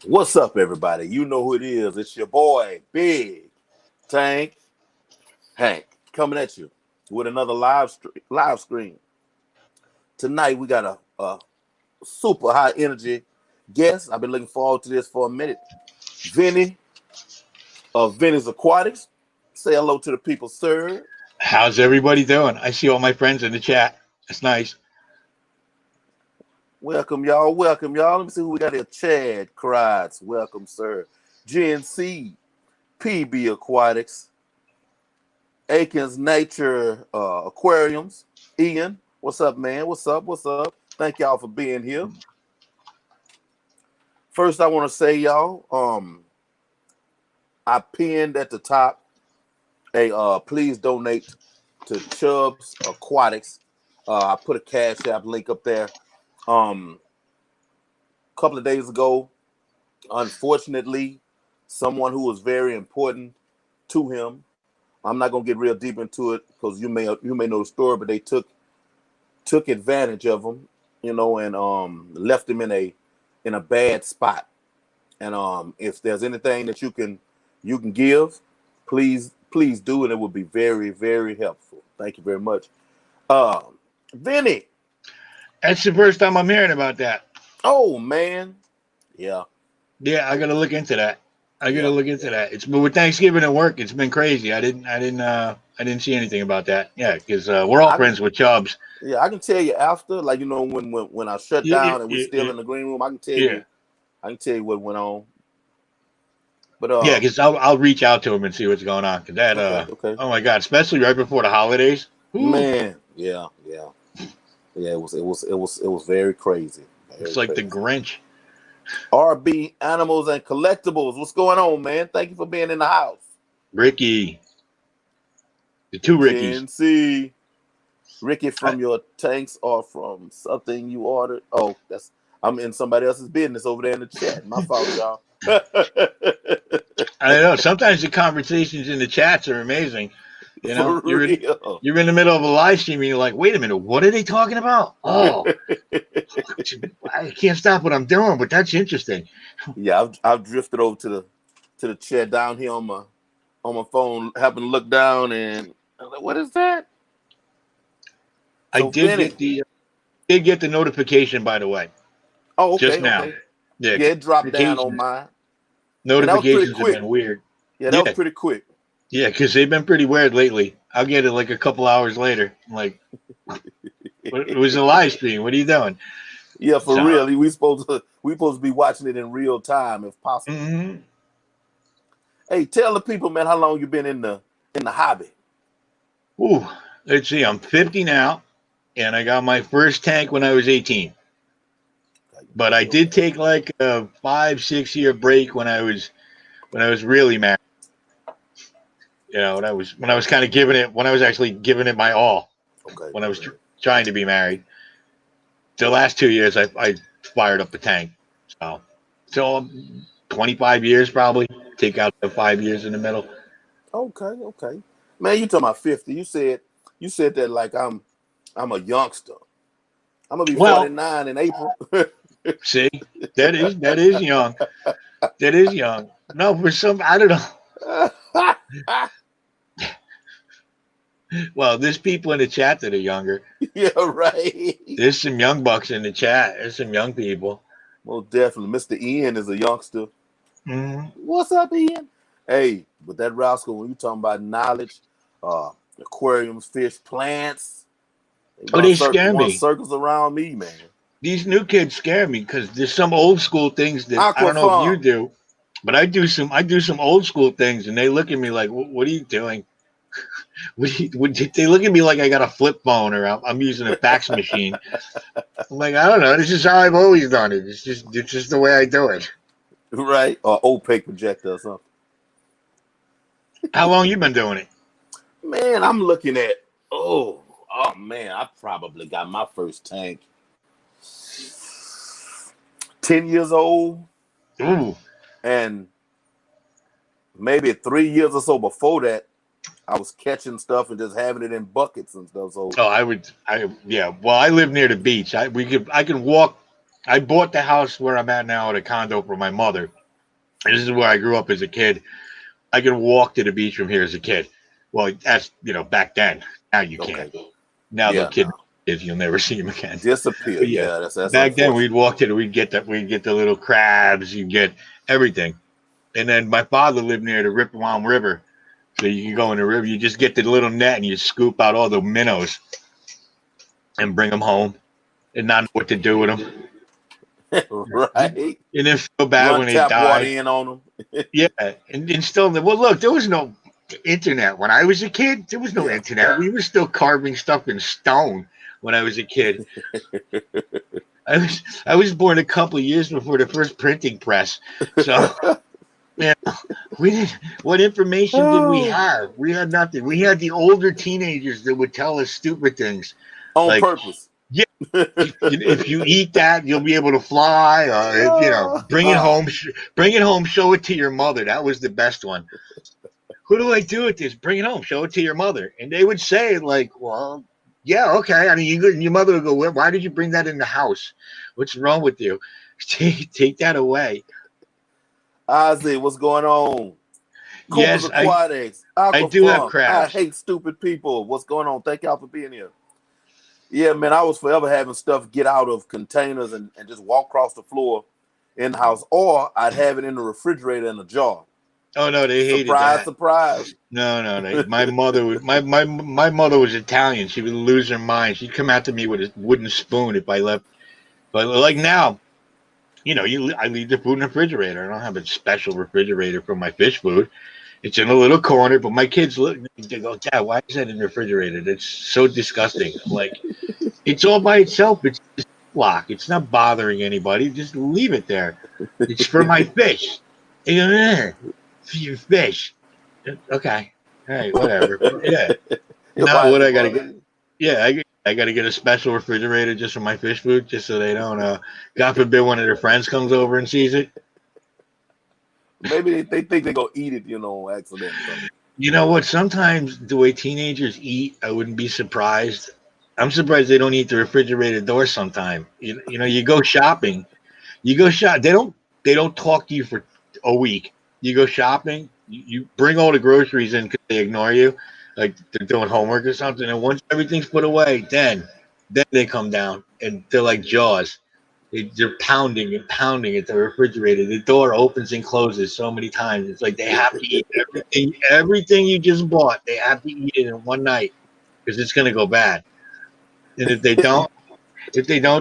What's up, everybody? You know who it is. It's your boy, Big Tank Hank, coming at you with another live screen. Tonight, we got a super high energy guest. I've been looking forward to this for a minute. Vinny of Vinny'S Aquatics. Say hello to the people, sir. How's everybody doing? I see all my friends in the chat. That's nice. Welcome, y'all. Welcome, y'all. Let me see who we got here. Chad Kratz. Welcome, sir. GNC, PB Aquatics, Aikens Nature Aquariums. Ian, what's up, man? What's up? What's up? Thank y'all for being here. First, I want to say, y'all, I pinned at the top a please donate to Chubbs Aquatics. I put a Cash App link up there. A couple of days ago, unfortunately, someone who was very important to him. I'm not gonna get real deep into it because you may know the story, but they took advantage of him, and left him in a bad spot. And if there's anything that you can give, please do, and it would be very, very helpful. Thank you very much. Vinny. That's the first time I'm hearing about that. Oh man. Yeah. Yeah, I gotta look into that. I gotta Yeah. look into that. It's but with Thanksgiving and work, it's been crazy. I didn't see anything about that. Yeah, because we're all I can friends with Chubbs. yeah, I can tell you after, like when I shut Yeah, down and we're yeah, still in the green room, yeah. I can tell you what went on. But Yeah, because I'll reach out to him and see what's going on. Cause that okay. oh my god, especially right before the holidays. Ooh, Man, yeah, yeah. Yeah, it was very crazy. it's Very like the crazy. Grinch. RB Animals and Collectibles. What's going on, man? Thank you for being in the house. Ricky, the two Rickies. GNC. Ricky, I, from your tanks or from something you ordered? Oh, I'm in somebody else's business over there in the chat. My fault, y'all. I don't know. Sometimes the conversations in the chats are amazing. You know, For real. you're in the middle of a live stream and you're like, wait a minute, what are they talking about? Oh, I can't stop what I'm doing, but that's interesting. Yeah, I've drifted over to the chair down here on my phone, happened to look down and I'm like, what is that? I So Vinny. did get the notification, by the way, Oh, just okay, now. okay. Yeah, Yeah, it dropped down on notifications mine. And that was pretty notifications have quick. been weird. Yeah, that was Yeah, pretty quick. yeah, because they've been pretty weird lately. I'll get it like a couple hours later. I'm like, it was a live stream. What are you doing? Yeah, for So, real. We supposed to be watching it in real time if possible. mhm. Hey, tell the people, man, how long you been in the hobby? Ooh, let's see. I'm 50 now, and I got my first tank when I was 18. But I Okay, did okay. take like a 5, 6 year break when I was really married. You know, when I was kind of giving it when I was actually giving it my all Okay, when I was okay. trying to be married. The last 2 years, I fired up the tank. So so 25 years probably. Take out the 5 years in the middle. Okay, okay. Man, you talking about 50. You said that like I'm a youngster. I'm gonna be Well, 49 in April. see, that is young. That is young. No, for some I don't know. Well, there's people in the chat that are younger. Yeah, right. There's some young bucks in the chat. There's some young people. Most definitely. Mr. Ian is a youngster. Mm-hmm. What's up, Ian? Hey, with that rascal, when you talking about knowledge, uh, aquariums, fish, plants, they Oh, run, they scare run me. circles around me, man. These new kids scare me because there's some old school things that I don't know if you Aquafum. do, but I do some old school things, and they look at me like, "What are you doing?" They look at me like I got a flip phone or I'm using a fax machine. I'm like, I don't know. This is how I've always done it. It's just the way I do it. Right? Or opaque projector or something. How long you been doing it? Man, I'm looking at, oh man, I probably got my first tank 10 years old, Ooh, and maybe 3 years or so before that, I was catching stuff and just having it in buckets and stuff. So oh, I would. Yeah. Well, I live near the beach. I can walk I bought the house where I'm at now at a condo for my mother. And this is where I grew up as a kid. I could walk to the beach from here as a kid. Well, that's back then. Now you can't. Okay. Now the Yeah, kid no. is you'll never see him again. Disappear. But yeah, Yeah, that's back then unfortunate. we'd walk to the we'd get the little crabs, you get everything. And then my father lived near the Ripon River. So you can go in the river, you just get the little net and you scoop out all the minnows and bring them home and not know what to do with them. Right. And then feel bad Run when they tap water die. in on them. Yeah, and still, well, look, there was no internet when I was a kid. There was no Yeah. internet. We were still carving stuff in stone when I was a kid. I was born a couple of years before the first printing press. So, man, we didn't. What information did we Oh, have? We had nothing. We had the older teenagers that would tell us stupid things on like, purpose. "Yeah, if you eat that, you'll be able to fly," or bring it home, bring it home, show it to your mother. That was the best one. Who do I do with this? Bring it home, show it to your mother. And they would say, like, well, yeah, okay. I mean, your mother would go, well, why did you bring that in the house? What's wrong with you? Take that away. Ozzy, what's going on? Cooper's Yes, Aquatics, I do have Aquafunk. I crabs. hate stupid people. What's going on? Thank y'all for being here. Yeah, man, I was forever having stuff get out of containers and just walk across the floor in the house, or I'd have it in the refrigerator in a jar. Oh no, they hated Surprise, that. surprise. No. My mother was my mother was Italian. She would lose her mind. She'd come after me with a wooden spoon if I left. But like now, I leave the food in the refrigerator. I don't have a special refrigerator for my fish food. It's in a little corner, but my kids look. They go, Dad, why is that in the refrigerator? That's so disgusting. I'm like, it's all by itself. It's just block. It's not bothering anybody. Just leave it there. It's for my fish. They go, for your fish. Okay. All right. Whatever. Yeah. Now Why is what it I gotta get? bothering you? Yeah, I got to get a special refrigerator just for my fish food, just so they don't. God forbid one of their friends comes over and sees it. Maybe they think they're gonna eat it, on accident or something. You know what? Sometimes the way teenagers eat, I wouldn't be surprised. I'm surprised they don't eat the refrigerator door sometime. You go shopping. You go shop. They don't talk to you for a week. You go shopping. You bring all the groceries in because they ignore you, like they're doing homework or something. And once everything's put away, then they come down and they're like Jaws. They're pounding and pounding at the refrigerator. The door opens and closes so many times. It's like they have to eat everything you just bought. They have to eat it in one night because it's gonna go bad. And if they don't,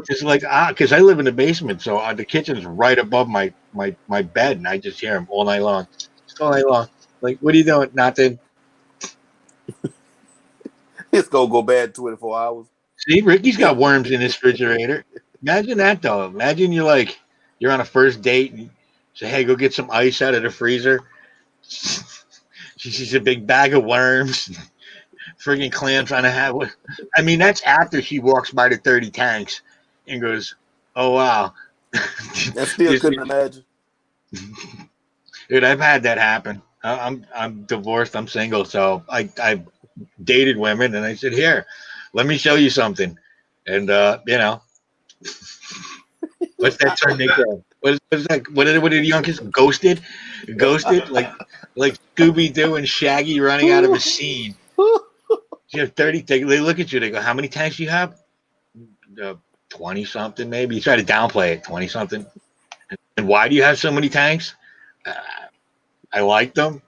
just like because I live in the basement, so the kitchen's right above my bed, and I just hear them all night long, just all night long. Like, what are you doing? Nothing. It's gonna go bad in 24 hours. See, Ricky's got worms in his refrigerator. Imagine that though. Imagine you're on a first date and say, "Hey, go get some ice out of the freezer." She sees a big bag of worms, friggin' clam trying to have. I mean, that's after she walks by the 30 tanks and goes, "Oh wow." And still Just couldn't imagine. Dude, I've had that happen. I'm divorced. I'm single, so I dated women, and I said, "Here, let me show you something." And what's that term they call? What is that? What did the young kids ghosted? Ghosted like Scooby Doo and Shaggy running out of a scene. You have 30. They look at you. They go, "How many tanks do you have?" 20 something, maybe. You try to downplay it. 20 something. And why do you have so many tanks? Uh, I like them.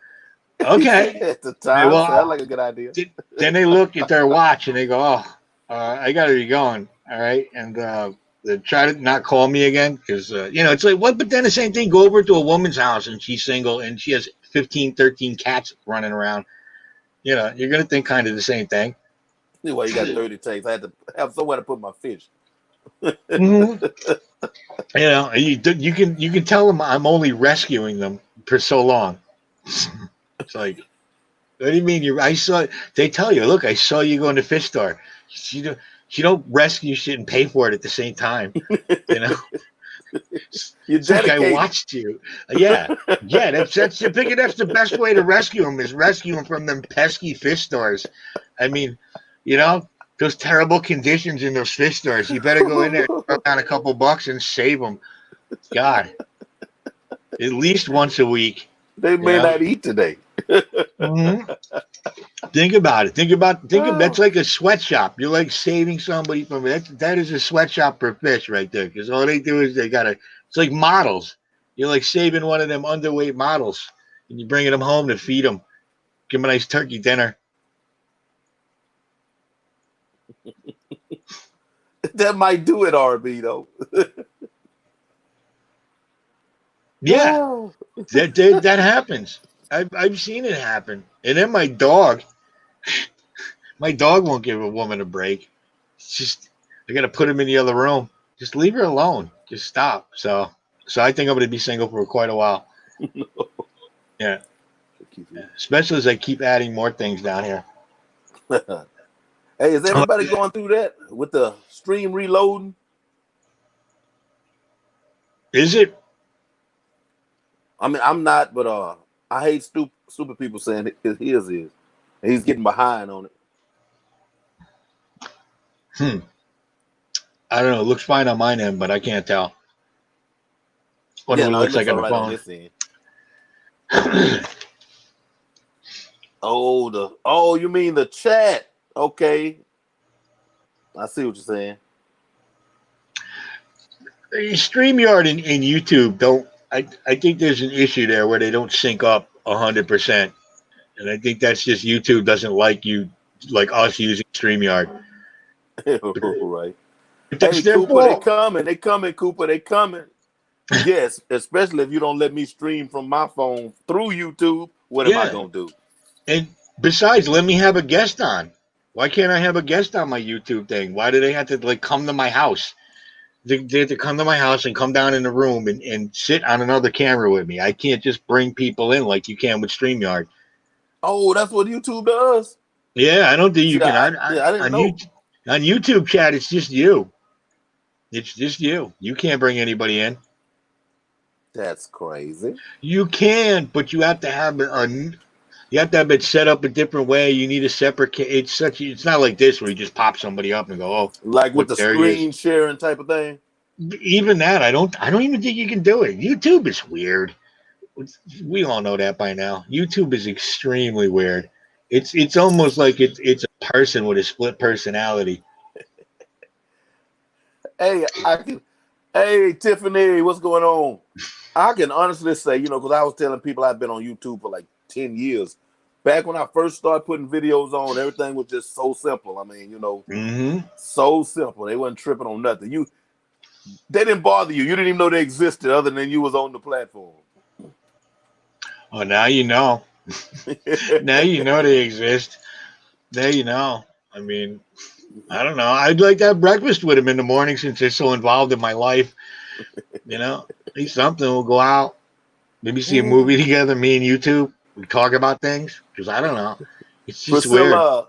Okay. At the Hey, time, sounds well, like a good idea. then they look at their watch and they go, "Oh, I got to be going." All right, and they try to not call me again because it's like what. But then the same thing. Go over to a woman's house and she's single and she has 15, 13 cats running around. You're gonna think kind of the same thing. Anyway, you got 30 tanks. I had to have somewhere to put my fish. Mm-hmm. You can tell them I'm only rescuing them for so long. It's like, what do you mean? I saw. They tell you, look, I saw you go in the fish store. You don't rescue shit and pay for it at the same time. You know, You're it's like I dedicated. watched you. Yeah, yeah. That's I think that's the best way to rescue them is rescue them from them pesky fish stores. I mean, you know, those terrible conditions in those fish stores. You better go in there, throw down a couple bucks, and save them. God, at least once a week. They You may know. not eat today. Mm-hmm. Think about it. Think of that's like a sweatshop. You're like saving somebody from it. That is a sweatshop for fish right there. Because all they do is they gotta. It's like models. You're like saving one of them underweight models, and you're bringing them home to feed them. Give them a nice turkey dinner. That might do it, RB though. Yeah, that happens. I've seen it happen. And then my dog won't give a woman a break. It's just I gotta put him in the other room. Just leave her alone. Just stop. So I think I'm gonna be single for quite a while. Yeah. Especially as I keep adding more things down here. Hey, is everybody going through that with the stream reloading? Is it? I mean, I'm not, but I hate stupid people saying his is. And he's getting behind on it. I don't know. It looks fine on mine end, but I can't tell. Wonder Yeah, what it no, it looks looks like all on right on the this end. Oh, you mean the chat? Okay, I see what you're saying. StreamYard and YouTube don't. I think there's an issue there where they don't sync up 100%, and I think that's just YouTube doesn't like you, like us using StreamYard. Right. But that's Hey, their Cooper, they fault. coming. They coming, Cooper. They coming. Yes, especially if you don't let me stream from my phone through YouTube. What am I Yeah, gonna do? and besides, let me have a guest on. Why can't I have a guest on my YouTube thing? Why do they have to like come to my house? They have to come to my house and come down in the room and sit on another camera with me. I can't just bring people in like you can with StreamYard. Oh, that's what YouTube does. Yeah, I don't think you See, can. I didn't know. On YouTube chat, it's just you. It's just you. You can't bring anybody in. That's crazy. You can, but you have to have you have to have it set up a different way. You need a separate. It's not like this where you just pop somebody up and go, oh, Like with look, the there he is. screen sharing type of thing. Even that, I don't even think you can do it. YouTube is weird. We all know that by now. YouTube is extremely weird. It's almost like it's a person with a split personality. Hey, Hey, Tiffany, what's going on? I can honestly say, because I was telling people I've been on YouTube for like 10 years. Back when I first started putting videos on, everything was just so simple. I mean, so simple. They wasn't tripping on nothing. They didn't bother you. You didn't even know they existed other than you was on the platform. Oh, now you know. Now you know they exist. Now you know. I mean, I don't know. I'd like to have breakfast with him in the morning since they're so involved in my life. At least something. We'll go out, maybe see a movie together, me and YouTube. We talk about things because I don't know. It's just weird. Priscilla.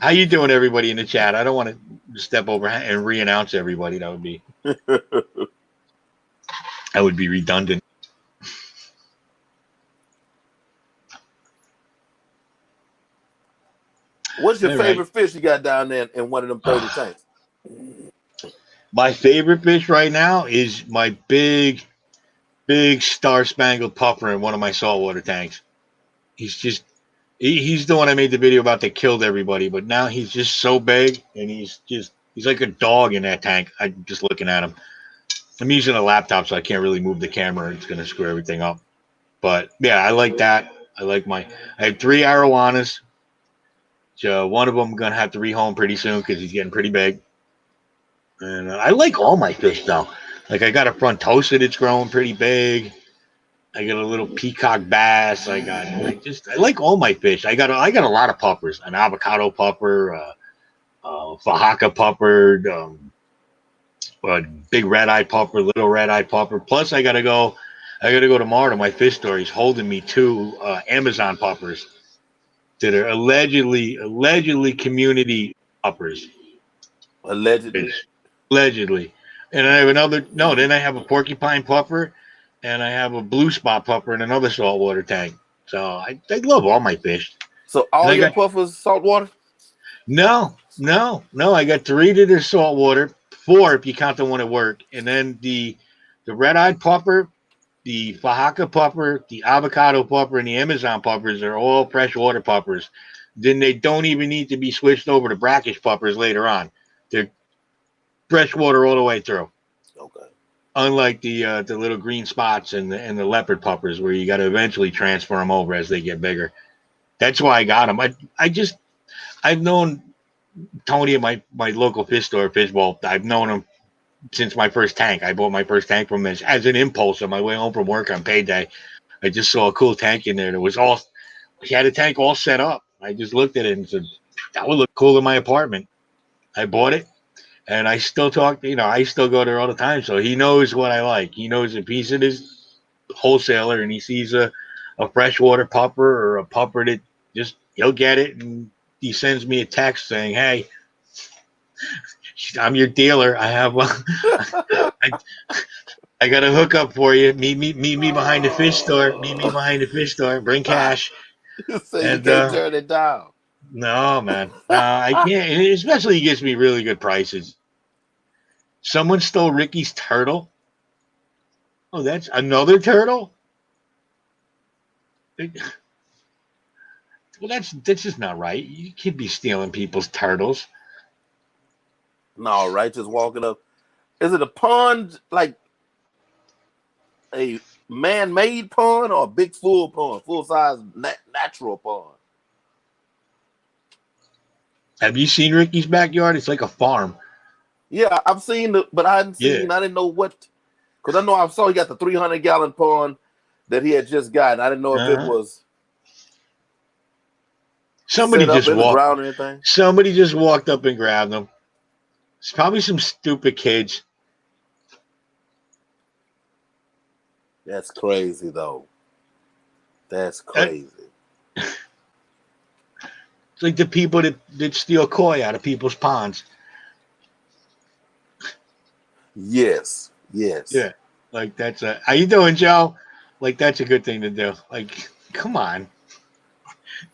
How you doing, everybody in the chat? I don't want to step over and re-announce everybody. That would be redundant. What's your favorite fish you got down there in one of them 30 tanks? My favorite fish right now is my big star-spangled puffer in one of my saltwater tanks. He's the one I made the video about that killed everybody, but now he's just so big and he's like a dog in that tank. I'm just looking at him. I'm using a laptop, so I can't really move the camera. It's going to screw everything up. But yeah, I like that. I have 3 arowanas. So one of them I'm going to have to rehome pretty soon because he's getting pretty big. And I like all my fish though. Like I got a frontosa that's growing pretty big. I got a little peacock bass. I like all my fish. I got a lot of puppers. An avocado pupper, Oaxaca pupper, a big red-eyed pupper, little red-eyed pupper. Plus I gotta go tomorrow to my fish store. He's holding me 2 Amazon puppers that are allegedly community puppers. Allegedly. And I have then I have a porcupine puffer and I have a blue spot puffer in another saltwater tank. So I love all my fish. So all your puffers saltwater? No, no, no. I got 3 that are saltwater, 4 if you count the one at work, and then the red-eyed pupper, the Fajaka pupper, the avocado pupper, and the Amazon puppers are all freshwater puppers. Then they don't even need to be switched over to brackish puppers later on. They're freshwater all the way through. Okay. Unlike the little green spots and the leopard puppers, where you got to eventually transfer them over as they get bigger. That's why I got them. I've known Tony at my local fish store, Fishbowl. I've known him since my first tank. I bought my first tank from him as an impulse on my way home from work on payday. I just saw a cool tank in there. That was all. He had a tank all set up. I just looked at it and said, "That would look cool in my apartment." I bought it, and I still talk. I still go there all the time. So he knows what I like. He knows if he's at his wholesaler and he sees a freshwater pupper or a pupper that he'll get it, and he sends me a text saying, "Hey, I'm your dealer. I, I got a hookup for you. Meet me behind the fish store. Meet me behind the fish store. Bring cash." You say you And can't turn it down. no, man, no, I can't. And especially he gives me really good prices. Someone stole Ricky's turtle. Oh, that's another turtle. Well, that's just not right. You can't be stealing people's turtles. No, right? Just walking up. Is it a pond, like a man-made pond, or a big full pond, full-size natural pond? Have you seen Ricky's backyard? It's like a farm. Yeah, I've seen it, but I hadn't Yeah. seen. I didn't know what, because I know I saw he got the 300-gallon pond that he had just gotten. I didn't know if it Uh-huh. was Somebody set up just in the walked. ground or anything. Somebody just walked up and grabbed them. It's probably some stupid kids. That's crazy, though. That's Uh, crazy. It's like the people that steal koi out of people's ponds. Yes, yes. Yeah. Like that's how you doing, Joe? Like that's a good thing to do. Like, come on.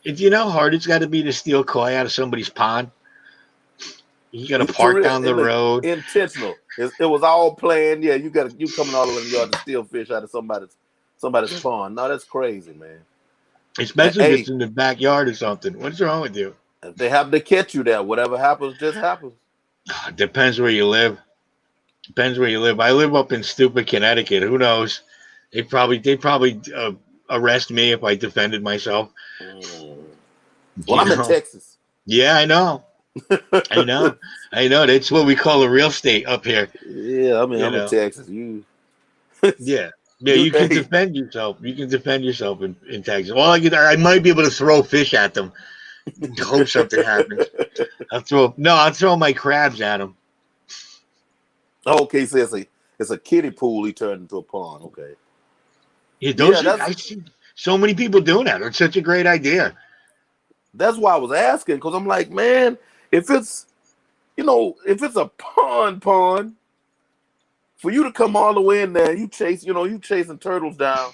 Do you know how hard it's got to be to steal koi out of somebody's pond? You got to For park real, down and the look, road. intentional. It was all planned. Yeah, you coming all the way in the yard to steal fish out of somebody's pond. No, that's crazy, man. And, Especially if it's hey, in the backyard or something. What's wrong with you? if they happen to catch you there, whatever happens, just happens. Depends where you live. Depends where you live. I live up in stupid Connecticut. Who knows? They probably arrest me if I defended myself. Mm. Well, You I'm in know? Texas. Yeah, I know. I know. I know. That's what we call a real state up here. Yeah, I mean, You I'm in know. Texas. You, Yeah. Yeah, you, you can hey, defend yourself. You can defend yourself in Texas. Well, I might be able to throw fish at them. Hope something happens. I'll throw my crabs at them. okay, so it's a kiddie pool he turned into a pond. Okay, Yeah, yeah, I see so many people doing that. It's such a great idea. that's why I was asking, because I'm like, man, if it's if it's a pond, for you to come all the way in there, you chasing turtles down,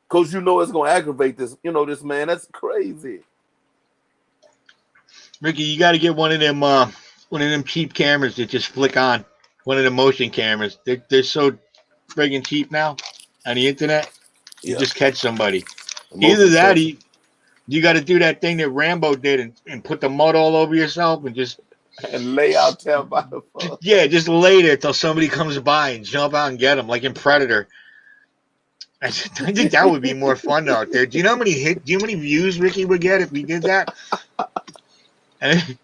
because it's gonna aggravate this man. That's crazy. Ricky, you got to get one of them cheap cameras that just flick on. One of the motion cameras. They're so friggin' cheap now on the internet. You Yeah, just catch somebody. the Either motion that, sensor you got to do that thing that Rambo did and put the mud all over yourself and and lay out there by the phone. just lay there till somebody comes by and jump out and get them like in Predator. I think that would be more fun out there. Do you know how many Do you know how many views Ricky would get if we did that? And,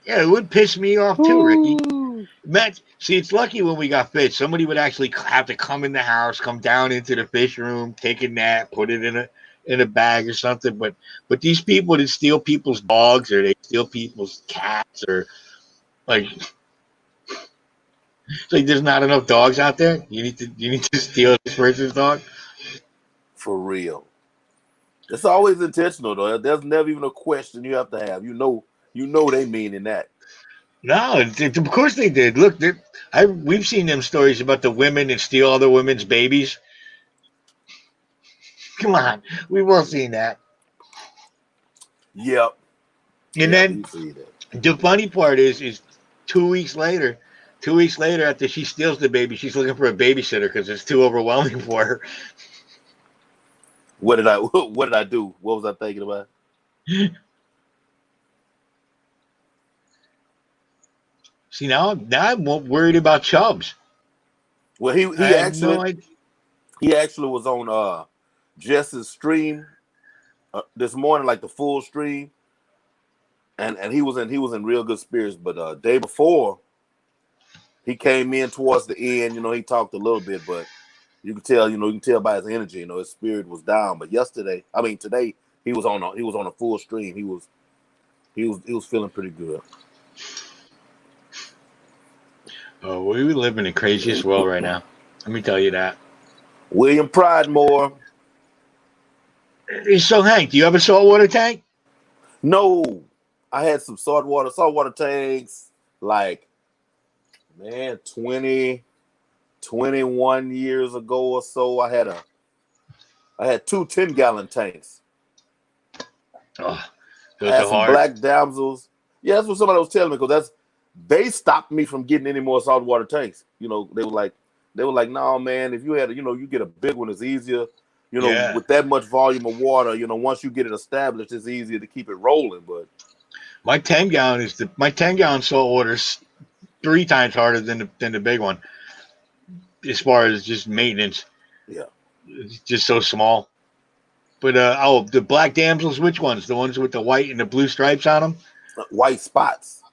yeah, it would piss me off too, Ricky. Ooh. Matt, see, it's lucky when we got fish. Somebody would actually have to come in the house, come down into the fish room, take a nap, put it in a bag or something. But these people that steal people's dogs or they steal people's cats or like it's like there's not enough dogs out there. You need to steal this person's dog. For real. It's always intentional though. There's never even a question you have to have. They mean in that. No, of course they did. Look, we've seen them stories about the women that steal other women's babies. Come on, we've all seen that. Yep. And Yeah, I then do see that. the funny part is 2 weeks later, 2 weeks later after she steals the baby, she's looking for a babysitter because it's too overwhelming for her. What did I what did I do? What was I thinking about? See, now I'm worried about Chubbs. Well, I have no idea. he actually was on Jess's stream this morning, like the full stream, and he was in real good spirits. But day before he came in towards the end, he talked a little bit, but you can tell by his energy, his spirit was down. But today he was on a full stream. He was feeling pretty good. Oh, we live in the craziest world right now. Let me tell you that. William Pridemore. So, Hank, do you have a saltwater tank? No, I had some saltwater tanks, like, man, 20, 21 years ago or so. I had two 10-gallon tanks. Oh, I those had are some hard. black damsels. Yeah, that's what somebody was telling me, because they stopped me from getting any more saltwater tanks. They were like, no, man, if you had, you get a big one, it's easier. Yeah. With that much volume of water, once you get it established, it's easier to keep it rolling. But My 10-gallon saltwater's 3 times harder than the big one as far as just maintenance. yeah, It's just so small. But the black damsels, which ones? The ones with the white and the blue stripes on them? white spots.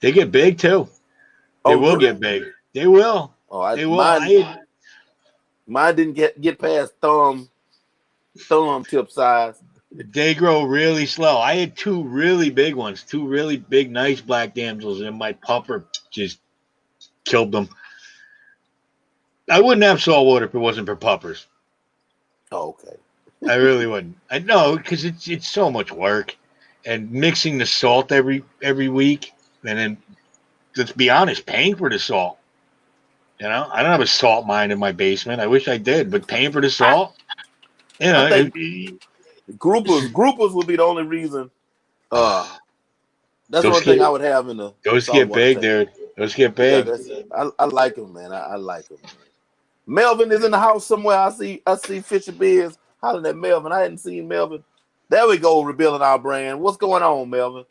They get big too. They Oh, will do get they? big. They will. Oh, They will. mine didn't get past thumb tip size. They grow really slow. I had two really big ones, two really big, nice black damsels, and my pupper just killed them. I wouldn't have saltwater if it wasn't for puppers. Oh, okay. I really wouldn't. I know because it's so much work, and mixing the salt every week, and then let's be honest, paying for the salt. I don't have a salt mine in my basement. I wish I did, but paying for the I, salt, I think groupers would be the only reason. That's the those only thing get I would have in the those get saltwater big, tank. dude. Those get Yeah, big. I like them, man. I like them, man. Melvin is in the house somewhere. I see Fisher Beers hollering at Melvin. I hadn't seen Melvin. There we go, rebuilding our brand. What's going on, Melvin?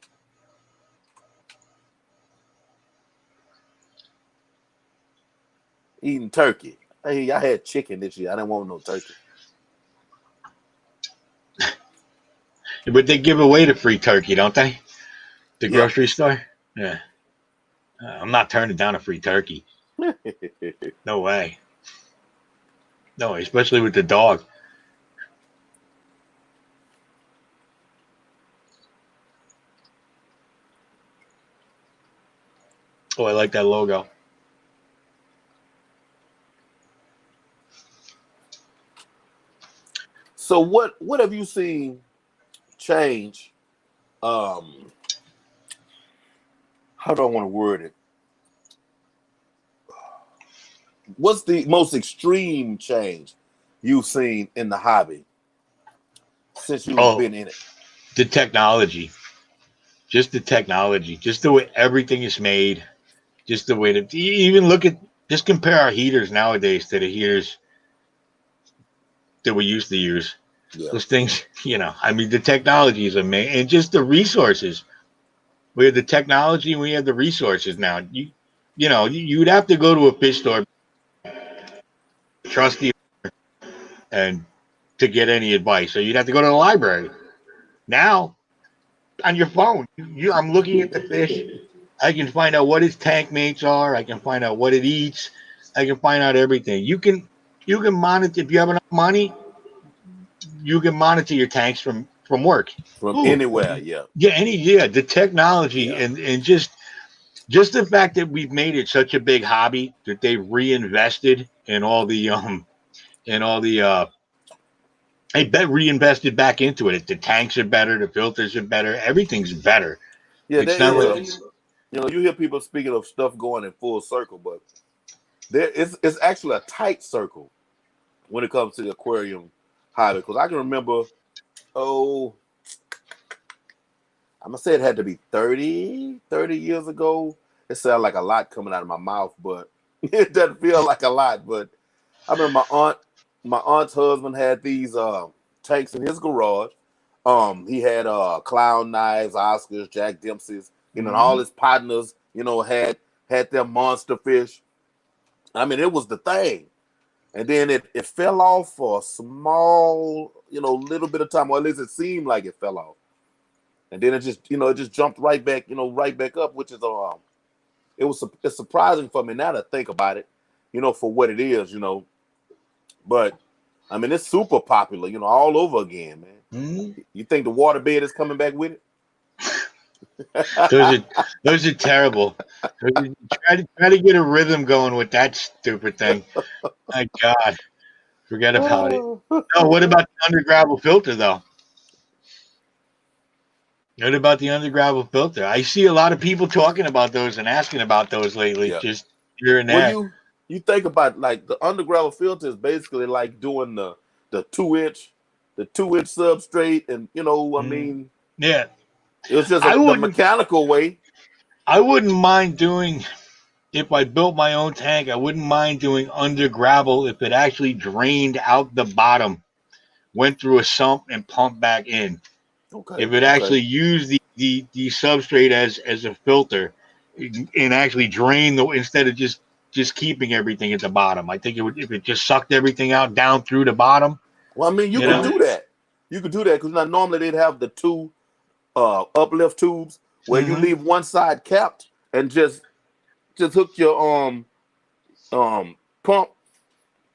Eating turkey. Hey, I had chicken this year. I didn't want no turkey. But they give away the free turkey, don't they? The Yeah. grocery store. Yeah. I'm not turning down a free turkey. No way. No way, especially with the dog. Oh, I like that logo. So what have you seen change? How do I want to word it? What's the most extreme change you've seen in the hobby since you've Oh, been in it? the technology. Just the technology. Just the way everything is made. Just the way that even just compare our heaters nowadays to the heaters that we used to use. Yeah. Those things, I mean, the technology is amazing, and just the resources. We have the technology, and we have the resources now. You'd have to go to a fish store, trust the and to get any advice. So you'd have to go to the library. Now, on your phone, I'm looking at the fish. I can find out what its tank mates are. I can find out what it eats. I can find out everything. You can monitor if you have enough money. You can monitor your tanks from work. From Ooh, anywhere, yeah. yeah. The technology Yeah. and just the fact that we've made it such a big hobby that they've reinvested in all the I bet reinvested back into it. The tanks are better, the filters are better, everything's better. Yeah, It's there not is. like it's You hear people speaking of stuff going in full circle, but it's actually a tight circle when it comes to the aquarium hobby. Because I can remember, oh, I'm gonna say it had to be 30 years ago. It sounded like a lot coming out of my mouth, but it doesn't feel like a lot. But I remember my aunt's husband had these tanks in his garage. He had Clown Knives, Oscars, Jack Dempsey's, and all his partners, had their monster fish. I mean, it was the thing. And then it fell off for a small, little bit of time, or at least it seemed like it fell off. And then it just jumped right back, right back up, which is it's surprising for me now to think about it, for what it is, But I mean, it's super popular, all over again, man. You think the waterbed is coming back with it? Those are terrible. Try to get a rhythm going with that stupid thing. My God, forget about it. Oh, what about the under gravel filter though? What about the under gravel filter? I see a lot of people talking about those and asking about those lately. Yeah. Just here and Well, there. you think about like the underground filter is basically like doing the 2-inch substrate, and I mean, Yeah, it was just I the wouldn't. mechanical way. I wouldn't mind doing if I built my own tank. I wouldn't mind doing under gravel if it actually drained out the bottom, went through a sump and pumped back in. Okay. If it actually used the substrate as a filter and actually drained the instead of just keeping everything at the bottom. I think it would if it just sucked everything out down through the bottom. Well, I mean, you could do that. You could do that because now normally they'd have the two uplift tubes where you leave one side capped and just hook your pump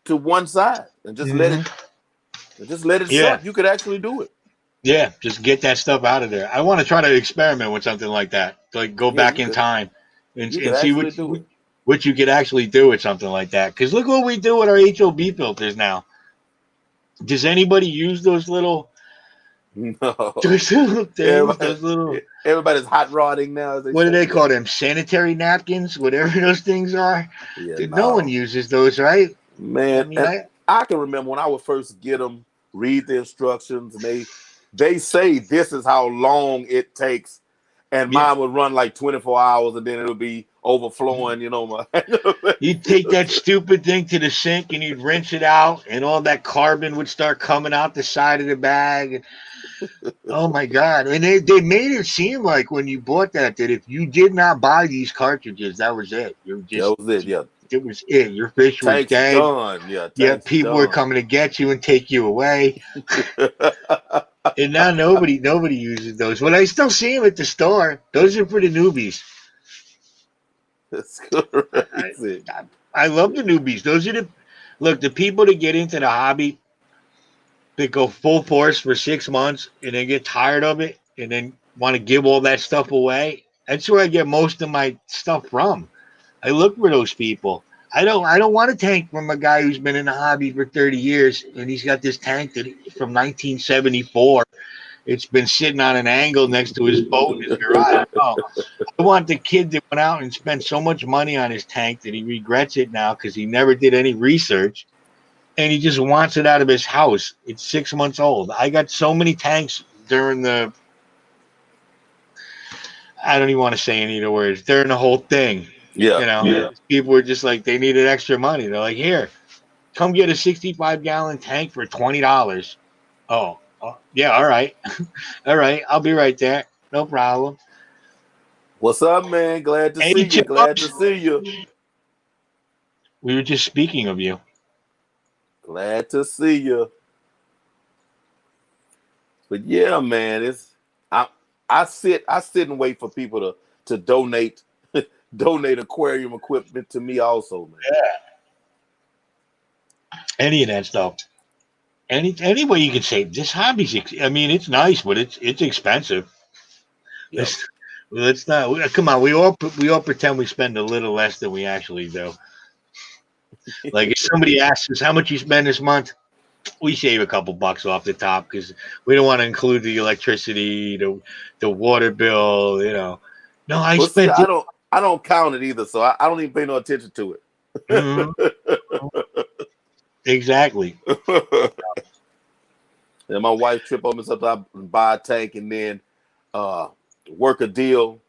to one side and just let it suck. You could actually do it. Yeah, just get that stuff out of there. I want to try to experiment with something like that. Like go back in time and see what you could actually do with something like that. Because look what we do with our HOB filters now. Does anybody use those little? No. Those little things. Those little. Everybody's hot rodding now. What do they call them? Sanitary napkins, whatever those things are. Yeah, no one uses those, right? Man, I mean, I can remember when I would first get them, read the instructions, and they say this is how long it takes, and mine would run like 24 hours, and then it would be overflowing. You'd take that stupid thing to the sink and you'd rinse it out, and all that carbon would start coming out the side of the bag. Oh my God! And they made it seem like when you bought that if you did not buy these cartridges, that was it. That was it. Yeah, it was it. Your fish was dead. Done. Yeah, people were coming to get you and take you away. And now nobody uses those. But I still see them at the store. Those are for the newbies. That's crazy. I love the newbies. Those are the people that get into the hobby. They go full force for 6 months and then get tired of it and then want to give all that stuff away. That's where I get most of my stuff from. I look for those people. I don't want a tank from a guy who's been in the hobby for 30 years and he's got this tank from 1974. It's been sitting on an angle next to his boat in his garage. No, I want the kid that went out and spent so much money on his tank that he regrets it now because he never did any research. And he just wants it out of his house. It's 6 months old. I got so many tanks during I don't even want to say any of the words. During the whole thing. Yeah. People were just like, they needed extra money. They're like, here, come get a 65-gallon tank for $20. Oh, yeah, all right. All right, I'll be right there. No problem. What's up, man? Glad to see you. Glad to see you. We were just speaking of you. Glad to see you. But yeah, man, I sit and wait for people to donate aquarium equipment to me also, man. Yeah. Any of that stuff. Any way you can say this hobby's. I mean, it's nice, but it's expensive. Yep. Let's not. Come on, we all pretend we spend a little less than we actually do. Like if somebody asks us how much you spend this month, we shave a couple bucks off the top because we don't want to include the electricity, the water bill. No, I spent. I don't count it either, so I don't even pay no attention to it. Mm-hmm. Exactly. And my wife trip on me sometimes, I buy a tank, and then work a deal,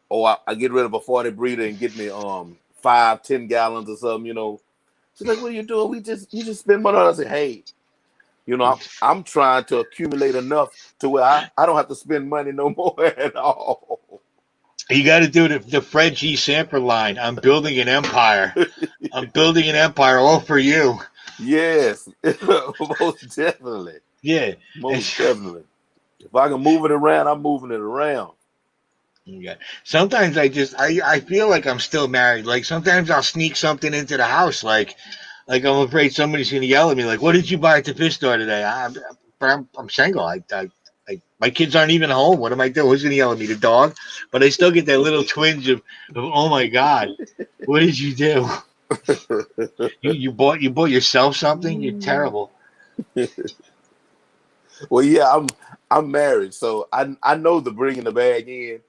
or I get rid of a 40 breeder and get me 5-10 gallons or something. You know, she's like, "What are you doing? You just spend money on." I say, "Hey, you know, I'm trying to accumulate enough to where I don't have to spend money no more at all." You got to do the Fred G. Sanford line. I'm building an empire. I'm building an empire all for you. Yes, most definitely. Yeah. Most definitely. If I can move it around, I'm moving it around. Yeah. Sometimes I feel like I'm still married. Like sometimes I'll sneak something into the house. Like I'm afraid somebody's gonna yell at me. Like, what did you buy at the fish store today? I'm single. My kids aren't even home. What am I doing? Who's gonna yell at me? The dog. But I still get that little twinge of oh my god, what did you do? You bought yourself something? You're terrible. Well, yeah, I'm married, so I know the bringing the bag in,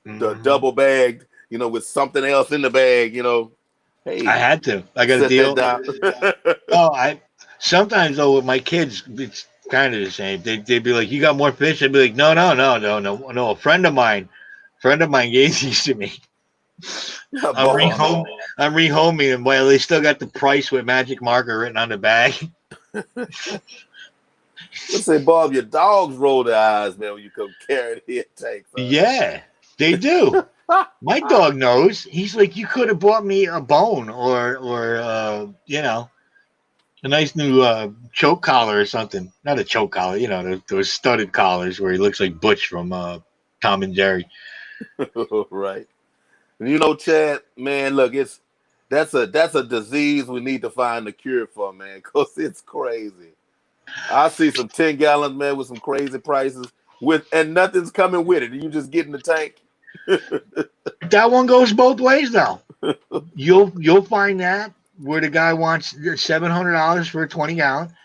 the Mm-hmm. double bagged, with something else in the bag. I Hey, had to. I got a set that deal. down. Oh, I sometimes though with my kids, it's kind of the same. They'd be like, "You got more fish?" I'd be like, "No, no, no, no, no, no. A friend of mine gave these to me. I'm Boy, rehome. I'm rehoming them. Well, they still got the price with magic marker written on the bag. let's say, Bob, your dogs roll their eyes, man, when you come carrying the intake. Yeah, they do. My dog knows. He's like, you could have bought me a bone or a nice new choke collar or something. Not a choke collar, those studded collars where he looks like Butch from Tom and Jerry. Right. Chad, man, look, that's a disease we need to find a cure for, man, because it's crazy. I see some 10 gallons, man, with some crazy prices and nothing's coming with it. You just get in the tank. That one goes both ways, though. You'll find that where the guy wants $700 for a 20 gallon,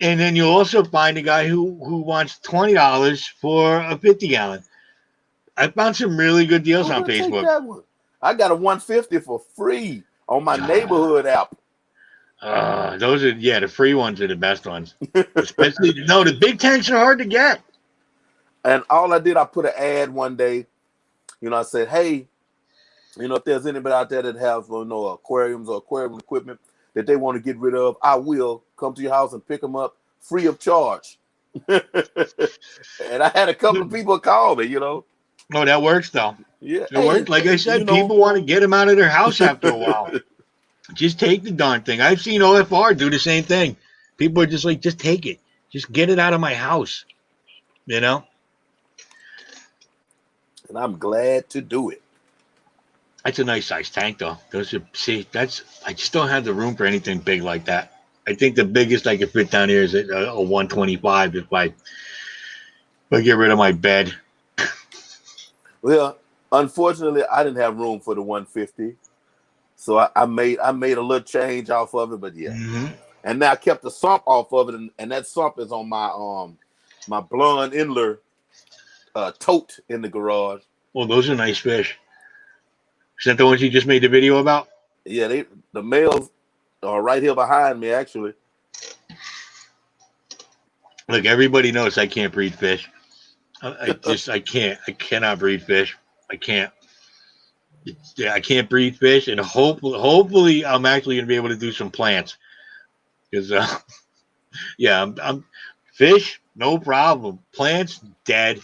and then you'll also find a guy who wants $20 for a 50 gallon. I found some really good deals Oh, on we'll take Facebook. that one. I got a 150 for free on my neighborhood app. Those are the free ones are the best ones. Especially the big tanks are hard to get. And all I did, I put an ad one day. I said, hey, if there's anybody out there that have aquariums or aquarium equipment that they want to get rid of, I will come to your house and pick them up free of charge. And I had a couple of people call me. Oh, that works though. Yeah, It hey, worked. Like I said, people want to get them out of their house after a while. Just take the darn thing. I've seen OFR do the same thing. People are just like, just take it. Just get it out of my house. And I'm glad to do it. That's a nice size tank, though. I just don't have the room for anything big like that. I think the biggest I could fit down here is a 125 if I get rid of my bed. Well, unfortunately, I didn't have room for the 150, so I made a little change off of it. But yeah, and now I kept the sump off of it, and that sump is on my blonde Inler tote in the garage. Well, those are nice fish. Is that the ones you just made the video about? Yeah, the males are right here behind me, actually. Look, everybody knows I can't breed fish. I can't. I cannot breed fish. I can't. I can't breed fish, and hopefully, I'm actually going to be able to do some plants. Because, I'm fish, no problem. Plants, dead.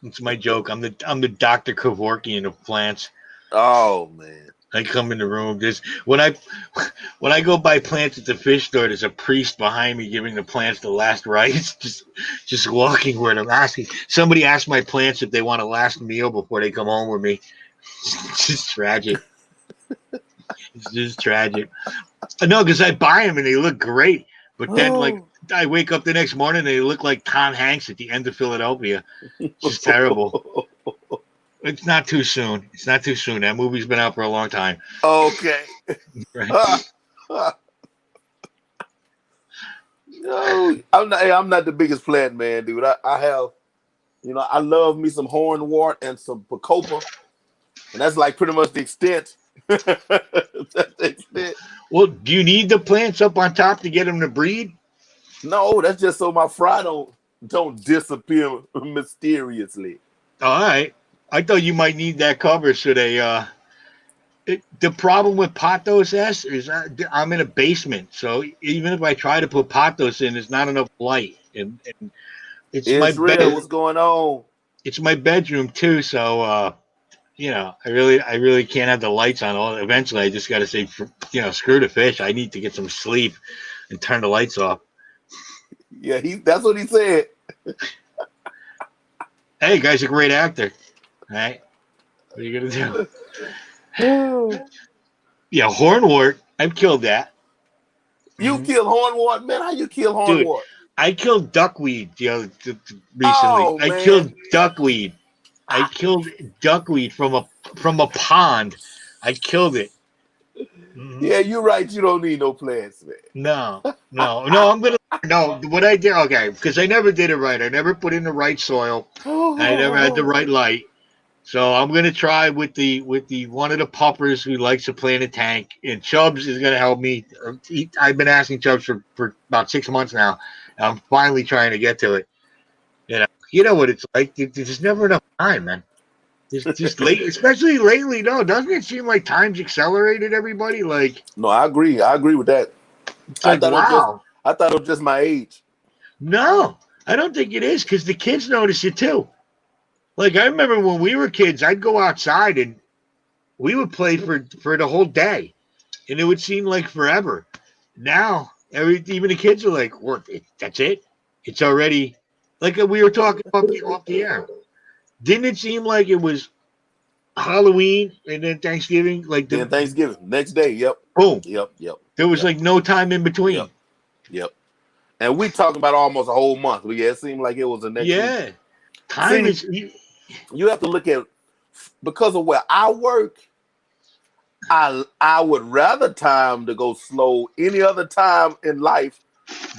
It's my joke. I'm the Dr. Kevorkian of plants. Oh man. I come in the room. When I go buy plants at the fish store, there's a priest behind me giving the plants the last rites. Just walking where I'm asking. Somebody asked my plants if they want a last meal before they come home with me. It's just tragic. It's just tragic. No, because I buy them and they look great, but then I wake up the next morning and they look like Tom Hanks at the end of Philadelphia. It's just terrible. It's not too soon. It's not too soon. That movie's been out for a long time. Okay. Right. No, I'm not the biggest plant man, dude. I have, I love me some hornwort and some bacopa, and that's like pretty much the extent. That's the extent. Well, do you need the plants up on top to get them to breed? No, that's just so my fry don't disappear mysteriously. All right. I thought you might need that cover so they the problem with Patos S is I'm in a basement, so even if I try to put Patos in, there's not enough light, and it's my Israel, bed. what's going on? It's my bedroom too, so I really can't have the lights on. All eventually, I just got to say, screw the fish. I need to get some sleep and turn the lights off. Yeah, that's what he said. Hey, guy's a great actor, right? What are you gonna do? Yeah, hornwort. I've killed that. You kill hornwort, man. How you kill Dude, hornwort? I killed duckweed recently. Oh I man. killed duckweed. I killed duckweed from a pond. I killed it. Mhm. Yeah, you're right. You don't need no plants, man. No. I'm gonna no. What I did, okay, because I never did it right. I never put in the right soil. I never had the right light. So I'm gonna try with the one of the puppers who likes to play in a tank, and Chubbs is gonna help me. I've been asking Chubbs for about 6 months now. And I'm finally trying to get to it. You know what it's like. There's never enough time, man. Just late, especially lately. No, doesn't it seem like time's accelerated? Everybody, like No, I agree. I agree with that. it's I like thought it was just wow. I thought it was just my age. No, I don't think it is because the kids notice it too. Like I remember when we were kids, I'd go outside and we would play for the whole day, and it would seem like forever. Now, even the kids are like, "What? That's it? It's already." Like we were talking off the air. Didn't it seem like it was Halloween and then Thanksgiving? Like Then Thanksgiving, next day. Yep. boom, Yep. there was like no time in between. Yep. And we talking about almost a whole month. But yeah, it seemed like it was the next week. Yeah, time See, is. you have to look at because of where I work. I would rather time to go slow any other time in life,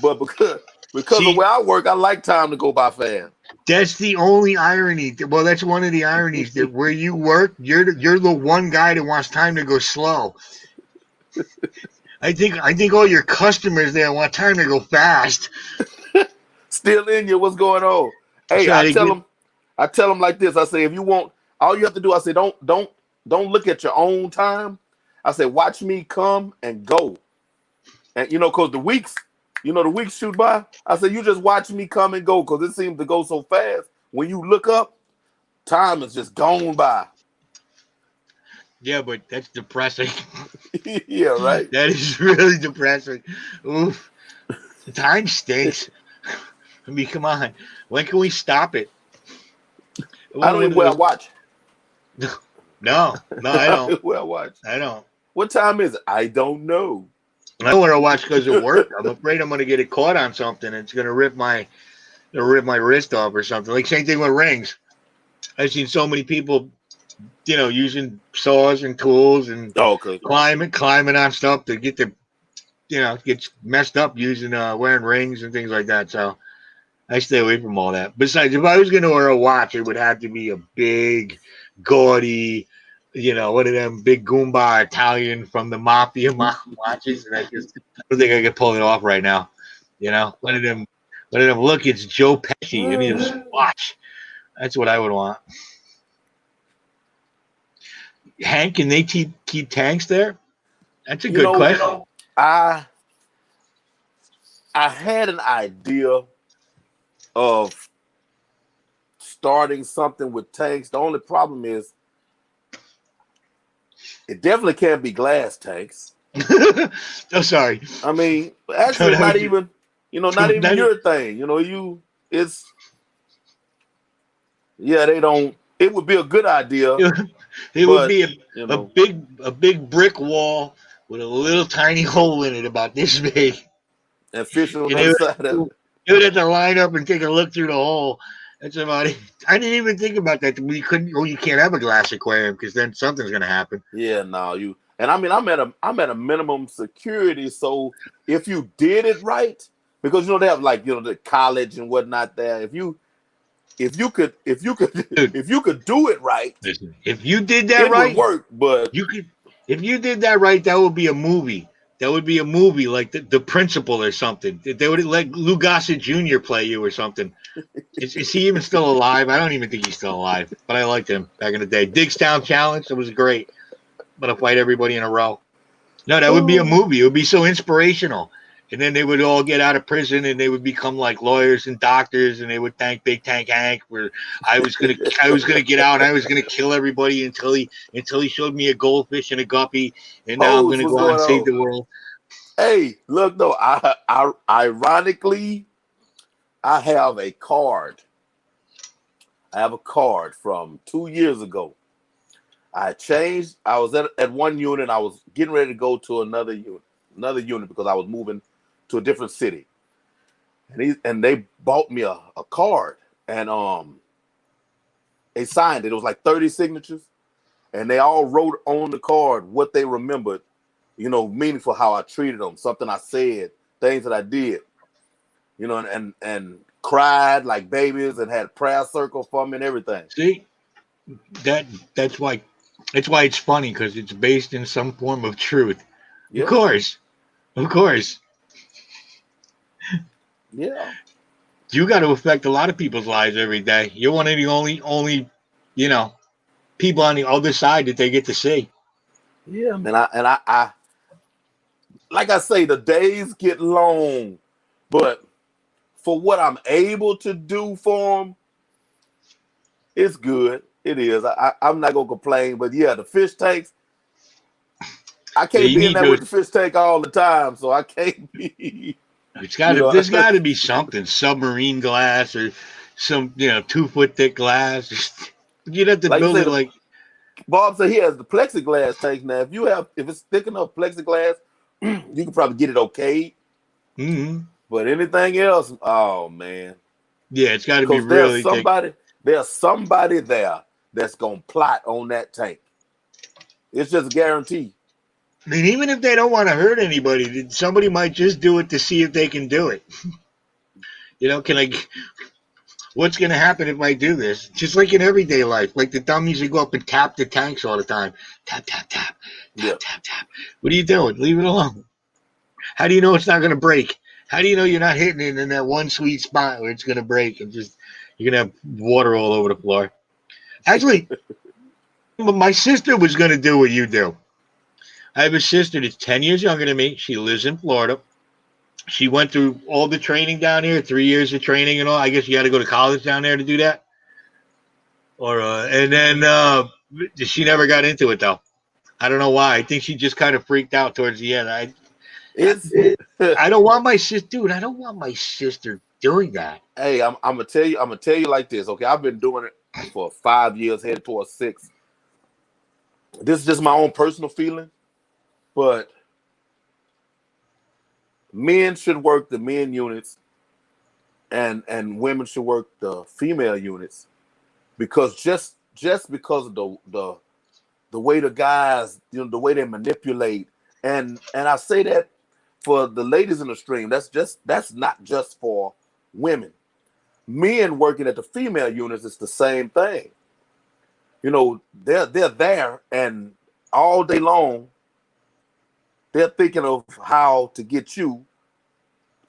but because See, of where I work, I like time to go by fast. that's the only irony. Well, that's one of the ironies that where you work, you're the one guy that wants time to go slow. I think all your customers there want time to go fast. Still in you, what's going on? Hey, Try to get I tell them like this. I say, if you want, all you have to do, I say, don't look at your own time. I say, watch me come and go, and because the weeks shoot by. I say, you just watch me come and go because it seems to go so fast. When you look up, time is just gone by. yeah, but that's depressing. Yeah, right. That is really depressing. Oof, time stinks. I mean, come on. When can we stop it? I don't even wear a watch. No, I don't. Wear a watch. I don't. What time is it? I don't know. I don't wear a watch because of work. I'm afraid I'm going to get it caught on something. And it's going to rip my wrist off or something. Like same thing with rings. I've seen so many people, using saws and tools and climbing on stuff to get get messed up using wearing rings and things like that. So I stay away from all that. Besides, if I was going to wear a watch, it would have to be a big, gaudy, one of them big Goomba Italian from the mafia watches. And I don't think I could pull it off right now. One of them. Look, it's Joe Pesci. I mean, just watch. That's what I would want. Hank, can they keep tanks there? That's a good question. I had an idea of starting something with tanks. The only problem is it definitely can't be glass tanks. Oh, sorry. I mean, actually, not even your thing. They don't. It would be a good idea. It would be a big brick wall with a little tiny hole in it about this big. And fish on the other side of it. You would have to line up and take a look through the hole. That's about it. I didn't even think about that. We couldn't. Oh, you can't have a glass aquarium because then something's gonna happen. Yeah, no, you. And I mean, I'm at a minimum security. So if you did it right, because they have the college and whatnot there. If you could do it right, listen, if you did that right, it would work. But if you did that right, that would be a movie. That would be a movie like the Principal or something. They would let Lou Gossett Jr. play you or something. Is he even still alive? I don't even think he's still alive, but I liked him back in the day. Digstown Challenge, it was great. I'm gonna fight everybody in a row. No, that would be a Oh, movie. It would be so inspirational. And then they would all get out of prison and they would become like lawyers and doctors and they would thank Big Tank Hank where I was gonna get out and I was gonna kill everybody until he showed me a goldfish and a guppy and now I'm Pose, gonna what's go out and going save on? the world. Hey, look though, I ironically, I have a card. I have a card from 2 years ago. I changed. I was at one unit. I was getting ready to go to another unit because I was moving to a different city. And they bought me a card and they signed it. It was like 30 signatures, and they all wrote on the card what they remembered, meaningful how I treated them, something I said, things that I did, and cried like babies and had a prayer circle for me and everything. See, that that's why it's funny because it's based in some form of truth. Of Yeah, course, of course, yeah, you got to affect a lot of people's lives every day. You're one of the only you know people on the other side that they get to see. yeah, man. I like I say, the days get long, but for what I'm able to do for them, it's good. It is. I'm not gonna complain, but yeah, the fish tanks. I Yeah, can't you be in need there with those. the fish tank all the time, so I can't be. You know, There's got to be something submarine glass or some 2 foot thick glass. You'd have to like you build say, it the like. Bob said he has the plexiglass tank now. If it's thick enough plexiglass, you can probably get it okay. Mm-hmm. But anything else, oh man, Yeah, it's got to be because really thick. there's somebody there that's gonna plot on that tank. It's just a guarantee. I mean, even if they don't want to hurt anybody, somebody might just do it to see if they can do it. Can I? What's going to happen if I do this? Just like in everyday life, like the dummies who go up and tap the tanks all the time. Tap, tap, tap, tap, Yeah. tap, tap. What are you doing? Leave it alone. How do you know it's not going to break? How do you know you're not hitting it in that one sweet spot where it's going to break and just you're going to have water all over the floor? Actually, my sister was going to do what you do. I have a sister that's 10 years younger than me. She lives in Florida. She went through all the training down here, 3 years of training and all. I guess you got to go to college down there to do that. And then she never got into it though. I don't know why. I think she just kind of freaked out towards the end. It's I don't want my sister, dude. I don't want my sister doing that. Hey, I'm gonna tell you. I'm gonna tell you like this. Okay, I've been doing it for 5 years, headed towards 6. This is just my own personal feeling, but men should work the men units, and women should work the female units because just because of the way the guys, the way they manipulate, and I say that for the ladies in the stream. That's not just for women. Men working at the female units is the same thing. They're there and all day long they're thinking of how to get you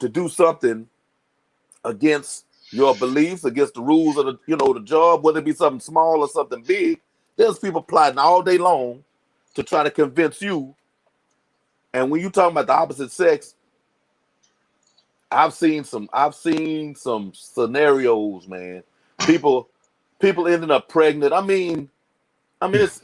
to do something against your beliefs, against the rules of the job, whether it be something small or something big. There's people plotting all day long to try to convince you. And when you talking about the opposite sex, I've seen some scenarios, man. People ending up pregnant. I mean, it's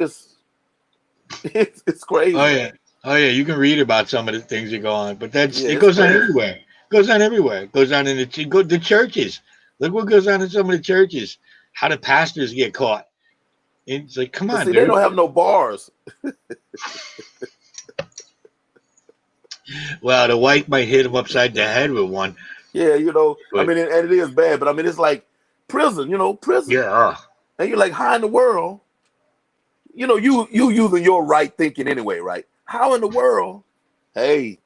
Oh crazy. yeah, oh yeah. You can read about some of the things that go on, but Yeah, it it's goes on crazy. everywhere. It goes on everywhere. It goes on in the churches. Look what goes on in some of the churches. How the pastors get caught. It's like, come But on, see, they dude. don't have no bars. Well, the wife might hit him upside the head with one, Yeah, I but mean, and it is bad, but I mean, it's like prison, prison. yeah. And you're like, how in the world? You using your right thinking anyway, right? How in the world? Hey,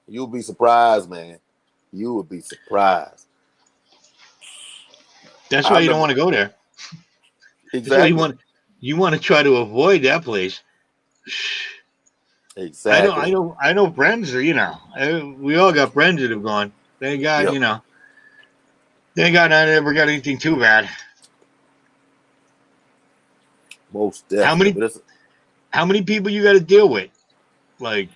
you'll be surprised, man. You would be surprised. That's I why you don't remember want to go there. That's why exactly. you want to try to avoid that place. Exactly. I know friends. We all got friends that have gone. They got, Yep. not ever got anything too bad. Most How definitely. many But it's how many people you got to deal with? Like,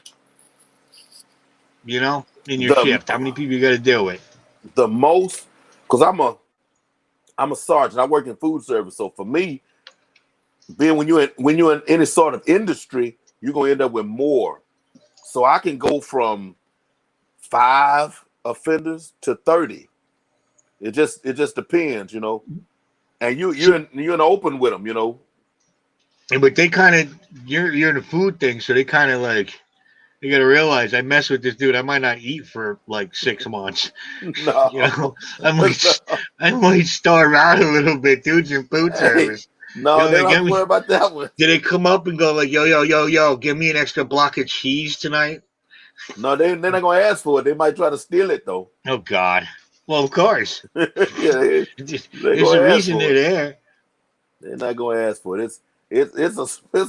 in your the shift, how many people you got to deal with? the most because I'm a sergeant. I work in food service. So for me, being when you're in any sort of industry, you're gonna end up with more. So I can go from 5 offenders to 30. It just depends. And So, you're in the open with them. but they kind of you're in the food thing, so they kind of like you got to realize I mess with this dude. I might not eat for like 6 months. You No, know, I might no. I might starve out a little bit, dudes in food Hey, service. no, they don't have Give to me. worry about that one. Did they come up and go like, yo, yo, yo, yo, give me an extra block of cheese tonight? No, they're not gonna ask for it. They might try to steal it though. Oh God. Well, of course. Yeah, they're There's gonna a ask reason for they're it. there. They're not gonna ask for it. It's a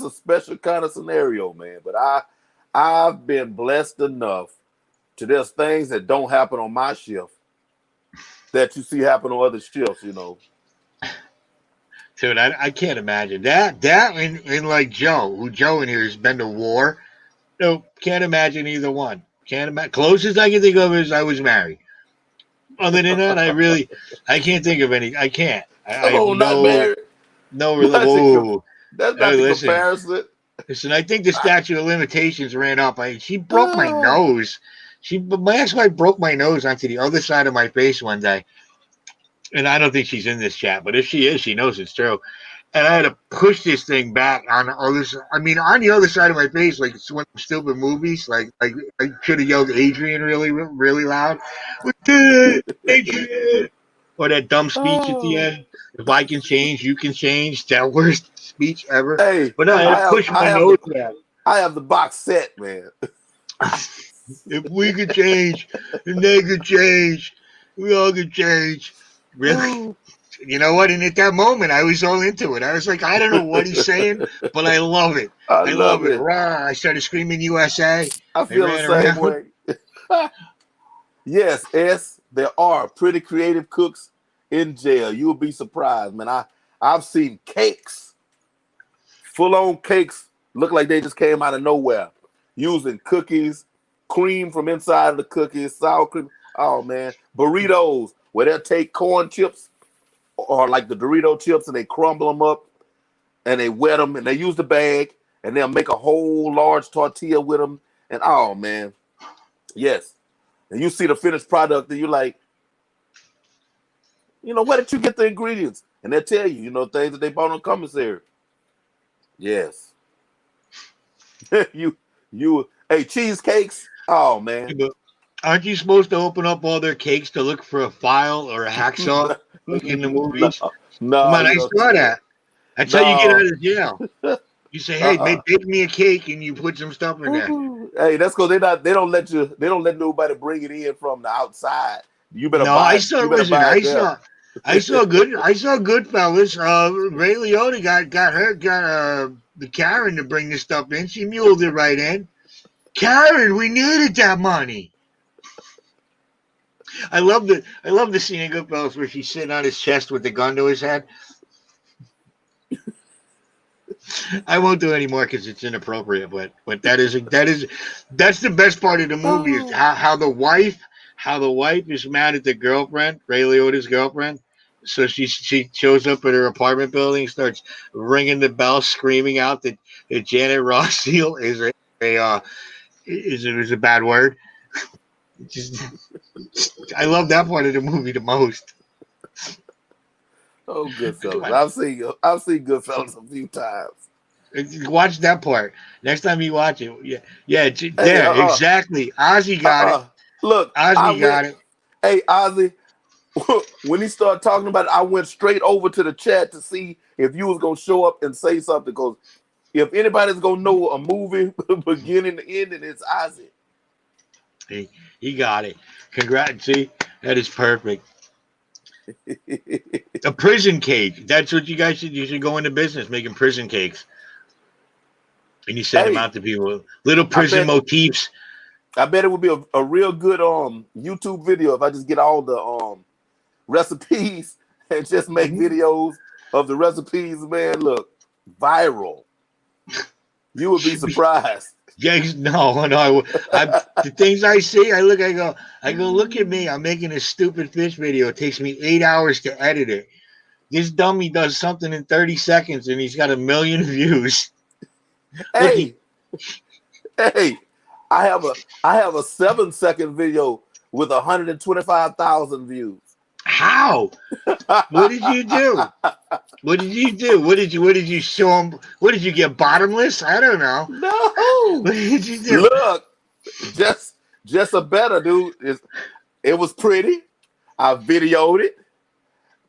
special kind of scenario, man. But I've been blessed enough to there's things that don't happen on my shift that you see happen on other shifts. Dude, I can't imagine that in like Joe in here has been to war. No, can't imagine either one. Can't imagine. Closest I can think of is I was married. Other than that, I can't think of any. I can't. I Come have on, not married. no Not the, whoa. that's Hey, not the listen, comparison. listen. I think the statute of limitations ran up. She broke my Ah, nose. My ex-wife broke my nose onto the other side of my face one day, and I don't think she's in this chat, but if she is, she knows it's true. And I had to push this thing back on the other. I mean, on the other side of my face, like it's one of the stupid movies. Like I should have yelled Adrian really, really loud. We did it, Adrian. Or that dumb speech at the oh. end. If I can change, you can change. That worst speech ever. Hey, But no, I had I to have push I my have nose the back. I have the box set, man. If we could change, and they could change, we all could change. Really? You know what? And at that moment, I was all into it. I was like, I don't know what he's saying, but I love it. I I love love it. it. Rah! I started screaming USA. I I feel the ran same around. way. Yes, there are pretty creative cooks in jail. You'll be surprised, man. I've seen cakes, full on cakes, look like they just came out of nowhere, using cookies, cream from inside of the cookies, sour cream. Oh man, burritos where they'll take corn chips or like the Dorito chips and they crumble them up and they wet them and they use the bag and they'll make a whole large tortilla with them. And oh man, yes. And you see the finished product and you're like, where did you get the ingredients? And they'll tell you, things that they bought on commissary. Yes. Hey, cheesecakes. Oh man. Aren't you supposed to open up all their cakes to look for a file or a hacksaw, like in the No, movies? Come no, on, you I don't. saw that. That's how you get No. out of jail. You say, hey, Uh-uh. bake me a cake, and you put some stuff in there. Hey, that's because they don't let nobody bring it in from the outside. You better No, buy it. You better buy it there. I saw Goodfellas. Ray Liotta got the Karen to bring this stuff in. She muled it right in. Karen, we needed that money. I love the scene in Goodfellas where she's sitting on his chest with the gun to his head. I won't do any more because it's inappropriate. But that's the best part of the movie is Oh. how the wife is mad at the girlfriend, Ray Liotta's girlfriend. So she shows up at her apartment building, starts ringing the bell, screaming out that Janet Ross Seal is a bad word. Just, I love that part of the movie the most. Oh, Goodfellas. I've seen Goodfellas a few times. Watch that part next time you watch it. Yeah, yeah, Hey, there exactly. Ozzy got it. look, I Ozzy went. got it. Hey, Ozzy, when he started talking about it, I went straight over to the chat to see if you was gonna show up and say something. Because if anybody's gonna know a movie beginning to end, it's Ozzy. He got it. Congrats. See, that is perfect. A prison cake. That's what you guys should. You should go into business making prison cakes. And you send them Hey, out to people. Little I prison bet motifs. I bet it would be a real good YouTube video if I just get all the recipes and just make videos of the recipes, man. Look, viral. You would be surprised. Yeah, no. The things I see, I go, look at me. I'm making a stupid fish video. It takes me 8 hours to edit it. This dummy does something in 30 seconds, and he's got 1 million views. Look, Hey, hey, I have a 7-second video with 125,000 views. how? What did you do? What did you do? What did you show him? What did you get? Bottomless? I don't know. No, What did you do? look, just a better dude. It was pretty. I videoed it,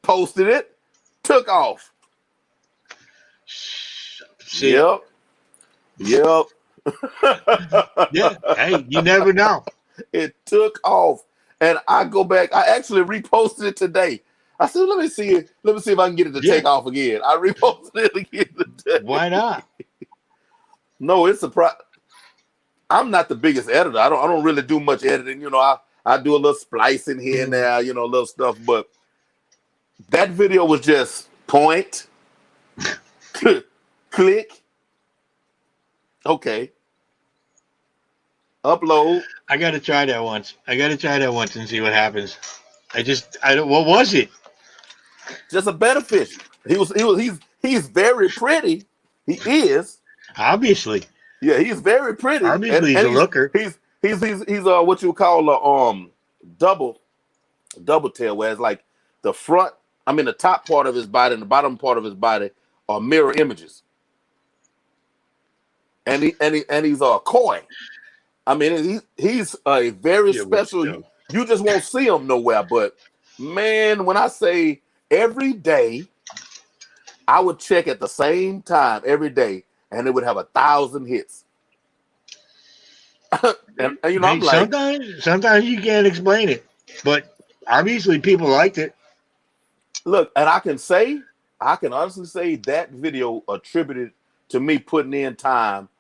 posted it, took off. See? Yep. Yeah. Hey, you never know. It took off, and I go back. I actually reposted it today. I said, let me see if I can get it to take off again. I reposted it again today. Why not? No, it's a I'm not the biggest editor. I don't really do much editing. You know, I do a little splicing here and there, you know, little stuff. But that video was just point, click, okay, upload. I got to try that once. And see what happens. What was it? Just a better fish. He's very pretty. He is. Obviously. Yeah, he's very pretty. Obviously, he's a looker. He's what you call a double tail, where it's like the top part of his body and the bottom part of his body are mirror images. And he's koi. I mean, he's a very special. You just won't see him nowhere. But man, when I say every day, I would check at the same time every day, and it would have 1,000 hits. and you know, I'm like, sometimes you can't explain it, but obviously people liked it. Look, and I can honestly say that video attributed to me putting in time.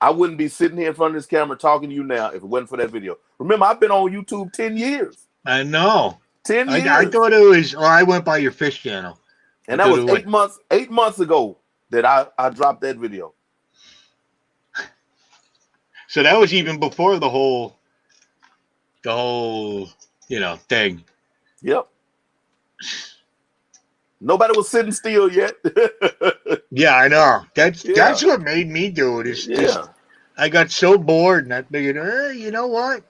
I wouldn't be sitting here in front of this camera talking to you now if it wasn't for that video. Remember, I've been on YouTube 10 years. I know. 10 years. I thought it was, I went by your fish channel. And that was 8 months ago that I dropped that video. So that was even before the whole, thing. Yep. Nobody was sitting still yet. Yeah, I know. That's what made me do it. I got so bored, and I figured, you know what?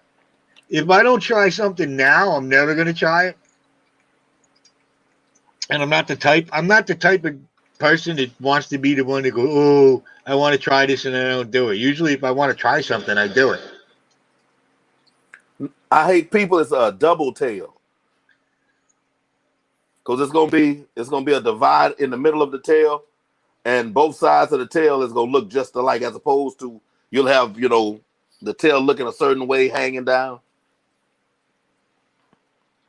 If I don't try something now, I'm never going to try it. And I'm not the type of person that wants to be the one to go, oh, I want to try this, and I don't do it. Usually, if I want to try something, I do it. I hate people. It's a double tail. Because it's gonna be a divide in the middle of the tail, and both sides of the tail is gonna look just alike, as opposed to you'll have, the tail looking a certain way hanging down.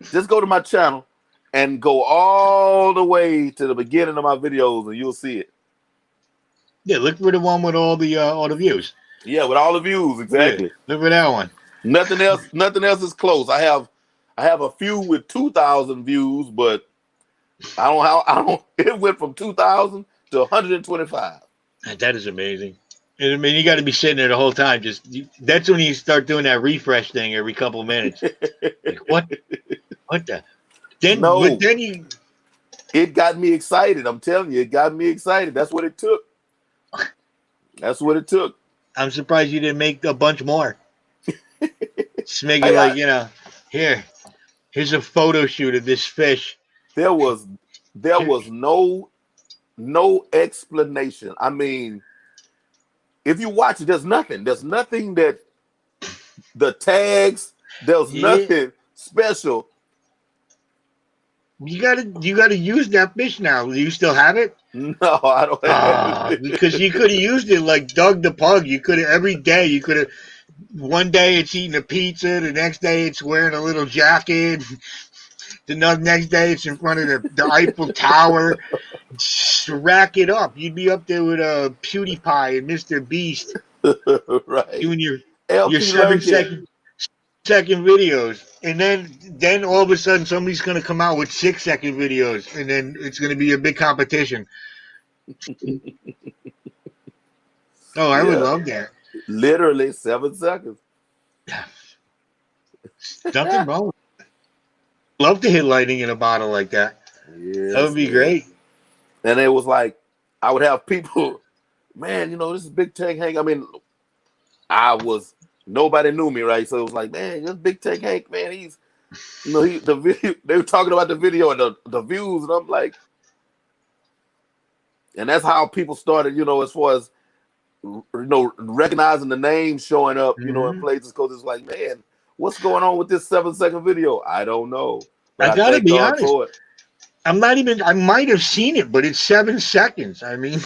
Just go to my channel and go all the way to the beginning of my videos, and you'll see it. Yeah, look for the one with all the views. Yeah, with all the views, exactly. Yeah, look for that one. Nothing else is close. I have a few with 2,000 views, but it went from 2,000 to 125. That is amazing. And I mean, you got to be sitting there the whole time. That's when you start doing that refresh thing every couple of minutes. Like, what the? It got me excited. I'm telling you, it got me excited. That's what it took. I'm surprised you didn't make a bunch more. Just make it here's a photo shoot of this fish. There was no explanation. I mean, if you watch it, there's nothing that the tags, there's nothing special. You gotta use that fish now. Do you still have it? No, I don't have it. Because you could have used it like Doug the Pug. You could have every day. You could have. One day it's eating a pizza. The next day it's wearing a little jacket. The next day, it's in front of the Eiffel Tower. Rack it up. You'd be up there with PewDiePie and Mr. Beast Right. doing your LP 7 second lurking. videos, and then all of a sudden somebody's gonna come out with 6 second videos, and then it's gonna be a big competition. Oh, I would Yeah. love that. Literally 7 seconds. Nothing wrong with it. Love to hit lightning in a bottle like that. That would Yes, be man. great. And it was like I would have people, man, this is Big Tank Hank. I mean, nobody knew me, right? So it was like, man, this Big Tank Hank, man, he's the video, they were talking about the video and the views, and I'm like, and that's how people started, as far as recognizing the names showing up, in Mm-hmm. places, because it's like, man, what's going on with this 7 second video? I don't know. But I I gotta thank be God honest. for it. I might have seen it, but it's 7 seconds. I mean,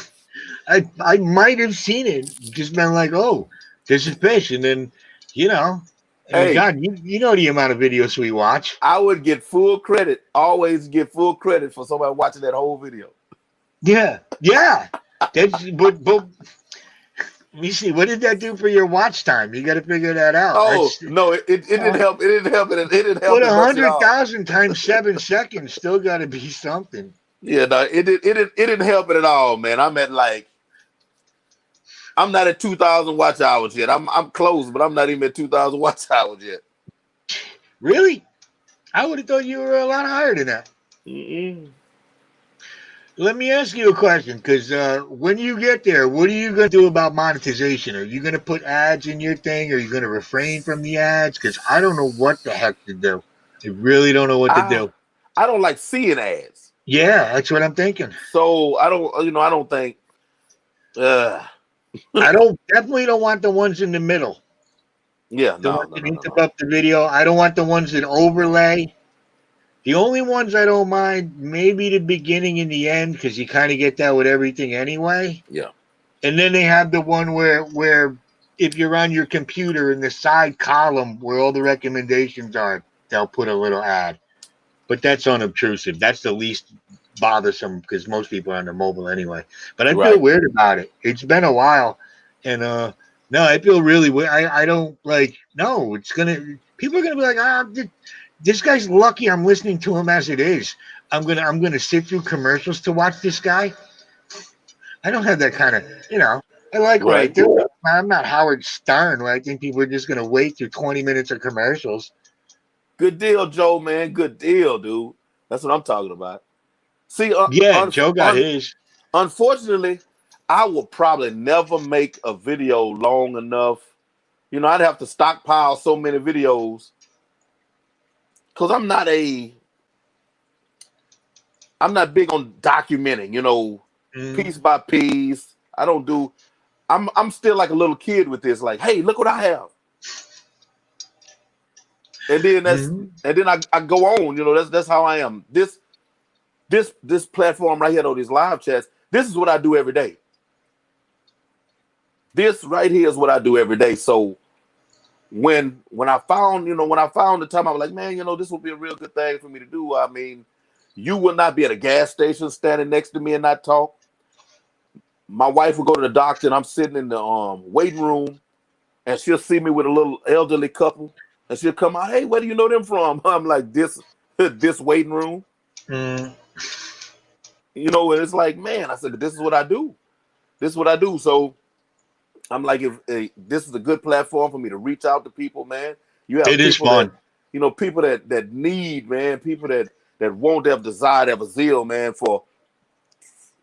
I might have seen it, just been like, oh, this is fish, and then, I mean, Hey, God, you know the amount of videos we watch. I would get full credit, always get full credit for somebody watching that whole video. Yeah, yeah. But let me see. What did that do for your watch time? You got to figure that out. Oh no, it didn't help. It didn't help. It didn't help But it much at all. 100,000 times 7 seconds still got to be something. Yeah, no, it didn't help it at all, man. I'm not at 2,000 watch hours yet. I'm close, but I'm not even at 2,000 watch hours yet. Really? I would have thought you were a lot higher than that. Mm-mm. Let me ask you a question, because when you get there, what are you going to do about monetization? Are you going to put ads in your thing? Are you going to refrain from the ads? Because I don't know what the heck to do. I really don't know what to do. I don't like seeing ads. Yeah, that's what I'm thinking. So I don't think. I definitely don't want the ones in the middle. Yeah, The no, ones no, that no, no, no. interrupt the video. I don't want the ones that overlay. The only ones I don't mind, maybe the beginning and the end, because you kind of get that with everything anyway. Yeah. And then they have the one where if you're on your computer in the side column where all the recommendations are, they'll put a little ad. But that's unobtrusive. That's the least bothersome because most people are on their mobile anyway. But I feel Right. weird about it. It's been a while, and no, I feel really weird. I don't like. No, it's gonna. People are gonna be like, this guy's lucky. I'm listening to him as it is. I'm gonna sit through commercials to watch this guy. I don't have that kind of. I like what I Right. do. I'm not Howard Stern, where I think people are just gonna wait through 20 minutes of commercials. Good deal, Joe, man. Good deal, dude. That's what I'm talking about. See, Yeah, Joe got his. unfortunately, I will probably never make a video long enough. I'd have to stockpile so many videos because I'm not big on documenting, piece by piece. I'm still like a little kid with this, like, hey, look what I have. And then I go on, that's how I am. This platform right here, though, these live chats, this is what I do every day. This right here is what I do every day. So when I found the time, I was like, man, this would be a real good thing for me to do. I mean, you will not be at a gas station standing next to me and not talk. My wife will go to the doctor and I'm sitting in the waiting room and she'll see me with a little elderly couple and she'll come out, hey, where do you know them from? I'm like, this waiting room. Mm. And it's like, man, I said, this is what I do. This is what I do. So I'm like, if this is a good platform for me to reach out to people, man. You have It is people fun. people that need, man, people that want, they have desire, they have a zeal, man, for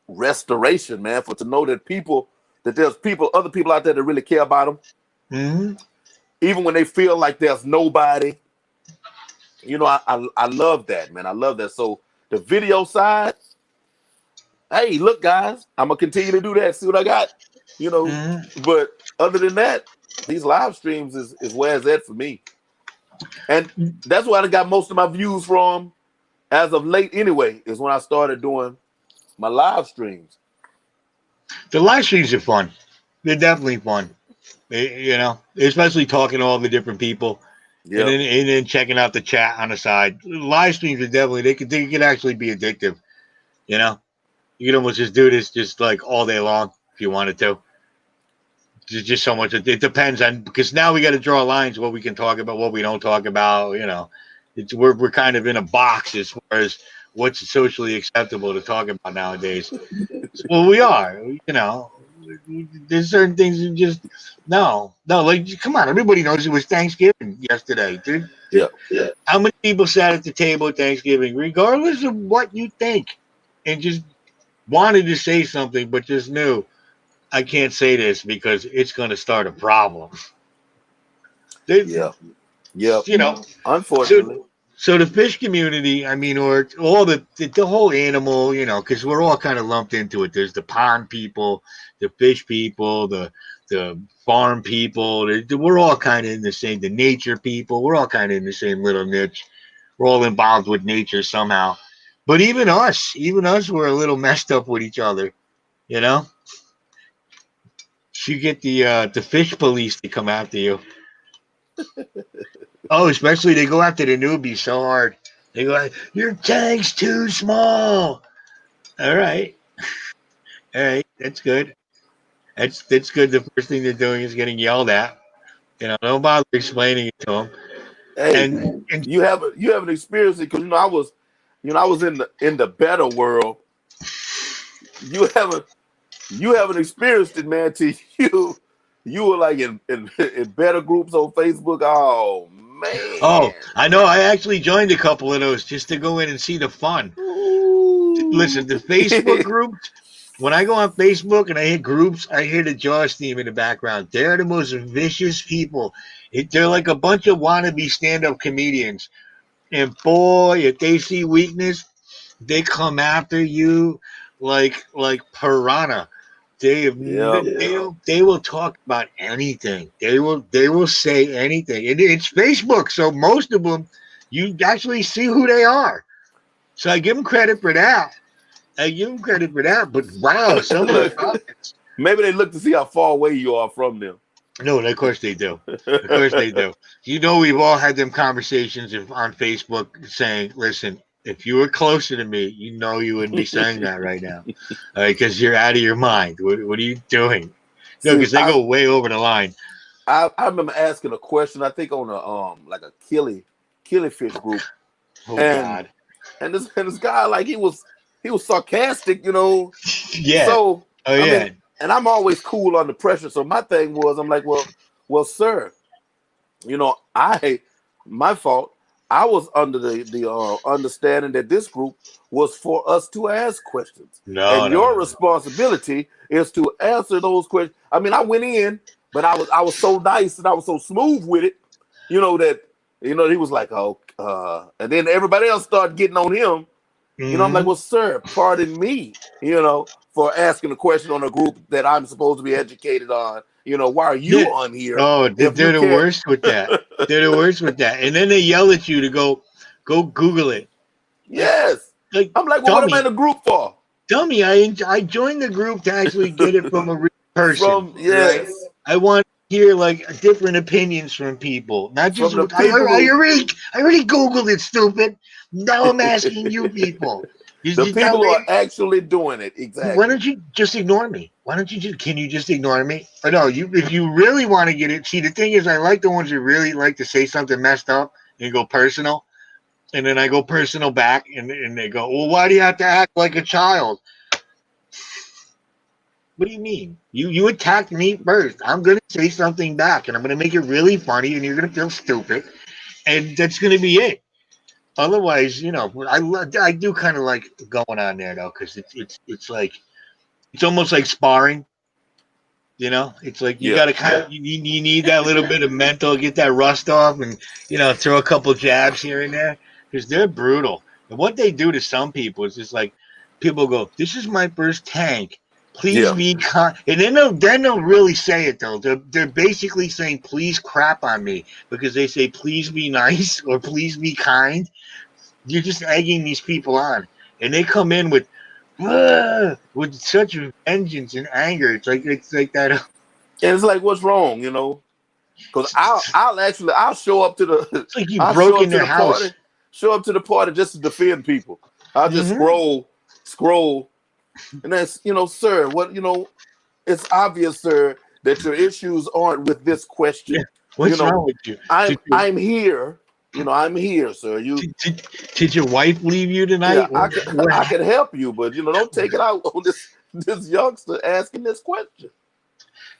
restoration, man, for to know that there's other people out there that really care about them. Mm-hmm. Even when they feel like there's nobody. I love that, man. I love that. So the video side, hey, look, guys, I'm gonna continue to do that. See what I got, Mm-hmm. But other than that, these live streams is where it's at for me, and that's where I got most of my views from, as of late. Anyway, is when I started doing my live streams. The live streams are fun. They're definitely fun. Especially talking to all the different people. Yeah. and then checking out the chat on the side. Live streams are definitely they could actually be addictive. You know, you could almost just do this just like all day long if you wanted to. There's just so much. It depends on because now we got to draw lines what we can talk about, what we don't talk about. You know, we're kind of in a box as far as what's socially acceptable to talk about nowadays. Well, we are. You know, there's certain things you just no. Like, come on, everybody knows it was Thanksgiving yesterday, dude. Yeah. How many people sat at the table at Thanksgiving, regardless of what you think, and just wanted to say something, but just knew I can't say this because it's going to start a problem. Yeah. Yeah. You know, Unfortunately. so so the fish community, I mean, or all the whole animal, you know, because we're all kind of lumped into it. There's the pond people, the fish people, the farm people. We're all kind of in the same. The nature people. We're all kind of in the same little niche. We're all involved with nature somehow. But even us, we're a little messed up with each other. You know, you get the fish police to come after you. Oh, especially they go after the newbies so hard. They go, your tank's too small. All right, all right, that's good. That's good. The first thing they're doing is getting yelled at. You know, don't bother explaining it to them. Hey, And you haven't experienced it because I was in the better world. You haven't you haven't experienced it, man. Till you were like in better groups on Facebook. Oh oh, man. I know. I actually joined a couple of those just to go in and see the fun. Listen, Ooh. the Facebook groups. When I go on Facebook and I hit groups, I hear the Jaws theme in the background. They're the most vicious people. They're like a bunch of wannabe stand-up comedians. And boy, if they see weakness, they come after you like piranha. Yeah. They will talk about anything. They will say anything. And it's Facebook, so most of them you actually see who they are. So I give them credit for that. I give them credit for that. But wow, some of the Look, comments. maybe they look to see how far away you are from them. No, of course they do. Of course they do. You know, we've all had them conversations on Facebook saying, listen, if you were closer to me, you know you wouldn't be saying that right now. Because you're out of your mind. What are you doing? No, See, because they go way over the line. I remember asking a question. I think on a like a killifish group, Oh, and God. this guy like he was sarcastic, you know. Yeah. So Oh, I mean, yeah. and I'm always cool under pressure. So my thing was, I'm like, well, sir, you know, my fault. I was under the understanding that this group was for us to ask questions, No, and no, your no, no. responsibility is to answer those questions. I mean, I went in, but I was so nice and I was so smooth with it, you know that he was like, oh, and then everybody else started getting on him. You know, I'm like, Mm-hmm. well, sir, pardon me, for asking a question on a group that I'm supposed to be educated on. You know, why are you Yeah. on here Oh, if you they're the can't? worst with that. They're the worst with that. And then they yell at you to go Google it. Like, Yes. like I'm like, well, what am I in dummy. a group for? Dummy, I joined the group to actually get it from a real person. From All right, yes, I want to hear like different opinions from people, not just from the people who I already googled it, stupid. Now I'm asking you people. the Now, people who are actually doing it why exactly. don't you just ignore me? Why don't you just can you just ignore me? Or no, you if you really want to get it. See, the thing is, I like the ones who really like to say something messed up and go personal, and then I go personal back, and they go, well, why do you have to act like a child? What do you mean? You attacked me first. I'm gonna say something back, and I'm gonna make it really funny, and you're gonna feel stupid, and that's gonna be it. Otherwise, I do kind of like going on there though, because it's like it's almost like sparring. You know, it's like you Yeah. got to kind of you need that little bit of mental, get that rust off, and throw a couple jabs here and there because they're brutal. And what they do to some people is just like people go, "This is my first tank. Please Yeah. be kind." And then they'll really say it though. They're basically saying, "Please crap on me," because they say, "Please be nice" or "Please be kind." You're just egging these people on, and they come in with such vengeance and anger. It's like that. And it's like, what's wrong? You know? Because I'll show up to the It's like you I'll broke show in up to their the house. party, show up to the party just to defend people. I'll just scroll, and that's sir, what it's obvious, sir, that your issues aren't with this question. Yeah. What's wrong with you? I'm here. I'm here, sir. Did your wife leave you Yeah, tonight? I could help you, but don't take it out on this youngster asking this question.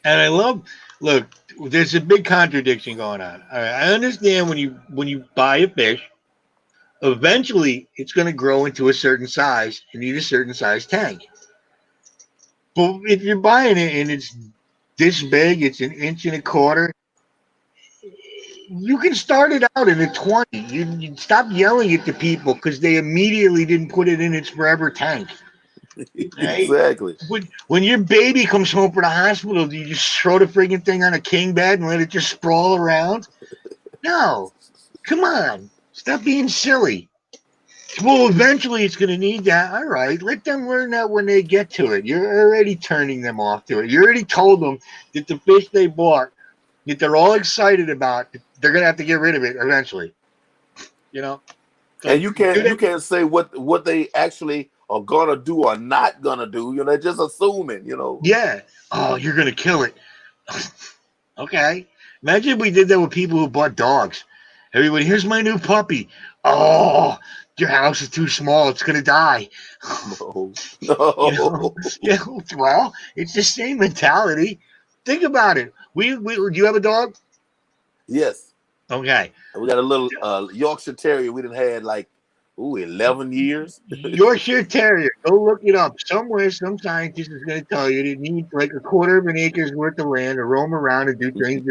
And I love, look, there's a big contradiction going on. All right, I understand when you buy a fish, eventually it's going to grow into a certain size and need a certain size tank. But if you're buying it and it's this big, it's 1.25 inches, you can start it out in a 20. You stop yelling at the people because they immediately didn't put it in its forever tank. Right? Exactly. When your baby comes home from the hospital, do you just throw the friggin' thing on a king bed and let it just sprawl around? No. Come on. Stop being silly. Well, eventually it's going to need that. All right. Let them learn that when they get to it. You're already turning them off to it. You already told them that the fish they bought, that they're all excited about, they're going to have to get rid of it eventually. So And you can't say what they actually are gonna do or not gonna do. They're just assuming. Yeah. Oh, you're going to kill it. Okay. Imagine if we did that with people who bought dogs. Everybody, here's my new puppy. Oh, your house is too small. It's going to die. No. Yeah, well, it's the same mentality. Think about it. Do you have a dog? Yes. Okay. We got a little Yorkshire Terrier. We done had 11 years. Yorkshire Terrier. Go look it up. Somewhere, some scientist is going to tell you it needs like 1/4 acre's worth of land to roam around and do things.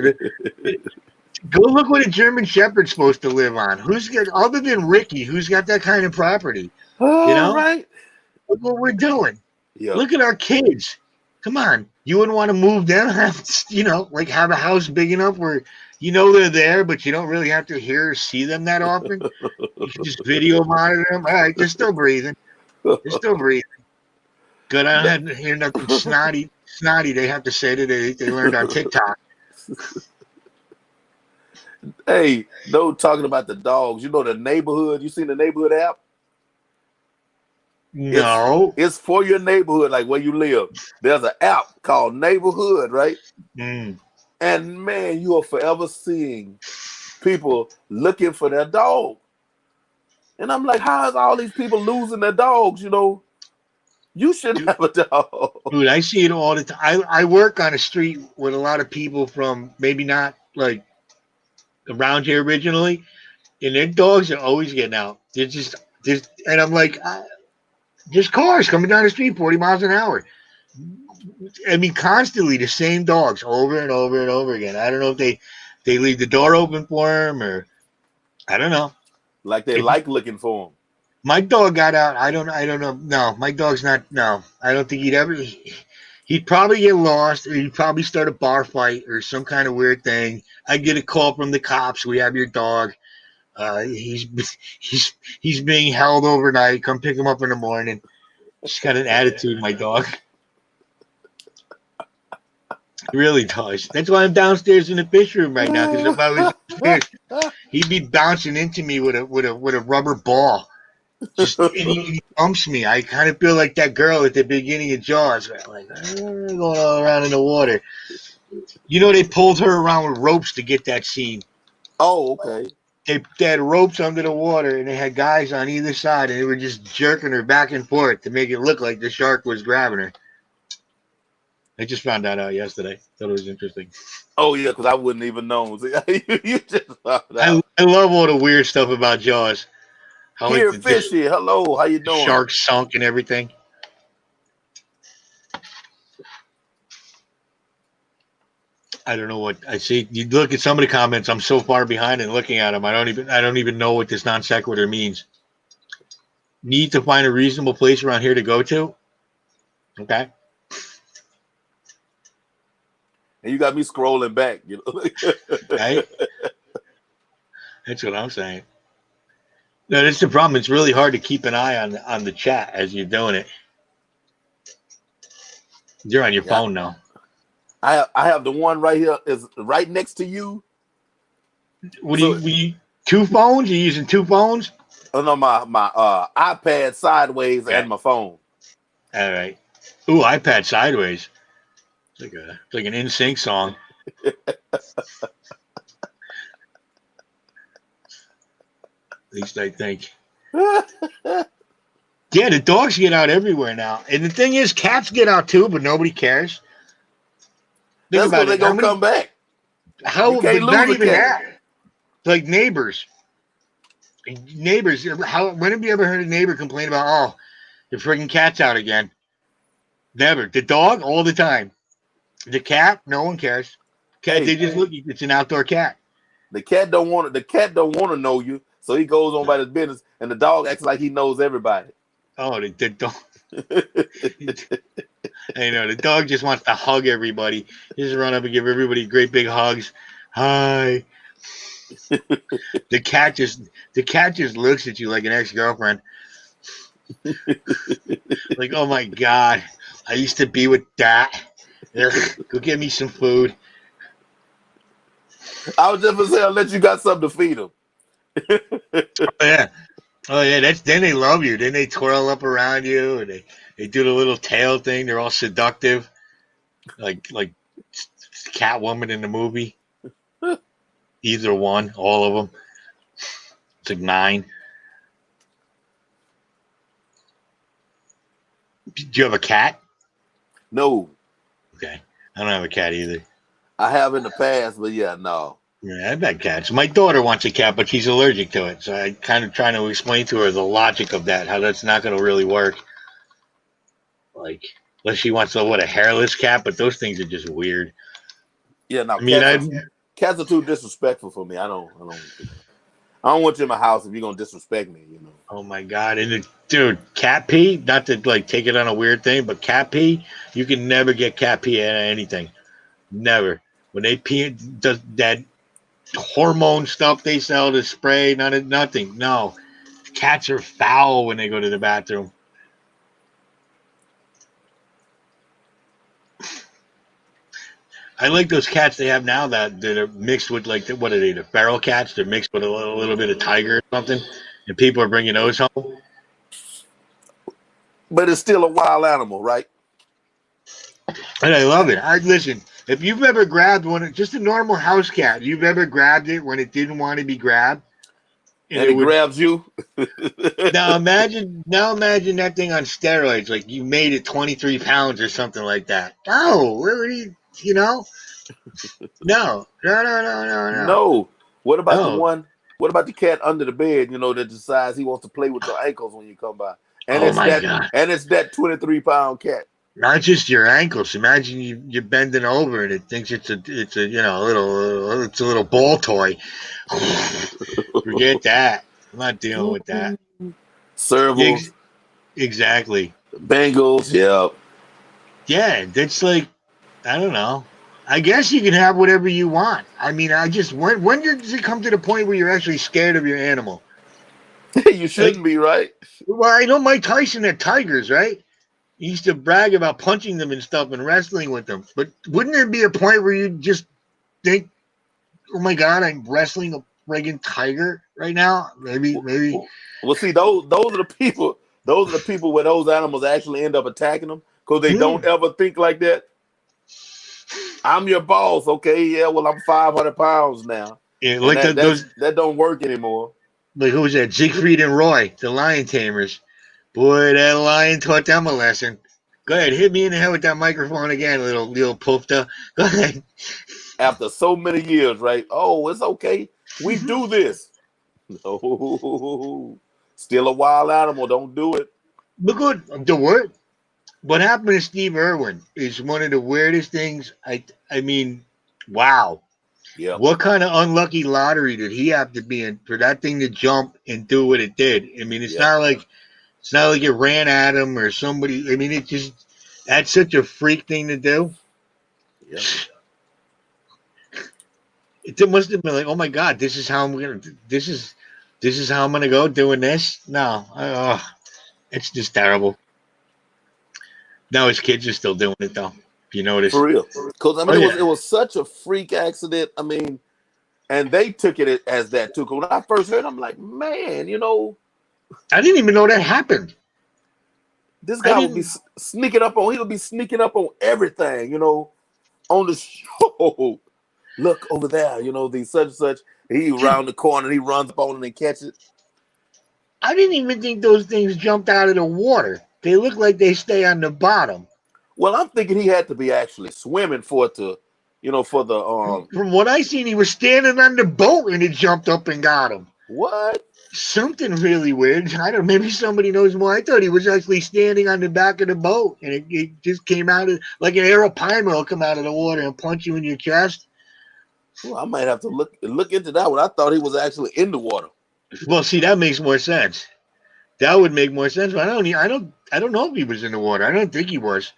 Go look what a German Shepherd's supposed to live on. Who's got, other than Ricky, who's got that kind of property? All right. Look what we're doing. Yeah. Look at our kids. Come on. You wouldn't want to move them, have a house big enough where they're there, but you don't really have to hear or see them that often. You can just video monitor them. All right, they're still breathing. They're still breathing. Good. I don't have to hear nothing snotty they have to say that they learned on TikTok. Hey, talking about the dogs. The neighborhood. You seen the neighborhood app? No. It's for your neighborhood, like where you live. There's an app called Neighborhood, right? Mm. And man, you are forever seeing people looking for their dog. And I'm like, how is all these people losing their dogs? You should have a dog. Dude, I see it all the time. I work on a street with a lot of people from maybe not like around here originally, and their dogs are always getting out. And I'm like, there's cars coming down the street 40 miles an hour. I mean, constantly the same dogs over and over and over again. I don't know if they leave the door open for them or I don't know. Like they like looking for them. My dog got out. I don't know. No, my dog's not. No, I don't think he'd probably get lost or he'd probably start a bar fight or some kind of weird thing. I get a call from the cops. We have your dog. He's being held overnight. Come pick him up in the morning. She's got an attitude, my dog. He really does. That's why I'm downstairs in the fish room right now. Because if I was upstairs, he'd be bouncing into me with a rubber ball. And he bumps me. I kind of feel like that girl at the beginning of Jaws, like going all around in the water. They pulled her around with ropes to get that scene. Oh, okay. They had ropes under the water, and they had guys on either side, and they were just jerking her back and forth to make it look like the shark was grabbing her. I just found that out yesterday. Thought it was interesting. Oh yeah, because I wouldn't even know. You just found out. I love all the weird stuff about Jaws. Here, fishy. Hello, how you doing? Shark sunk and everything. I don't know what I see. You look at some of the comments. I'm so far behind and looking at them. I don't even know what this non sequitur means. Need to find a reasonable place around here to go to. Okay. And you got me scrolling back. Right? That's what I'm saying. No, that's the problem. It's really hard to keep an eye on the chat as you're doing it. You're on your phone now. I have the one right here is right next to you. What do you 2 phones? You using 2 phones? Oh no, my iPad sideways Okay. and my phone. All right. Ooh, iPad sideways. It's like an NSYNC song. At least I think. Yeah, the dogs get out everywhere now. And the thing is, cats get out too, but nobody cares. Think That's because about they it. gonna come back. You can't But not lose a even cat. that. Like neighbors. Neighbors. When have you ever heard a neighbor complain about, oh, the friggin' cat's out again? Never. The dog, all the time. The cat, no one cares. Cat, they Hey, just look, it's an outdoor cat. the cat don't want to know you, so he goes on about his business, and the dog acts like he knows everybody. Oh, the dog. I know the dog just wants to hug everybody. Just run up and give everybody great big hugs. Hi. The cat just looks at you like an ex-girlfriend. Like, oh my god, I used to be with that. Go get me some food. I was just gonna say, unless you got something to feed him. Oh yeah. Oh yeah, then they love you. Then they twirl up around you and they do the little tail thing. They're all seductive. Like Catwoman in the movie. Either one, all of them. It's like 9. Do you have a cat? No, Okay. I don't have a cat either. I have in the past, but yeah, no. Yeah, I've had cats. My daughter wants a cat, but she's allergic to it. So I kind of trying to explain to her the logic of that, how that's not going to really work. Like, unless she wants a hairless cat, but those things are just weird. Yeah, no. I mean, Cats are too disrespectful for me. I don't want you in my house if you're gonna disrespect me. oh my god! And dude, cat pee. Not to like take it on a weird thing, but cat pee. You can never get cat pee out of anything. Never. When they pee, does that hormone stuff they sell to spray? Nothing. No, cats are foul when they go to the bathroom. I like those cats they have now that are mixed with like what are they? The feral cats. They're mixed with a little bit of tiger or something, and people are bringing those home. But it's still a wild animal, right? And I love it. Listen. If you've ever grabbed one, just a normal house cat, you've ever grabbed it when it didn't want to be grabbed, And it grabs you. Now imagine that thing on steroids, like you made it 23 pounds or something like that. No, really, no, no, no, no, no, no, no. No. What about the No. one? What about the cat under the bed? That decides he wants to play with your ankles when you come by, and Oh it's my that, god! and it's that 23-pound cat. Not just your ankles. Imagine you're bending over and it thinks it's a little ball toy. Forget that. I'm not dealing with that. Servals, Exactly. Bengals, yeah. Yeah, that's like I don't know. I guess you can have whatever you want. I mean, when does it come to the point where you're actually scared of your animal? You shouldn't be, right? Well, I know Mike Tyson had tigers, right? He used to brag about punching them and stuff and wrestling with them. But wouldn't there be a point where you just think, "Oh my God, I'm wrestling a friggin' tiger right now"? Maybe. Well, see, those are the people. Those are the people where those animals actually end up attacking them because they don't ever think like that. I'm your boss, okay? Yeah, well, I'm 500 pounds now, Yeah, and like that don't work anymore. like who was that? Siegfried and Roy, the lion tamers. Boy, that lion taught them a lesson. Go ahead, hit me in the head with that microphone again, little poofta. Go ahead. After so many years, right? Oh, it's okay. We do this. No, still a wild animal. Don't do it. Look what happened to Steve Irwin is one of the weirdest things. I mean, wow. Yep. What kind of unlucky lottery did he have to be in for that thing to jump and do what it did? I mean, Yep. It's not like it ran at him or somebody. I mean, that's such a freak thing to do. Yep. It must have been like, oh my god, this is how I'm gonna go doing this. No, it's just terrible. Now his kids are still doing it though. If you notice. For real. Because I Oh mean, yeah. it was such a freak accident. I mean, and they took it as that too. 'Cause when I first heard, I'm like, man, I didn't even know that happened. this I guy would be didn't. sneaking up on. He would be sneaking up on everything. On the show. Look over there. The such and such. He Dude, around the corner. And he runs up on it and catches it. I didn't even think those things jumped out of the water. They look like they stay on the bottom. Well, I'm thinking he had to be actually swimming for it to, for the From what I seen, he was standing on the boat and it jumped up and got him. what? Something really weird. I don't. Maybe somebody knows more. I thought he was actually standing on the back of the boat, and it just came out of like an aeroplane will come out of the water and punch you in your chest. Well, I might have to look into that one. I thought he was actually in the water. Well, see, that makes more sense. That would make more sense. But I don't know if he was in the water. I don't think he was.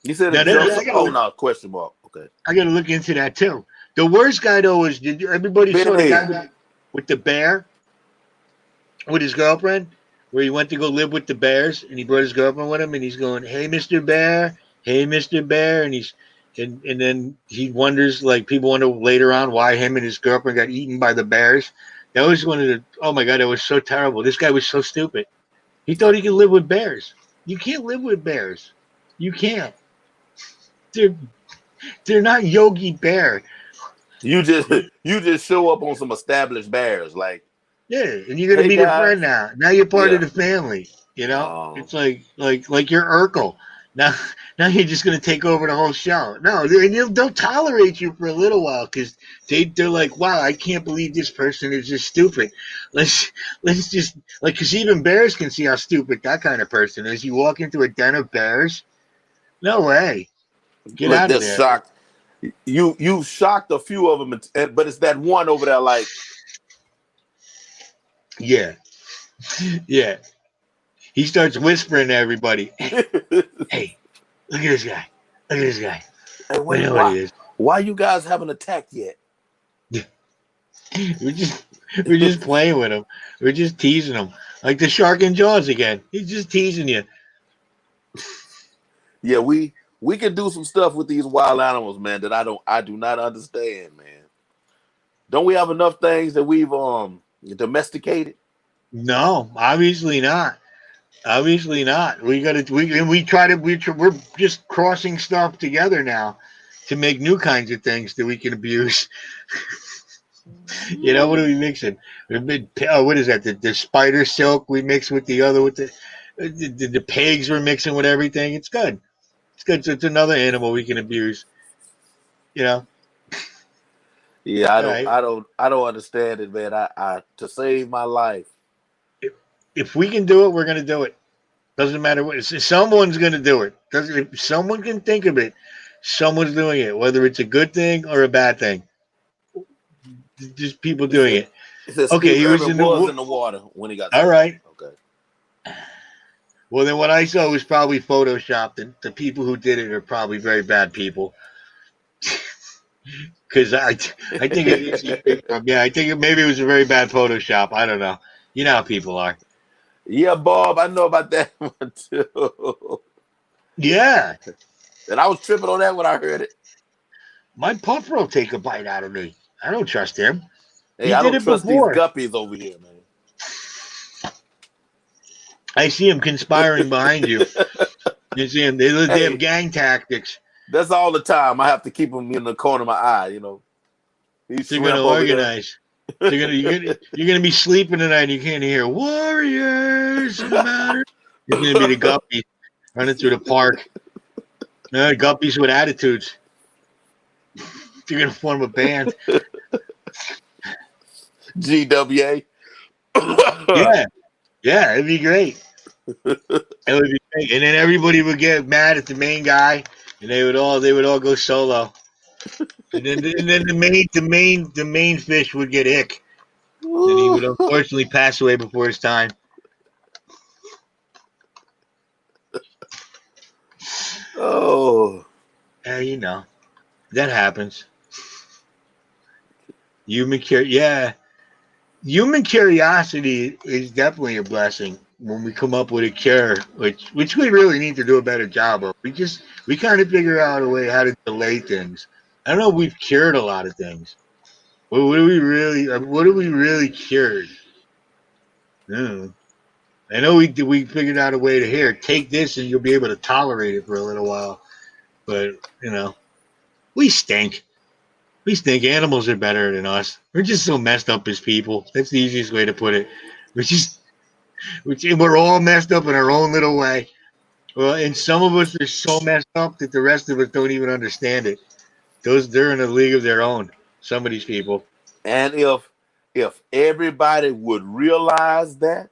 He said Now, it that, jumps. I Oh gotta, no, question mark. Okay. I gotta look into that too. The worst guy though is did everybody saw the Vinny. guy with the bear with his girlfriend, where he went to go live with the bears, and he brought his girlfriend with him, and he's going, "Hey, Mr. Bear, hey, Mr. Bear," and then he wonders, like people wonder later on why him and his girlfriend got eaten by the bears. That was one of the oh my god, that was so terrible. This guy was so stupid. He thought he could live with bears. You can't live with bears. You can't. They're they're not Yogi Bear. You just you just show up on some established bears, like, Yeah, and you're gonna hey be their friend guys. now. Now you're part of Yeah. the family. You know, Um, it's like you're Urkel. Now now you're just gonna take over the whole show. No, they'll tolerate you for a little while because they're like, wow, I can't believe this person is just stupid. Let's let's just like because even bears can see how stupid that kind of person is. You walk into a den of bears, no way, get look, out of they're there. shocked. You shocked a few of them, but it's that one over there, like, Yeah, yeah. He starts whispering to everybody, hey, hey, look at this guy. Look at this guy. We wait, know what he why? is. Why you guys haven't attacked yet? We're just we're just playing with him. We're just teasing him. Like the shark in Jaws again. He's just teasing you. Yeah, we can do some stuff with these wild animals, man, that I do not understand, man. Don't we have enough things that we've domesticated? No, obviously not. Obviously not. We try to we're just crossing stuff together now to make new kinds of things that we can abuse. You know what are we mixing? What is that? The spider silk we mix with the other with the pigs we're mixing with everything. It's good. It's good. It's another animal we can abuse. You know. Yeah, All right. I don't understand it, man. I to save my life. If we can do it, we're going to do it. Doesn't matter what. Someone's going to do it. If someone can think of it, someone's doing it. Whether it's a good thing or a bad thing, just people He doing said it. he said Okay, Steve he was Irwin in the. was in the water when he got All stuck. right. Okay. Well, then what I saw was probably photoshopped, and the people who did it are probably very bad people. Because I think I did see a picture of. Yeah, I think maybe it was a very bad Photoshop. I don't know. You know how people are. Yeah, Bob, I know about that one too. Yeah, And I was tripping on that when I heard it. my puffer will take a bite out of me. I don't trust him. Hey, He I did don't it trust these before. guppies over here, I see him conspiring behind you. man. You see him. They have Hey, gang tactics. that's all the time. I have to keep them in the corner of my eye. He's They're going to shrimp over here. organize. You're gonna be sleeping tonight. And you can't hear warriors in the mountains. It's gonna be the guppies running through the park. Guppies with attitudes. You're gonna form a band. GWA. Yeah, yeah, it'd be great. It would be great. And then everybody would get mad at the main guy, and they would all go solo. And then the main fish would get ick. And he would unfortunately pass away before his time. Oh, You know that happens. Yeah, human curiosity is definitely a blessing. when we come up with a cure, which we really need to do a better job of. We kind of figure out a way how to delay things. I don't know if we've cured a lot of things. What do we really? What have we really cured? No. I know we figured out a way to here take this and you'll be able to tolerate it for a little while. But we stink. We stink. Animals are better than us. We're just so messed up as people. That's the easiest way to put it. We're all messed up in our own little way. Well, and some of us are so messed up that the rest of us don't even understand it. They're in a league of their own. Some of these people. And if everybody would realize that,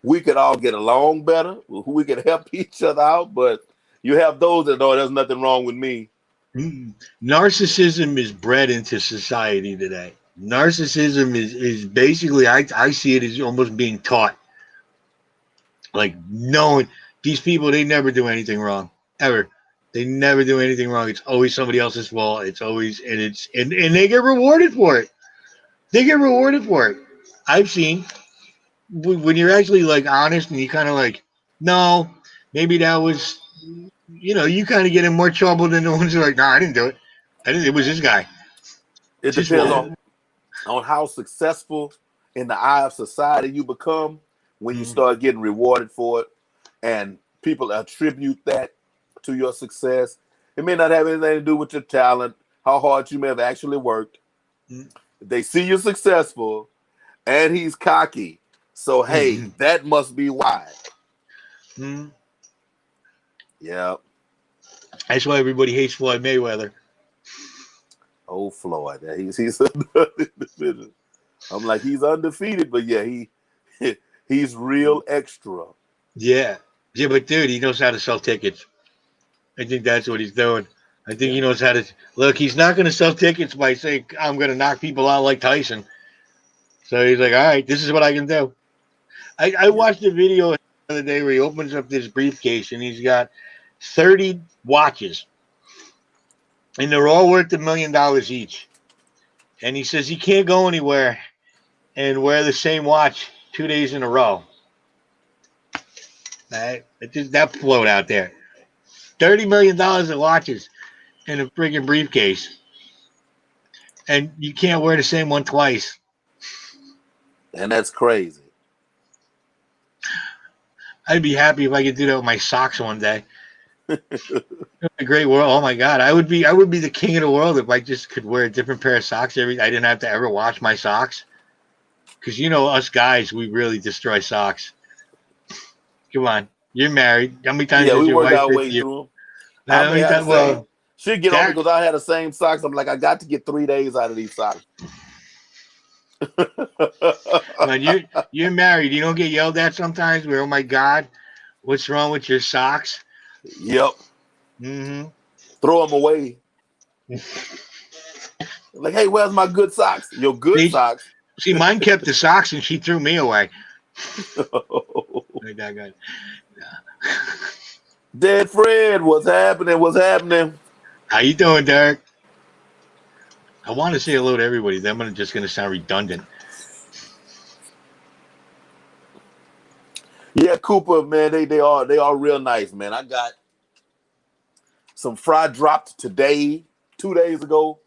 we could all get along better. We could help each other out. But you have those that know there's nothing wrong with me. Narcissism is bred into society today. Narcissism is basically, I see it as almost being taught. Like knowing these people, they never do anything wrong. Ever. They never do anything wrong. It's always somebody else's fault. It's always and they get rewarded for it. They get rewarded for it. I've seen when you're actually like honest and you kind of like, no, maybe that was, you kind of get in more trouble than the ones who are like, no, I didn't do it. It was this guy. It depends on how successful in the eye of society you become when you start getting rewarded for it, and people attribute that to your success. It may not have anything to do with your talent, how hard you may have actually worked. They see you successful, and he's cocky. So, hey, that must be why. Yeah. That's why everybody hates Floyd Mayweather. Oh, Floyd. He's undefeated. I'm like, he's undefeated, but yeah, he's real extra. Yeah. Yeah, but dude, he knows how to sell tickets. I think that's what he's doing. I think he knows how to look. He's not going to sell tickets by saying, I'm going to knock people out like Tyson. So he's like, all right, this is what I can do. I watched a video the other day where he opens up this briefcase and he's got 30 watches. And they're all worth $1 million each. And he says he can't go anywhere and wear the same watch 2 days in a row. That float out there. $30 million of watches in a friggin' briefcase. And you can't wear the same one twice. And that's crazy. I'd be happy if I could do that with my socks one day. A great world. Oh my God. I would be the king of the world if I just could wear a different pair of socks I didn't have to ever wash my socks. Because us guys, we really destroy socks. Come on. You're married. How many times we your worked wife our way through them. She'd get on because I had the same socks. I'm like, I got to get 3 days out of these socks. Man, you're married. You don't get yelled at sometimes where, oh my God, what's wrong with your socks? Yep. Throw them away. Like, hey, where's my good socks? Your good socks. See, mine kept the socks and she threw me away. Dead Fred, what's happening? What's happening? How you doing, Derek? I want to say hello to everybody. Then I'm just going to sound redundant. Yeah, Cooper, man, they are real nice, man. I got some fry dropped today, 2 days ago.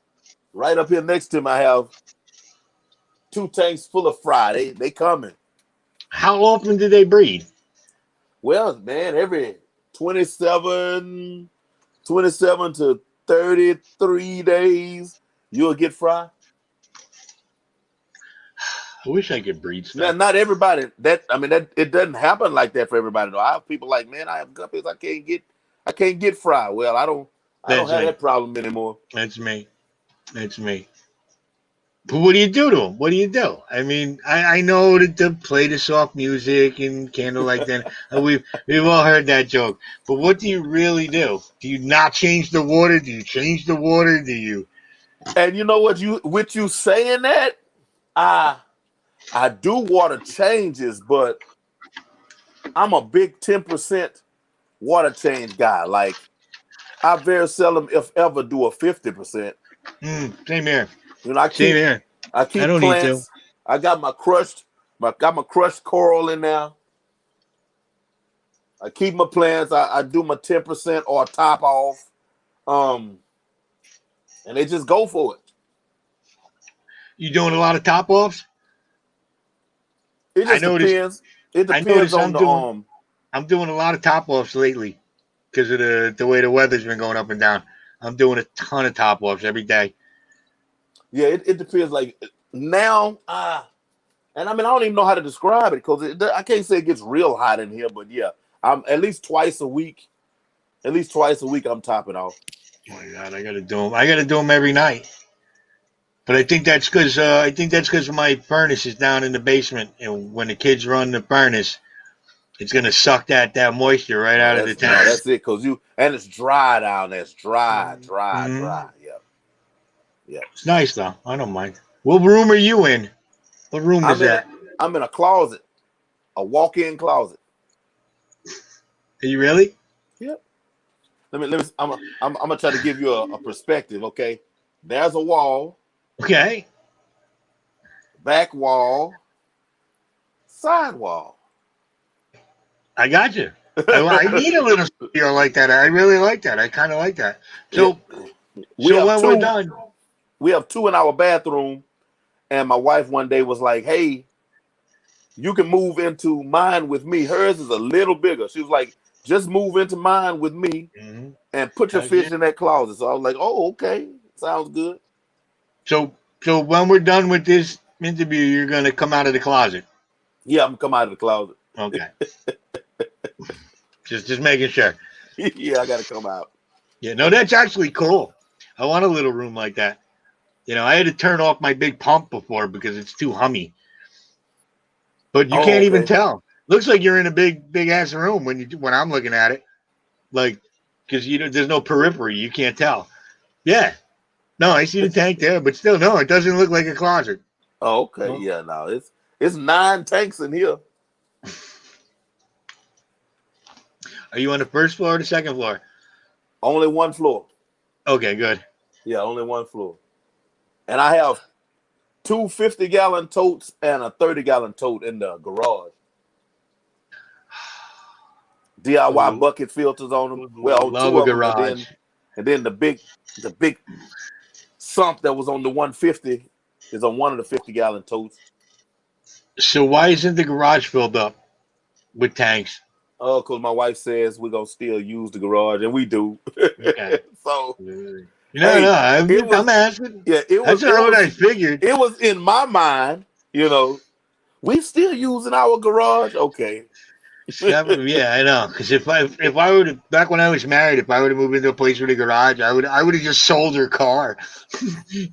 Right up here next to him, I have 2 tanks full of fry. They coming. How often do they breed? Well, man, every 27 to 33 days, you'll get fry. I wish I could breed stuff. Not everybody. It doesn't happen like that for everybody though. I have people like, man, I have guppies. I can't get fry. Well, I don't have that problem anymore. That's me. But what do you do to them? What do you do? I mean, I know that to play the soft music and candlelight dinner. We've all heard that joke. But what do you really do? Do you not change the water? Do you change the water? Do you? And you know what you saying that? I do water changes, but I'm a big 10% water change guy. Like I very seldom, if ever, do a 50%. Same here. I keep I don't plants. I got my crushed coral in there. I keep my plants. I do my 10% or top off. And they just go for it. You doing a lot of top offs? It just depends. It depends on the I'm doing a lot of top offs lately because of the way the weather's been going up and down. I'm doing a ton of top offs every day. Yeah, it depends. Like now, and I mean I don't even know how to describe it because I can't say it gets real hot in here, but yeah, I'm at least twice a week. At least twice a week, I'm topping off. Oh my God, I gotta do them. I gotta do them every night. But I think that's because my furnace is down in the basement, and when the kids run the furnace, it's gonna suck that moisture right out of the tank. No, that's it. And it's dry down there. It's dry. Yeah. It's nice though. I don't mind. What room are you in? What room is that? I'm in a closet, a walk-in closet. Are you really? Yep. Let me. I'm gonna try to give you a perspective. Okay. There's a wall. Okay. Back wall. Side wall. I got you. I need a little studio like that. I really like that. I kind of like that. So, we're done, we have 2 in our bathroom, and my wife one day was like, "Hey, you can move into mine with me." Hers is a little bigger. She was like, "Just move into mine with me, and put your fish in that closet." So I was like, "Oh, okay, sounds good." So when we're done with this interview, you're gonna come out of the closet. Yeah, I'm gonna come out of the closet. Okay. just making sure. Yeah, I gotta come out. Yeah, no, that's actually cool. I want a little room like that. You know, I had to turn off my big pump before because it's too hummy. But you can't even tell. Looks like you're in a big ass room when I'm looking at it. Like, because there's no periphery, you can't tell. Yeah. No, I see the tank there, but still, no, it doesn't look like a closet. Oh, okay. No? Yeah, no, it's 9 tanks in here. Are you on the first floor or the second floor? Only 1 floor. Okay, good. Yeah, only 1 floor. And I have 2 50-gallon totes and a 30-gallon tote in the garage. DIY bucket filters on them. Well, 2 of them, and then the big sump that was on the 150 is on one of the 50-gallon totes. So why isn't the garage filled up with tanks? Oh, because my wife says we're gonna still use the garage, and we do. Okay. So I'm asking. Yeah, that's what I figured. It was in my mind, we still using our garage. Okay. Yeah, I know. Because if I were to, back when I was married, if I were to move into a place with a garage, I would have just sold her car.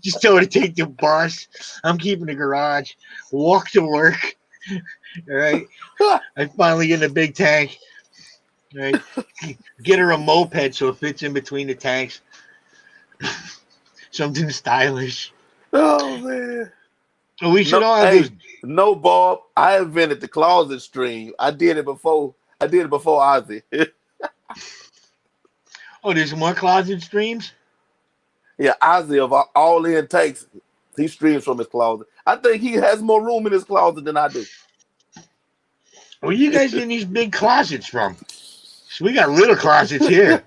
Just told her to take the bus. I'm keeping the garage. Walk to work. All right. I finally get in a big tank. Right. Get her a moped so it fits in between the tanks. Something stylish. Oh man. We should all have those. No, Bob. I invented the closet stream. I did it before Ozzy. Oh, there's more closet streams? Yeah, Ozzy of All In Takes. He streams from his closet. I think he has more room in his closet than I do. Where you guys getting these big closets from? So we got little closets here.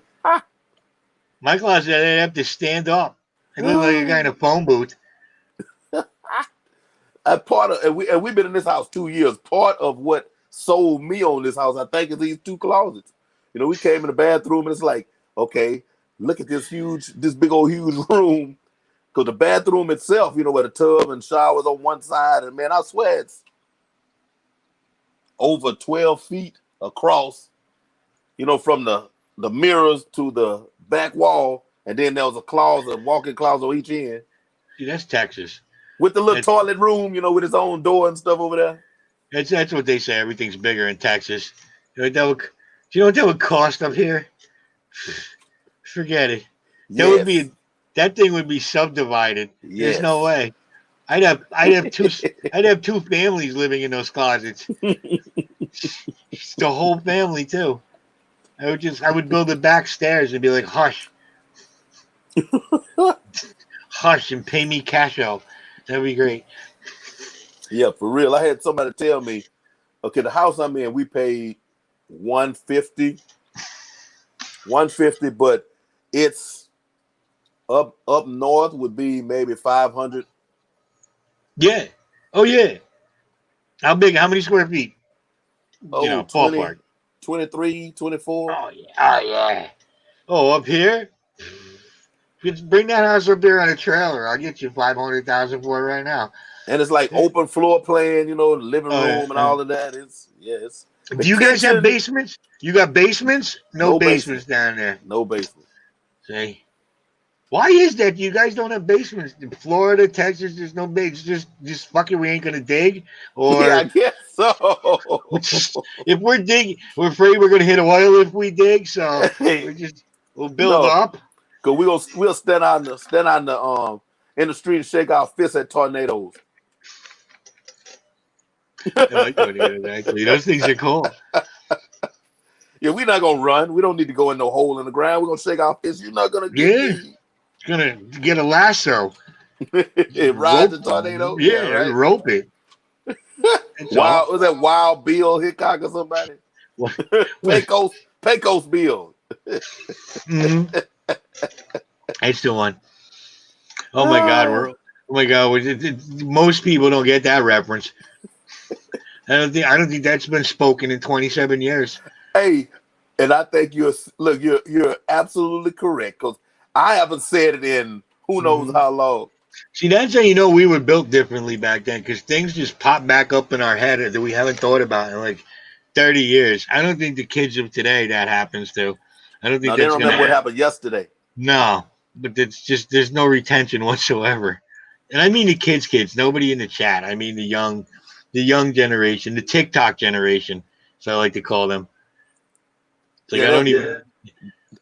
My closet, I have to stand up. I look like a guy in a phone booth. We've been in this house 2 years. Part of what sold me on this house, I think, is these 2 closets. We came in the bathroom and it's like, okay, look at this big old huge room. Because the bathroom itself, where the tub and shower's on one side, and man, I swear it's over 12 feet across, from the mirrors to the back wall, and then there was a walk-in closet on each end. See, that's Texas. With the little toilet room, with its own door and stuff over there. That's what they say. Everything's bigger in Texas. Do you know what that would cost up here? Forget it. Yes. That thing would be subdivided. Yes. There's no way. I'd have 2 families living in those closets. The whole family too. I would build the back stairs and be like, hush. Hush and pay me cash out. That'd be great. Yeah, for real. I had somebody tell me, okay, the house I'm in, we paid 150, 150, but it's up north would be maybe 500. Yeah. Oh yeah. How big? How many square feet? Oh, Ballpark. 23, 24. Oh yeah. Oh yeah. Oh, up here. Just bring that house up there on a trailer. I'll get you 500,000 for it right now. And it's like open floor plan, the living room and Yeah. all of that. It's the Do you guys have kitchen, basements? You got basements? No no basements basement. down there. No basement. See? Why is that? You guys don't have basements. In Florida, Texas, there's no base. Just fuck it. We ain't gonna dig. Yeah, I Or guess so. if we're digging, we're afraid we're gonna hit oil if we dig. So Hey, we'll build no, up. because we'll stand on the in the street and shake our fists at tornadoes. I like tornadoes. Actually, those things are cool. Yeah, we're not gonna run. We don't need to go in no hole in the ground. We're gonna shake our fists. You're not gonna get Yeah, me. gonna get a lasso. Ride Rope. the tornado. Yeah, Yeah, right. rope it. That's all. Was that Wild Bill Hickok or somebody? What? Pecos Bill. Mm-hmm. That's the one. Oh my God, oh my God. Most people don't get that reference. I don't think that's been spoken in 27 years. Hey, and I think you're absolutely correct because I haven't said it in who knows how long. See, that's how you know we were built differently back then, because things just pop back up in our head that we haven't thought about in like 30 years. I don't think the kids of today that happens to. I don't think Now they that's don't going to remember what happen. happened yesterday. No, but it's just there's no retention whatsoever. And I mean the kids, nobody in the chat. I mean the young generation, the TikTok generation, so I like to call them. It's like Yeah, I don't even.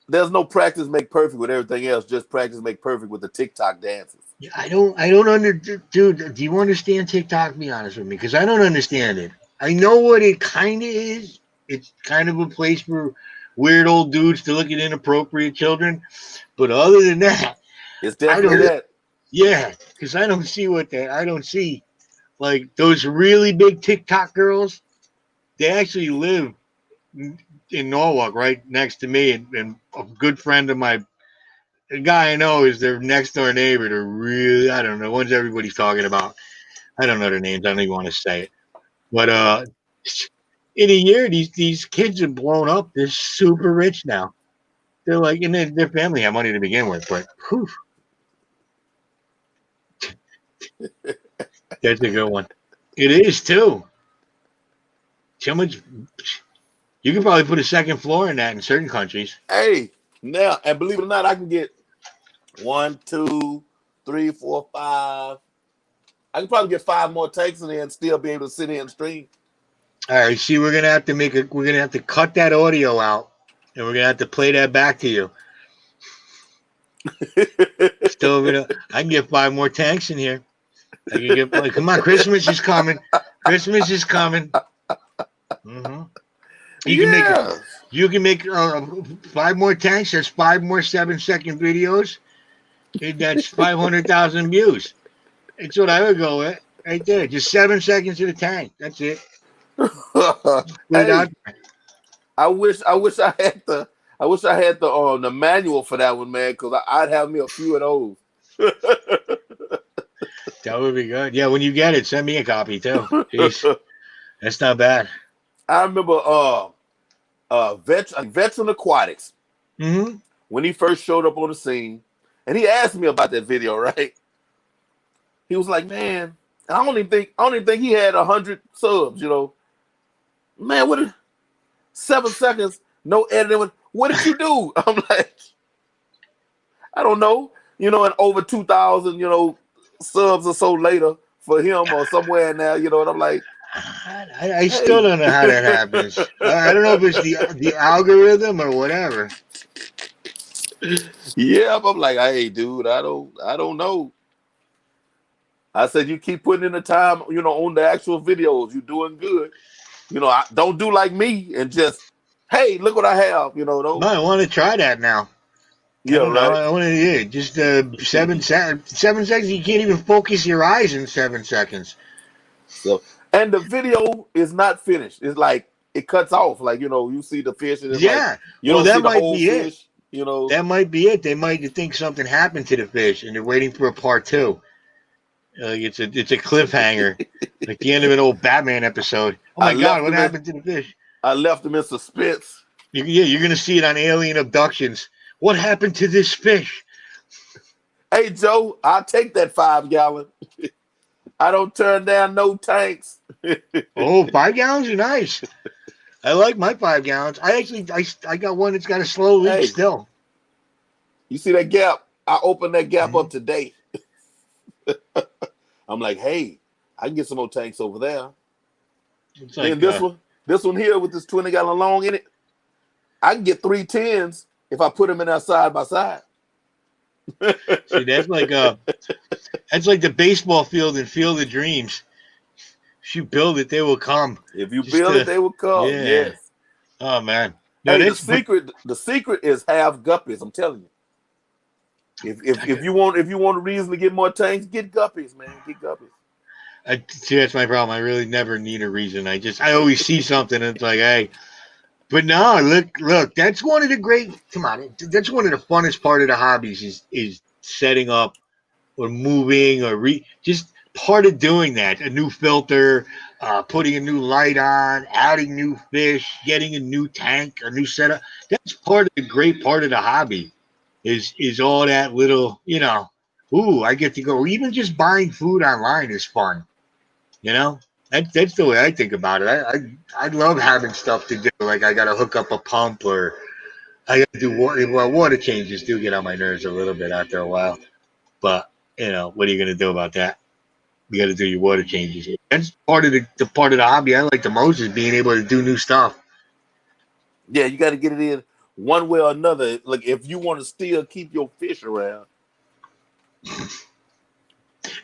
there's no practice make perfect with everything else. Just practice make perfect with the TikTok dances. I don't dude. Do you understand TikTok? Be honest with me, because I don't understand it. I know what it kind of is. It's kind of a place for weird old dudes to look at inappropriate children. But other than that, It's I definitely don't. that. Yeah, because I don't see I don't see like those really big TikTok girls. They actually live in Norwalk, right next to me, and a good friend of my a guy I know is their next door neighbor. They're really, I don't know, ones everybody's talking about. I don't know their names. I don't even want to say it. But in a year, these kids have blown up. They're super rich now. They're like, and their family have money to begin with, but whew, that's a good one. It is too. So much. You can probably put a second floor in that in certain countries. Hey, now and believe it or not, I can get 1, 2, 3, 4, 5. I can probably get 5 more takes in there and still be able to sit here and stream. All right, see, we're gonna have to cut that audio out, and we're gonna have to play that back to you. Still, I can get 5 more tanks in here. I can get. Come on, Christmas is coming. Christmas is coming. Mm-hmm. You can make 5 more tanks. That's 5 more 7-second videos. That's 500,000 views. That's what I would go with right there. Just 7 seconds of the tank. That's it. Hey, I wish I had the manual for that one, man, because I'd have me a few of those. That would be good. Yeah, when you get it, send me a copy too. Jeez, that's not bad. I remember Veteran Aquatics when he first showed up on the scene, and he asked me about that video. Right? He was like, "Man, I don't even think he had 100 subs. Man, what? 7 seconds, no editing. What did you do?" I'm like, I don't know. And over 2,000, subs or so later for him or somewhere now. And I'm like, I still don't know how that happens. I don't know if it's the algorithm or whatever. Yeah, I'm like, hey, dude, I don't know. I said, you keep putting in the time, on the actual videos. You're doing good. Don't do like me and just, hey, look what I have. Don't. No, I want to try that now. Yeah, right. I want to just 7 seconds. 7 seconds. You can't even focus your eyes in 7 seconds. So, and the video is not finished. It's like it cuts off. Like, you see the fish, and it's like Yeah. you Well, don't see that the might whole be it. fish. You know. That might be it. They might think something happened to the fish, and they're waiting for a part two. Like it's a cliffhanger, like the end of an old Batman episode. Oh I my God, left what them in. happened to the fish? I left them in suspense. Yeah, you're gonna see it on Alien Abductions. What happened to this fish? Hey Joe, I'll take that 5 gallon. I don't turn down no tanks. Oh, 5 gallons are nice. I like my 5 gallons. I got one that's got a slow leak Hey, still. you see that gap? I opened that gap Mhm. up today. I'm like, hey, I can get some more tanks over there. It's Then like this one here with this 20-gallon long in it, I can get 3 10s if I put them in there side by side. see that's like the baseball field in Field of Dreams. If you build it, they will come. If you Just build it, they will come. yeah. Yes. Oh man. No, Hey, that's but the secret is have guppies. I'm telling you. If you want a reason to get more tanks, get guppies, man. Get guppies. I see that's my problem. I really never need a reason. I always see something and it's like, hey. But no, look. That's one of the great. Come on, that's one of the funnest part of the hobbies is setting up or moving or just part of doing that. A new filter, putting a new light on, adding new fish, getting a new tank, a new setup. That's part of the great part of the hobby. Is all that little, ooh, I get to go. Even just buying food online is fun. You know, that's the way I think about it. I love having stuff to do. Like I got to hook up a pump or I got to do water. Well, water changes do get on my nerves a little bit after a while. But what are you going to do about that? You got to do your water changes. That's part of the part of the hobby I like the most is being able to do new stuff. Yeah, you got to get it in one way or another. Like if you want to still keep your fish around.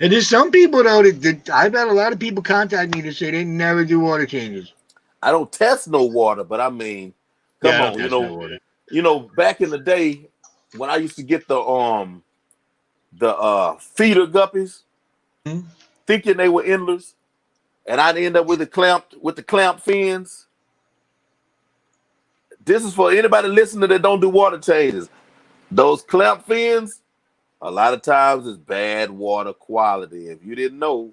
And there's some people though that I've had a lot of people contact me to say they never do water changes. I don't test no water, but I mean, Yeah, come I don't on, test no water. back in the day when I used to get the feeder guppies, Hmm? thinking they were endless, and I'd end up with the clamp fins. This is for anybody listening that don't do water changes. Those clamp fins, a lot of times is bad water quality. If you didn't know,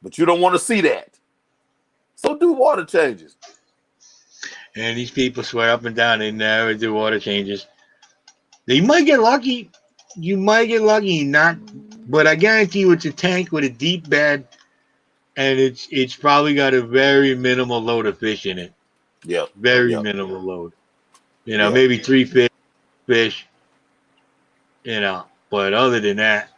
but you don't want to see that. So do water changes. And these people swear up and down they never do water changes. They might get lucky. You might get lucky, not, but I guarantee you, it's a tank with a deep bed, and it's probably got a very minimal load of fish in it. Yep. Very Yep. minimal load. Yep. Maybe three fish. But other than that,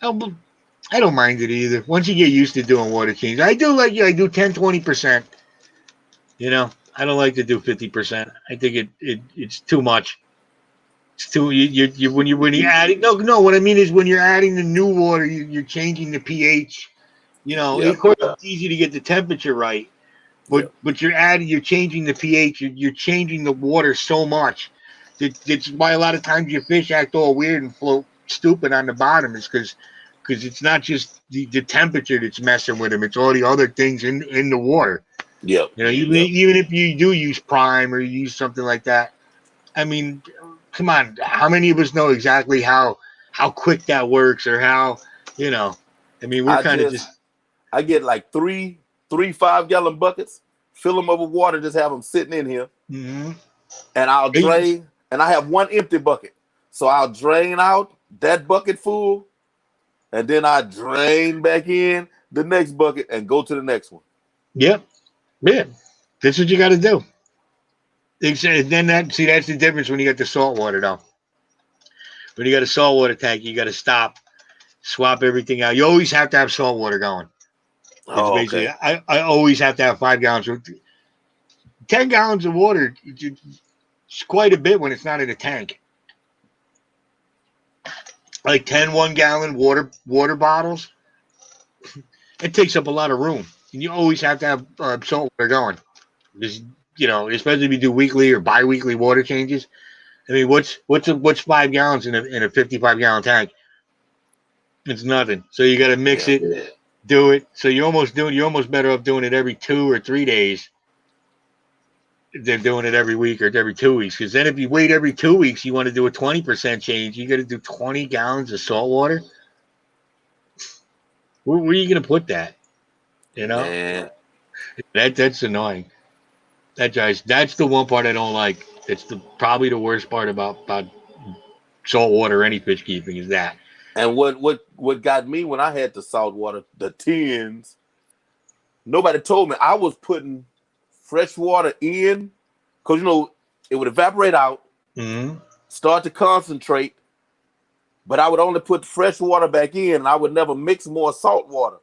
I don't mind it either. Once you get used to doing water changes, I do like you. I do 10-20%. I don't like to do 50%. I think it's too much. It's too when you add it. No. What I mean is when you're adding the new water, you're changing the pH. Yep. Of course, it's easy to get the temperature right, but Yep. you're changing the pH. You're changing the water so much. That's why a lot of times your fish act all weird and float stupid on the bottom. Is because it's not just the temperature that's messing with them. It's all the other things in the water. Yep. Yep. Even if you do use prime or use something like that. I mean, come on, how many of us know exactly how quick that works or how, you know, I mean, we're I kind of just just I get like three 5 gallon buckets, fill them up with water, just have them sitting in here, mhm. and I'll drain. And I have one empty bucket, so I'll drain out that bucket full, and then I drain back in the next bucket and go to the next one. Yep, yeah, that's what you got to do. Except then that's the difference when you got the salt water though. When you got a saltwater tank, you got to stop, swap everything out. You always have to have salt water going. It's Oh, basically okay. I always have to have 5 gallons. 10 gallons of water. It's quite a bit when it's not in a tank. Like 10 1 gallon water bottles. It takes up a lot of room. And you always have to have salt water going. Because, especially if you do weekly or bi-weekly water changes. I mean, what's 5 gallons in a 55-gallon tank? It's nothing. So you got to mix Yeah. it, do it. So you're almost better off doing it every 2 or 3 days than doing it every week or every 2 weeks. Because then if you wait every 2 weeks, you want to do a 20% change. You got to do 20 gallons of salt water. Where are you going to put that? You know, Man. that's annoying. That's the one part I don't like. It's probably the worst part about salt water or any fish keeping is that. And what got me when I had the saltwater, the tins, nobody told me I was putting fresh water in, because it would evaporate out, Mm-hmm. start to concentrate, but I would only put fresh water back in, and I would never mix more salt water.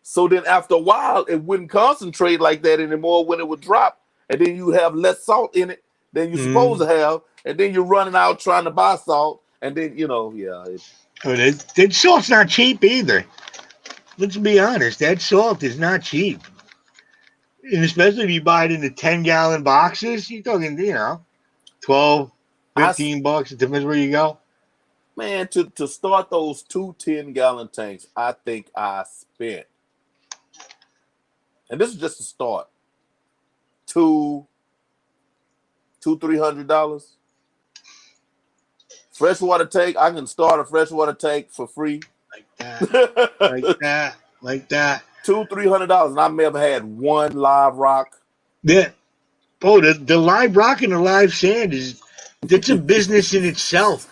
So then after a while, it wouldn't concentrate like that anymore when it would drop, and then you have less salt in it than you're supposed to have, and then you're running out trying to buy salt, and then yeah. That salt's not cheap either. Let's be honest. That salt is not cheap, and especially if you buy it in the 10-gallon boxes. You're talking, 12, I 15 bucks. It depends where you go. Man, to start those 2 10-gallon tanks, I think I spent, and this is just a start, $300. Freshwater tank, I can start a freshwater tank for free. Like that, like that. $300, and I may have had one live rock. Yeah. Oh, the live rock and the live sand it's a business in itself.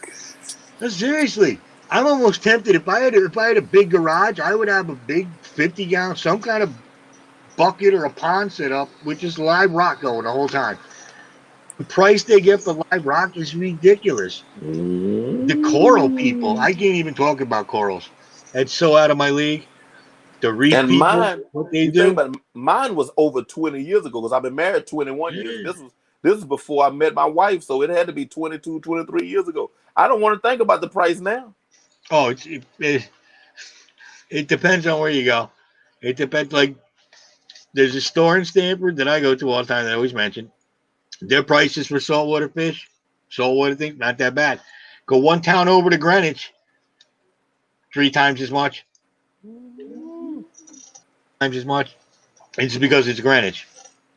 No, seriously, I'm almost tempted. If I had a big garage, I would have a big 50-gallon, some kind of bucket or a pond set up with just live rock going the whole time. The price they get for live rock is ridiculous. The coral people, I can't even talk about corals. That's so out of my league. The reef And people, mine, what they you think do. about it, mine was over 20 years ago, because I've been married 21 years. Yeah. This is before I met my wife, so it had to be 22, 23 years ago. I don't want to think about the price now. Oh, it depends on where you go. It depends. Like, there's a store in Stanford that I go to all the time that I always mention. Their prices for saltwater fish, saltwater things, not that bad. Go one town over to Greenwich, 3 times as much. Times as much. It's because it's Greenwich.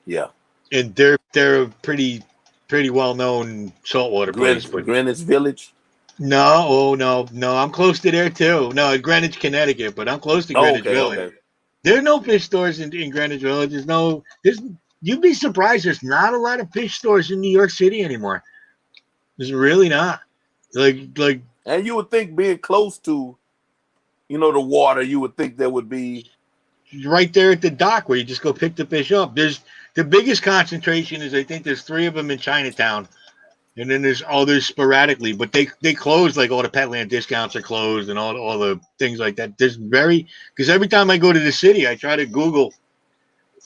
Yeah. And they're a pretty well known saltwater place. But Greenwich Village. no. I'm close to there too. No, Greenwich, Connecticut, but I'm close to Oh, Greenwich okay, Village. okay. There are no fish stores in Greenwich Village. You'd be surprised. There's not a lot of fish stores in New York City anymore. There's really not. Like, And you would think, being close to, the water, you would think there would be. right there at the dock where you just go pick the fish up. There's the biggest concentration is, I think there's 3 of them in Chinatown, and then there's others sporadically. But they closed, like all the Petland discounts are closed and all the things like that. Because every time I go to the city, I try to Google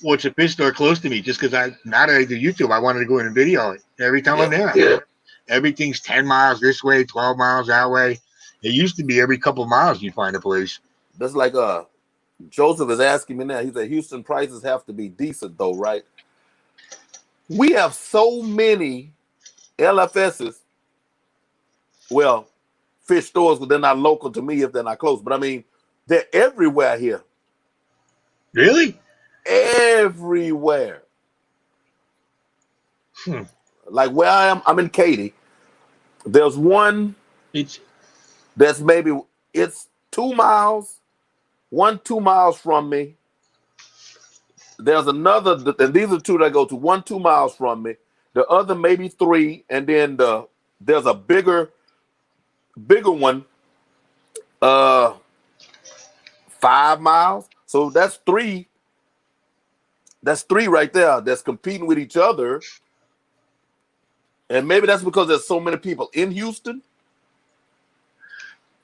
what's a fish store close to me, just because now that I do YouTube, I wanted to go in and video it. Every time I'm there, everything's 10 miles this way, 12 miles that way. It used to be every couple of miles you'd find a place. That's like Joseph is asking me now. He said Houston prices have to be decent though, right? We have so many LFSs. Well, fish stores, but they're not local to me if they're not close. But I mean, they're everywhere here. Really? Everywhere. Like where I am, I'm in Katy. There's one that's it's 2 miles, 2 miles from me. There's another, and these are 2 that I go to, 2 miles from me. The other maybe 3, and then there's a bigger one, 5 miles. So that's 3. That's 3 right there that's competing with each other. And maybe that's because there's so many people in Houston.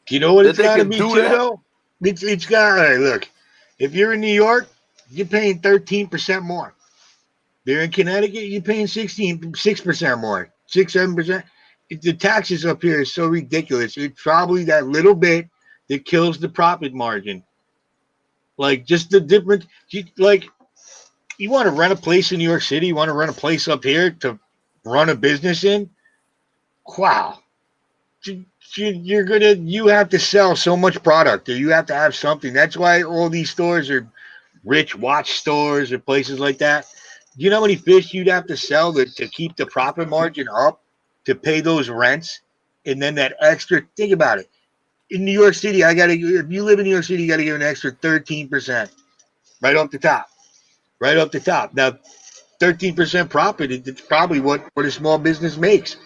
Do you know what it's they got to can be do too, that? though? It's got, all right, look, if you're in New York, you're paying 13% more. They're in Connecticut, you're paying 6% more, 6-7%. The taxes up here is so ridiculous. It's probably that little bit that kills the profit margin. Like, just the difference. You want to rent a place in New York City, you want to rent a place up here to run a business in? Wow. you have to sell so much product, or you have to have something. That's why all these stores are rich watch stores or places like that. You know how many fish you'd have to sell to keep the profit margin up to pay those rents, and then that extra. Think about it. In New York City, I gotta. If you live in New York City, you gotta give an extra 13% right off the top. Right off the top. Now, 13% profit. It's probably what a small business makes.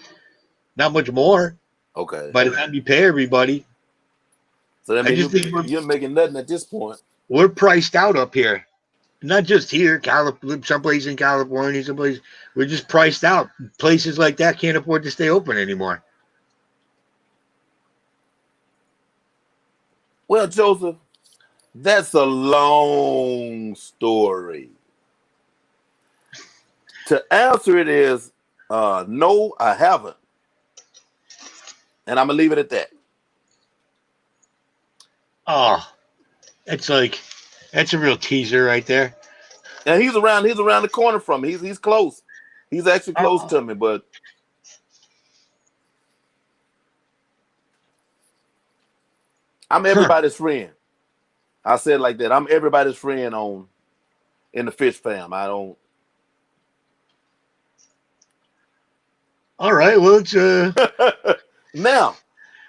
Not much more. Okay. By the time you pay everybody, So that I means just think you're making nothing at this point. we're priced out up here. Not just here, someplace in California, someplace we're just priced out. Places like that can't afford to stay open anymore. Well, Joseph, that's a long story. To answer it is no, I haven't. And I'm gonna leave it at that. Oh, it's like that's a real teaser right there. And he's around the corner from me. He's close. He's actually close Oh. to me, but I'm Huh. everybody's friend. I said it like that. I'm everybody's friend in the fish fam. I don't. All right. Well, Now,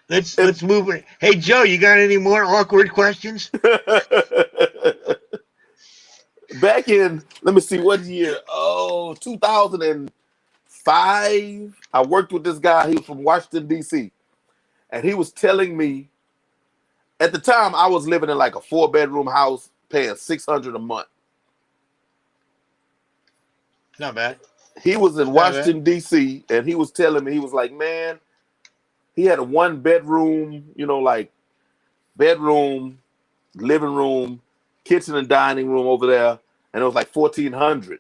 if let's move it. Hey, Joe, you got any more awkward questions? back in, let me see what year. Oh, 2005. I worked with this guy. He was from Washington D.C. and he was telling me at the time I was living in like a 4-bedroom house, paying $600 a month. Not bad. He was in Not bad. Washington D.C. and he was telling me, he was like, man, he had a 1-bedroom, like bedroom, living room, kitchen and dining room over there, and it was like 1,400.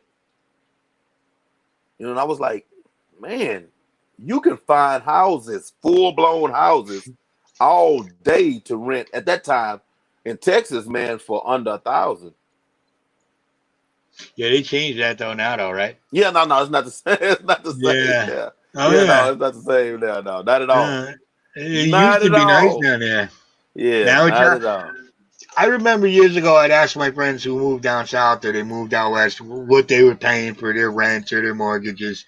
And I was like, man, you can find houses, full blown houses, all day to rent at that time in Texas, man, for under 1,000. Yeah, they changed that though now, though, right? Yeah, no, it's not the same. It's not the same Yeah. there. Oh Yeah, no, yeah. it's not the same there. No, not at all. It used Not to at be nice all. down there. Yeah, Now it's not not. at all. I remember years ago, I'd ask my friends who moved down south or they moved out west what they were paying for their rents or their mortgages.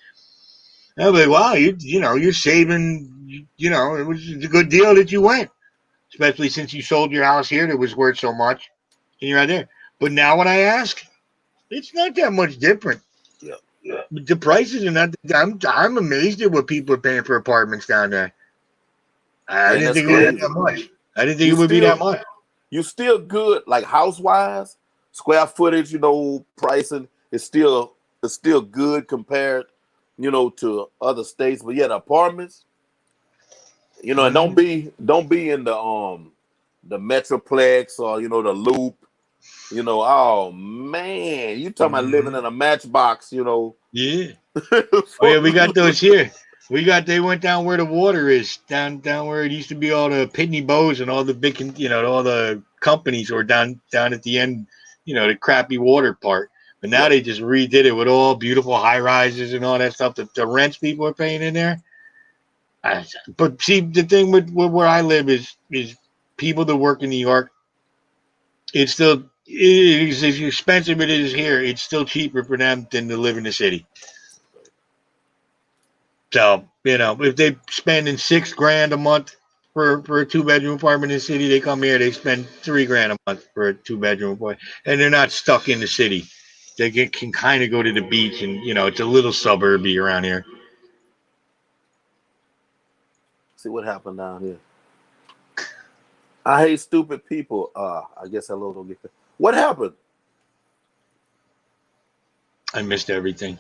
I'd be like, wow, you're saving. It was a good deal that you went, especially since you sold your house here that was worth so much, and you're right there. But now when I ask, it's not that much different. Yeah. The prices are not. I'm amazed at what people are paying for apartments down there. I Man, didn't that's think it would be that crazy. much. I didn't think You it would be that still much. you still good, like house wise, square footage, pricing is still good compared, to other states. But yeah, the apartments, and Mm-hmm. don't be in the Metroplex or the Loop. Oh man, you talking about living Mm-hmm. in a matchbox. Yeah. Oh for- yeah, we got those here. They went down where the water is, down where it used to be all the Pitney Bowes and all the big, all the companies were down at the end, the crappy water part. But now yep. they just redid it with all beautiful high rises and all that stuff. The rents people are paying in there. But see, the thing with where I live is people that work in New York. It's still it is as expensive it is here. It's still cheaper for them than to live in the city. So, if they spending 6 grand a month for a 2-bedroom apartment in the city, they come here, they spend 3 grand a month for a 2-bedroom apartment, and they're not stuck in the city. They can kind of go to the beach, and it's a little suburby around here. See what happened down here. I hate stupid people. I guess hello don't get. What happened? I missed everything.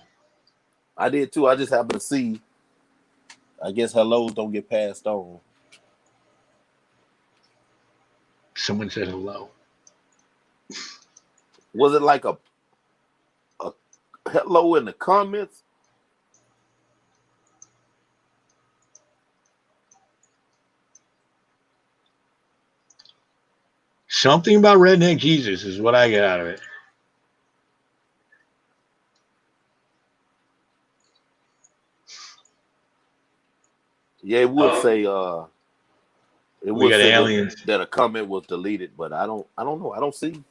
I did too. I just happened to see. I guess hellos don't get passed on. Someone said hello. Was it like a hello in the comments? Something about redneck Jesus is what I get out of it. Yeah, it would say We got aliens. that a comment was deleted, but I don't know. I don't see.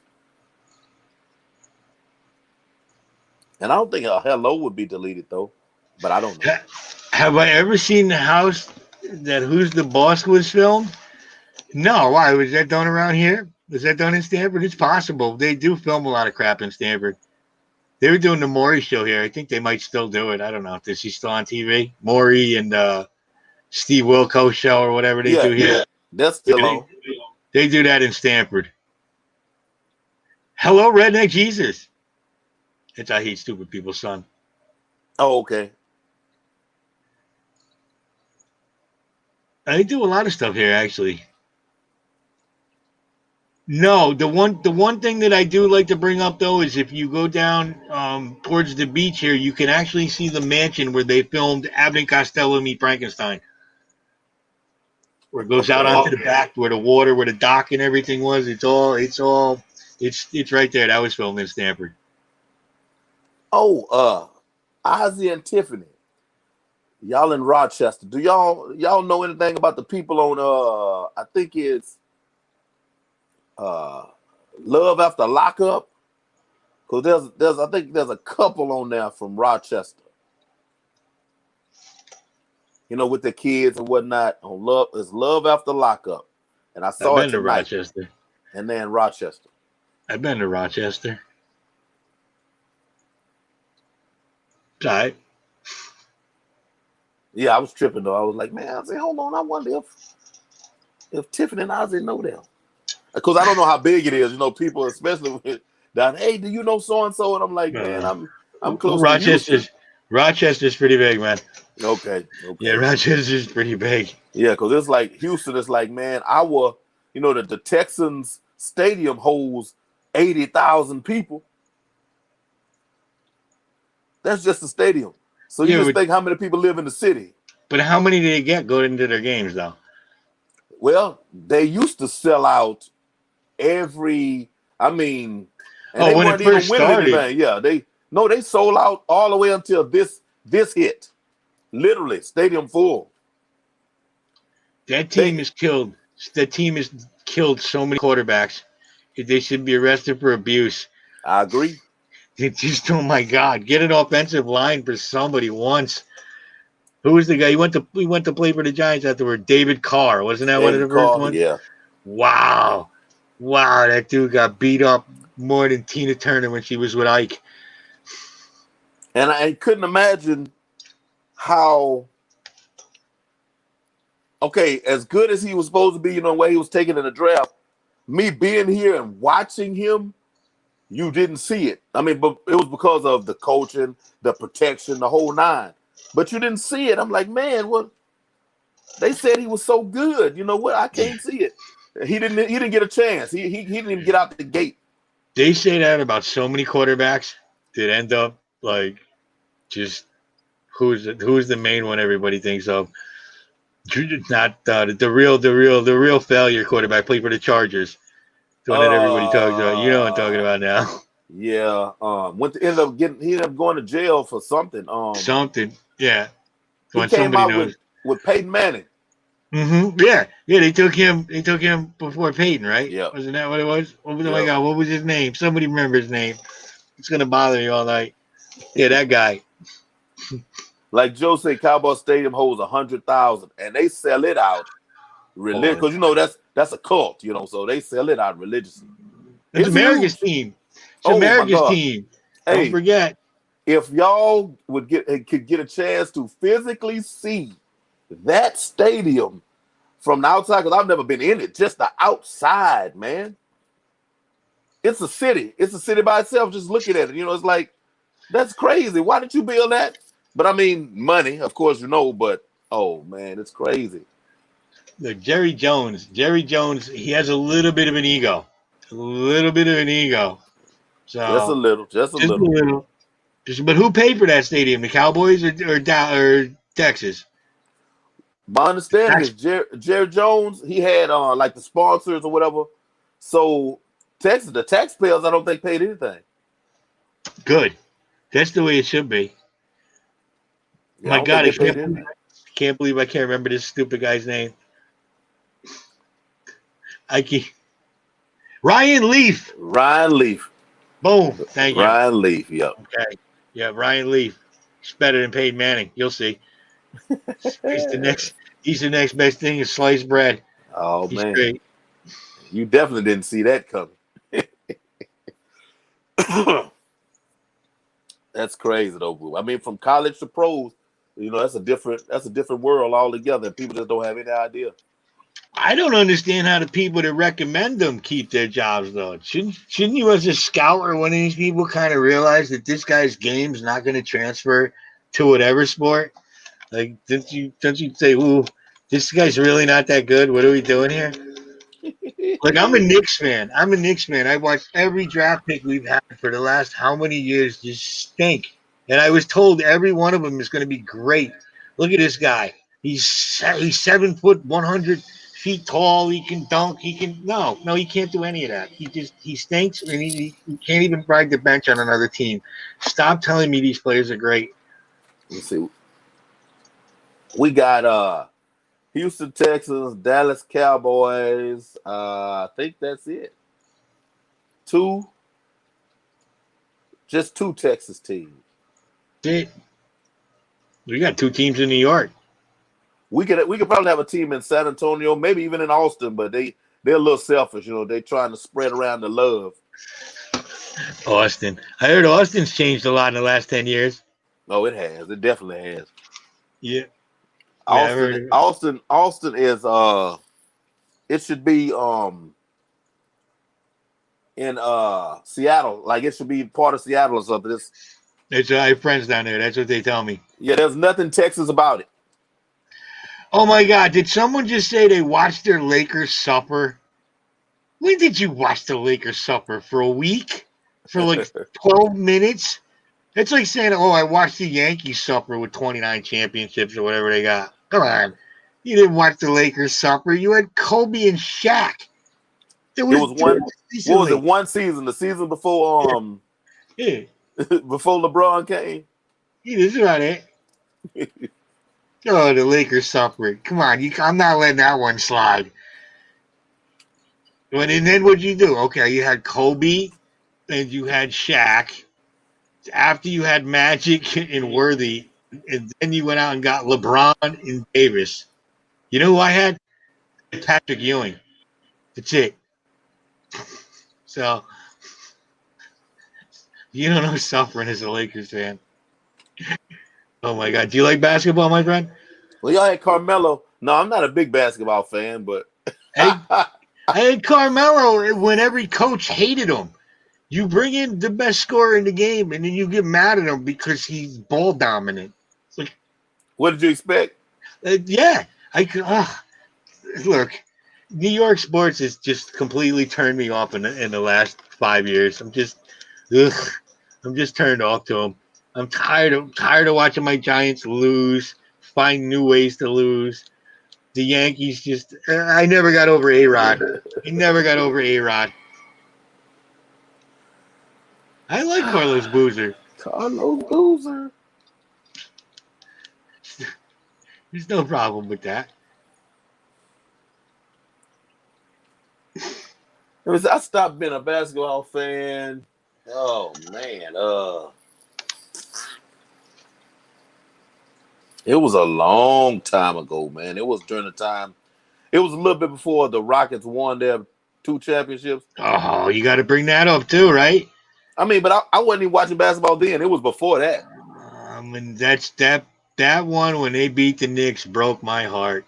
And I don't think a hello would be deleted though, but I don't know. Have I ever seen the house that Who's the Boss was filmed? No. Why? Was that done around here? Was that done in Stanford? It's possible. They do film a lot of crap in Stanford. They were doing the Maury show here. I think they might still do it. I don't know. Is he still on TV? Maury and Steve Wilkos show or whatever they do here. That's still on. They do that in Stanford. Hello, Redneck Jesus. It's I Hate Stupid People, son. Oh, okay. I do a lot of stuff here, actually. No, the one thing that I do like to bring up though is if you go down towards the beach here, you can actually see the mansion where they filmed Abbott and Costello Meet Frankenstein, where it goes out onto the back, where the water, where the dock and everything was. It's right there. That was filmed in Stanford. Oh, Ozzy and Tiffany, y'all in Rochester. Do y'all know anything about the people on I think it's Love After Lockup? Because I think there's a couple on there from Rochester. You know, with the kids and whatnot. On Love After Lockup. And I saw it tonight. Rochester. And then Rochester. I've been to Rochester. All right. Yeah, I was tripping though. I was like, man, I said, hold on, I wonder if Tiffany and Ozzy know them. Because I don't know how big it is, you know, people, especially with that, hey, do you know so and so? And I'm like, man, I'm close to Houston. Rochester's pretty big, man. Okay. Yeah, Rochester's pretty big. Yeah, because it's like Houston, it's like, man, the Texans stadium holds 80,000 people. That's just the stadium. So you just think how many people live in the city. But how many do they get going into their games, though? Well, they used to sell out every, and they weren't even winning anything. Yeah, they sold out all the way until this hit. Literally, stadium full. That team has killed so many quarterbacks. They should be arrested for abuse. I agree. It's just, oh my God, get an offensive line for somebody once. Who was the guy? He went to play for the Giants afterward. David Carr, wasn't that one of the first ones? Yeah. Wow, that dude got beat up more than Tina Turner when she was with Ike. And I couldn't imagine how. Okay, as good as he was supposed to be, you know, the way he was taken in the draft. Me being here and watching him. You didn't see it. But it was because of the coaching, the protection, the whole nine. But you didn't see it. I'm like, man, what? They said he was so good. You know what? I can't see it. He didn't get a chance. He didn't even get out the gate. They say that about so many quarterbacks that end up like just who's the main one everybody thinks of. Not the real failure quarterback. Played for the Chargers. The one that everybody talks about. You know what I'm talking about now. Yeah. He ended up going to jail for something. Yeah. He came out with Peyton Manning. Mm-hmm. Yeah. They took him before Peyton, right? Yeah. Wasn't that what it was? Oh my God, what was his name? Somebody remember his name. It's gonna bother me all night. Yeah, that guy. Like Joe said, Cowboy Stadium holds 100,000, and they sell it out because you know that's a cult, you know, so they sell it out religiously. It's America's team. It's America's team. Don't forget. If y'all could get a chance to physically see that stadium from the outside, because I've never been in it, just the outside, man. It's a city. It's a city by itself. Just looking at it, you know, it's like that's crazy. Why did you build that? But money, of course, you know. But oh man, it's crazy. Look, Jerry Jones, he has a little bit of an ego. So just a little. But who paid for that stadium? The Cowboys or Texas? My understanding is Jerry Jones. He had like the sponsors or whatever. So Texas, the taxpayers, I don't think paid anything. Good. That's the way it should be. Yeah, my God, can't believe I can't remember this stupid guy's name. Ryan Leaf. Ryan Leaf. Boom. Thank you. Ryan Leaf. Yep. Okay. Yeah, Ryan Leaf. He's better than Peyton Manning. You'll see. He's the next. He's the next best thing is sliced bread. Oh He's man, great. you definitely didn't see that coming. That's crazy though, boo. I mean, from college to pros, that's a different world altogether. And people just don't have any idea. I don't understand how the people that recommend them keep their jobs though. Shouldn't you as a scout or one of these people kind of realize that this guy's game's not going to transfer to whatever sport? Like, don't you say, "Ooh, this guy's really not that good. What are we doing here?" Like, I'm a Knicks fan. I watched every draft pick we've had for the last how many years just stink. And I was told every one of them is going to be great. Look at this guy. He's 7 foot, 100 feet tall. He can dunk. He can't do any of that. He stinks, and he can't even ride the bench on another team. Stop telling me these players are great. Let's see. We got Houston Texans, Dallas Cowboys. I think that's it. Just two Texas teams. We got 2 teams in New York. We could probably have a team in San Antonio, maybe even in Austin, but they're a little selfish. They're trying to spread around the love. Austin. I heard Austin's changed a lot in the last 10 years. Oh, it has. It definitely has. Yeah. Austin is it should be in Seattle. Like it should be part of Seattle or something. I have friends down there. That's what they tell me. Yeah, there's nothing Texas about it. Oh my God! Did someone just say they watched their Lakers supper? When did you watch the Lakers supper? For a week? For like 12 minutes? It's like saying, "Oh, I watched the Yankees supper with 29 championships or whatever they got." Come on, you didn't watch the Lakers supper. You had Kobe and Shaq. It was one. What was it? One season. The season before Yeah. before LeBron came. Yeah, that's about it. Oh, the Lakers supper. Come on, I'm not letting that one slide. And then what'd you do? Okay, you had Kobe and you had Shaq. After you had Magic and Worthy, and then you went out and got LeBron and Davis. You know who I had? Patrick Ewing. That's it. So you don't know suffering as a Lakers fan. Oh my God. Do you like basketball, my friend? Well, y'all had Carmelo. No, I'm not a big basketball fan, but I had Carmelo when every coach hated him. You bring in the best scorer in the game, and then you get mad at him because he's ball dominant. Like, what did you expect? Yeah, I could. Look, New York sports has just completely turned me off in the last 5 years. I'm just turned off to them. I'm tired of watching my Giants lose, find new ways to lose. The Yankees I never got over A-Rod. I like Carlos Boozer. Carlos Boozer. There's no problem with that. I stopped being a basketball fan. Oh man, it was a long time ago, man. It was during the time. It was a little bit before the Rockets won their 2 championships. Oh, you got to bring that up too, right? I mean, but I wasn't even watching basketball then. It was before that. And that's that one when they beat the Knicks broke my heart.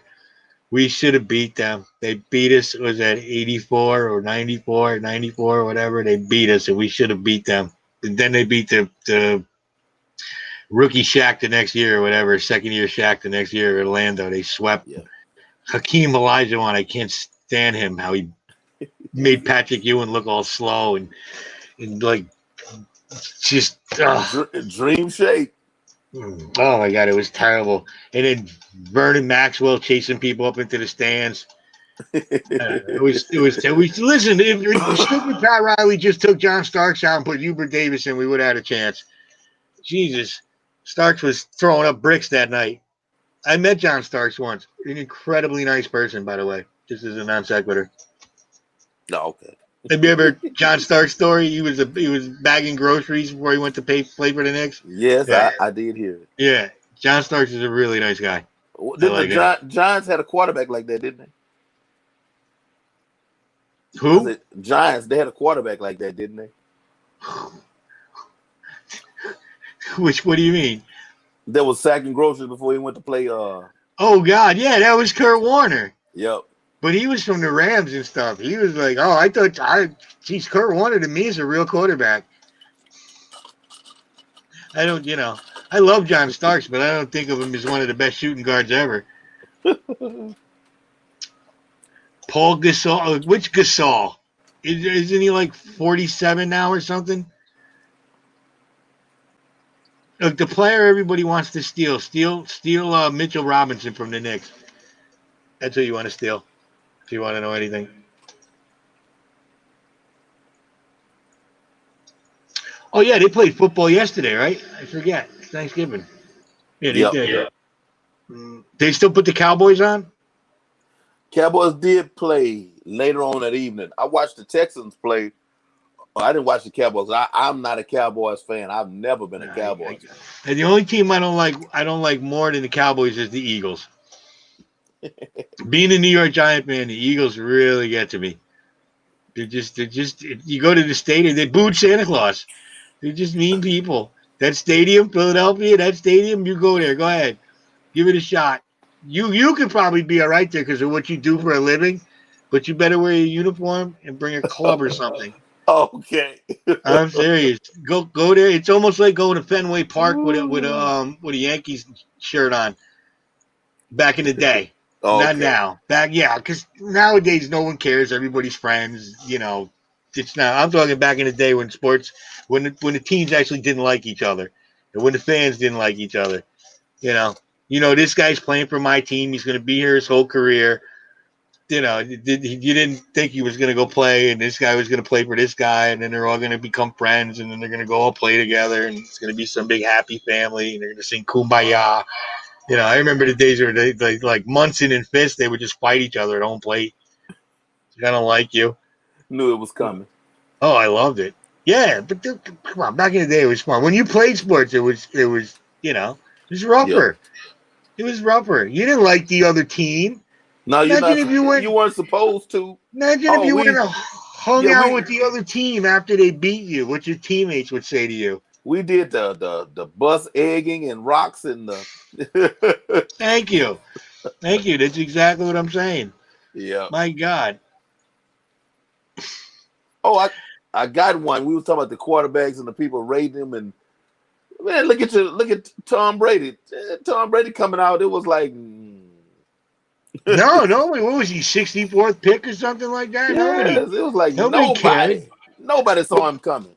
We should have beat them. They beat us. Was that 84 or 94, or whatever? They beat us, and we should have beat them. And then they beat the rookie Shaq the next year or whatever, second year Shaq the next year, Orlando. They swept. Yeah. Hakeem Olajuwon, I can't stand him. How he made Patrick Ewing look all slow and like just dream shape. Oh my God, it was terrible. And then Vernon Maxwell chasing people up into the stands. It was. Listen, if stupid Pat Riley just took John Starks out and put Hubert Davis in, we would have had a chance. Jesus, Starks was throwing up bricks that night. I met John Starks once. An incredibly nice person, by the way. Just as a non sequitur. No, okay. Have you ever John Stark's story? He was bagging groceries before he went to play for the Knicks. Yes, Yeah, I did hear it. yeah. John Starks is a really nice guy. I Didn't the like him. Giants had a quarterback like that, didn't they? I Who? said Giants. They had a quarterback like that, didn't they? Which? What do you mean? That was sacking groceries before he went to play. Oh God, yeah, that was Kurt Warner. Yep. But he was from the Rams and stuff. He was like, oh, geez, Kurt Warner to me is a real quarterback. I don't, I love John Starks, but I don't think of him as one of the best shooting guards ever. Paul Gasol, which Gasol? Isn't he like 47 now or something? Look, the player everybody wants to steal Mitchell Robinson from the Knicks. That's who you want to steal, if you want to know anything. Oh, yeah, they played football yesterday, right? I forget. It's Thanksgiving. Yeah, they Yep. did. Yeah. They still put the Cowboys on? Cowboys did play later on that evening. I watched the Texans play. I didn't watch the Cowboys. I'm not a Cowboys fan. I've never been a Cowboys fan. And the only team I don't like more than the Cowboys is the Eagles. Being a New York Giant fan, the Eagles really get to me. They're just. You go to the stadium, they booed Santa Claus. They're just mean people. That stadium, Philadelphia, that stadium, you go there. Go ahead, give it a shot. You could probably be all right there because of what you do for a living, but you better wear your uniform and bring a club or something. Okay. I'm serious. Go there. It's almost like going to Fenway Park with a Yankees shirt on. Back in the day. Okay. Not now. Because nowadays no one cares. Everybody's friends. It's not. I'm talking back in the day when the teams actually didn't like each other, and when the fans didn't like each other. This guy's playing for my team. He's going to be here his whole career. You didn't think he was going to go play, and this guy was going to play for this guy, and then they're all going to become friends, and then they're going to go all play together, and it's going to be some big happy family, and they're going to sing Kumbaya. I remember the days where they like Munson and Fisk, they would just fight each other at home plate. I don't like you. Knew it was coming. Oh, I loved it. Yeah, but come on, back in the day it was fun. When you played sports, it was rougher. Yep. It was rougher. You didn't like the other team. No, you weren't supposed to. Imagine if you went and hung out with the other team after they beat you. What your teammates would say to you. We did the bus egging and rocks and the. Thank you. That's exactly what I'm saying. Yeah. My God. Oh, I got one. We were talking about the quarterbacks and the people rating them, and man, look at Tom Brady. Tom Brady coming out, it was like. No. What was he? 64th pick or something like that? Yes, it was like nobody saw him coming.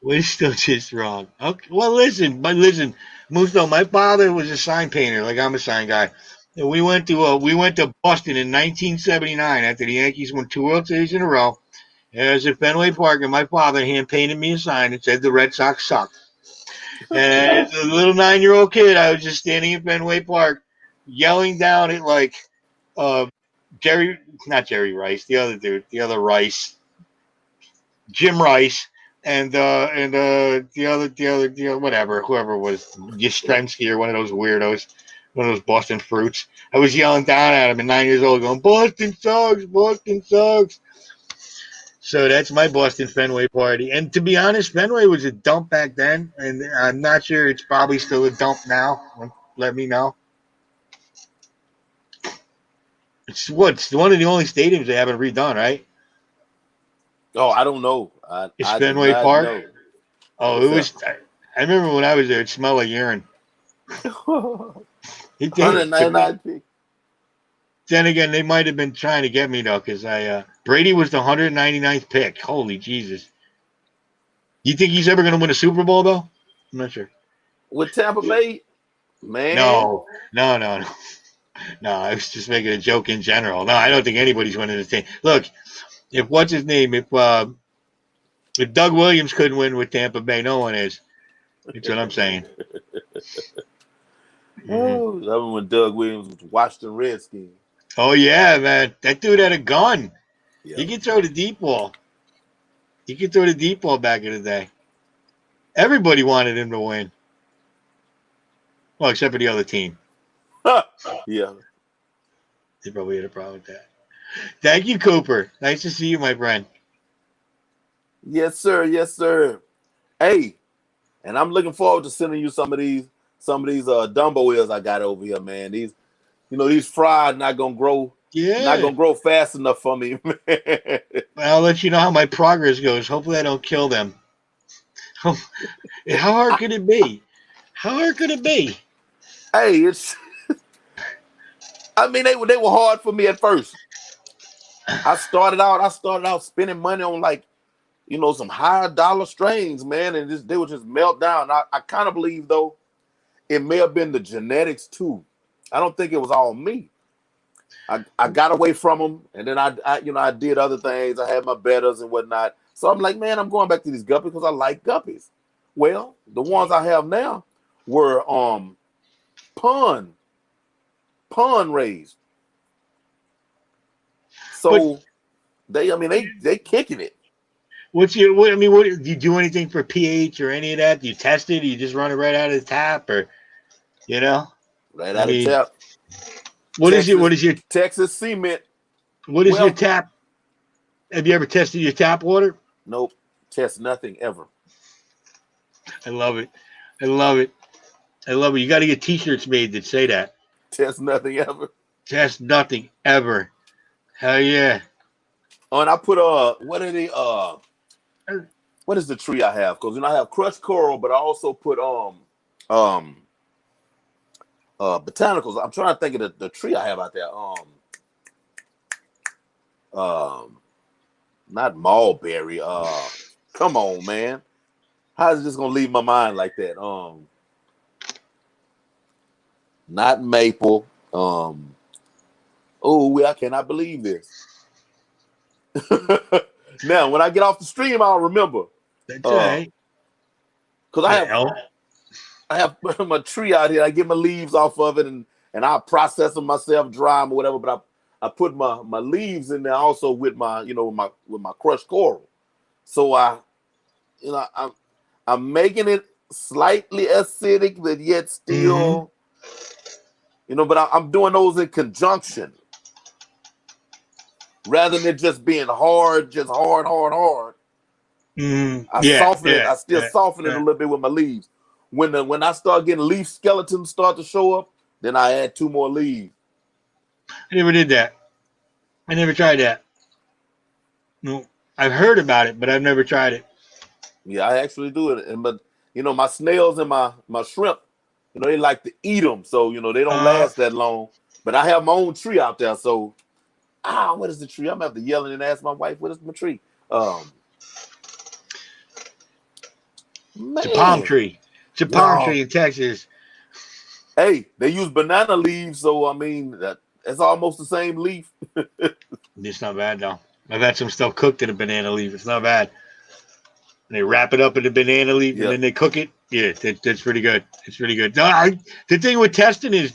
We're still just wrong. Okay. Well, listen, Musto, my father was a sign painter, like I'm a sign guy. And we went to Boston in 1979 after the Yankees won 2 World Series in a row. And I was at Fenway Park, and my father hand painted me a sign that said the Red Sox suck. And as a little 9-year-old kid, I was just standing in Fenway Park, yelling down at like not Jerry Rice, the other dude, the other Rice, Jim Rice. And the other whatever, whoever was Yastrzemski or one of those weirdos, one of those Boston fruits. I was yelling down at him at 9 years old, going, Boston sucks. So that's my Boston Fenway party. And to be honest, Fenway was a dump back then, and I'm not sure it's probably still a dump now. Let me know. It's one of the only stadiums they haven't redone, right? Oh, I don't know. It's Fenway Park. Know. Oh, it was. I remember when I was there, it smelled like urine. It did. 199 pick. Then again, they might have been trying to get me though, because Brady was the 199th pick. Holy Jesus! You think he's ever going to win a Super Bowl though? I'm not sure. With Tampa Bay, man. No. I was just making a joke in general. No, I don't think anybody's winning the thing. Look, if what's his name? If If Doug Williams couldn't win with Tampa Bay, no one is. That's what I'm saying. Oh, I remember when Doug Williams was Washington Redskins. Oh yeah, man, that dude had a gun. He Yeah. could throw the deep ball. He could throw the deep ball back in the day. Everybody wanted him to win. Well, except for the other team. Yeah. They probably had a problem with that. Thank you, Cooper. Nice to see you, my friend. Yes, sir. Yes, sir. Hey, and I'm looking forward to sending you some of these Dumbo ears I got over here, man. These fried not gonna grow Yeah. fast enough for me. I'll let you know how my progress goes. Hopefully, I don't kill them. How hard could it be? How hard could it be? Hey, I mean, they were hard for me at first. I started out spending money on some higher dollar strains, man, and they would just melt down. I kind of believe though it may have been the genetics too. I don't think it was all me. I got away from them, and then I did other things. I had my betters and whatnot. So I'm like, man, I'm going back to these guppies because I like guppies. Well, the ones I have now were pond raised. So they kicking it. What do you do anything for pH or any of that? Do you test it? Do you just run it right out of the tap, or Right out of tap. What is your Texas cement? What is your tap? Have you ever tested your tap water? Nope. Test nothing ever. I love it. I love it. You got to get T-shirts made that say that. Test nothing ever. Test nothing ever. Hell yeah. Oh, and I put what is the tree I have? Because I have crushed coral, but I also put botanicals. I'm trying to think of the tree I have out there. Not mulberry. Come on, man. How is this gonna leave my mind like that? Not maple. Oh, I cannot believe this. Now, when I get off the stream, I'll remember. That's right. Because I have my tree out here. I get my leaves off of it, and I'll process them myself, dry them or whatever. But I put my leaves in there also with my with my crushed coral. So I'm making it slightly acidic, but yet still, but I'm doing those in conjunction rather than just being hard, just hard. I soften it. I still soften it a little bit with my leaves. When I start getting leaf skeletons start to show up, then I add 2 more leaves. I never did that. I never tried that. No, I've heard about it, but I've never tried it. Yeah, I actually do it. But my snails and my shrimp, they like to eat them, so they don't last that long. But I have my own tree out there, so what is the tree? I'm gonna have to yell and ask my wife, what is my tree? It's a palm tree. It's a palm tree in Texas. Hey, they use banana leaves, so I mean that's almost the same leaf. It's not bad though. I've had some stuff cooked in a banana leaf. It's not bad. And they wrap it up in a banana leaf and then they cook it. Yeah, that's pretty good. It's pretty good. No, the thing with testing is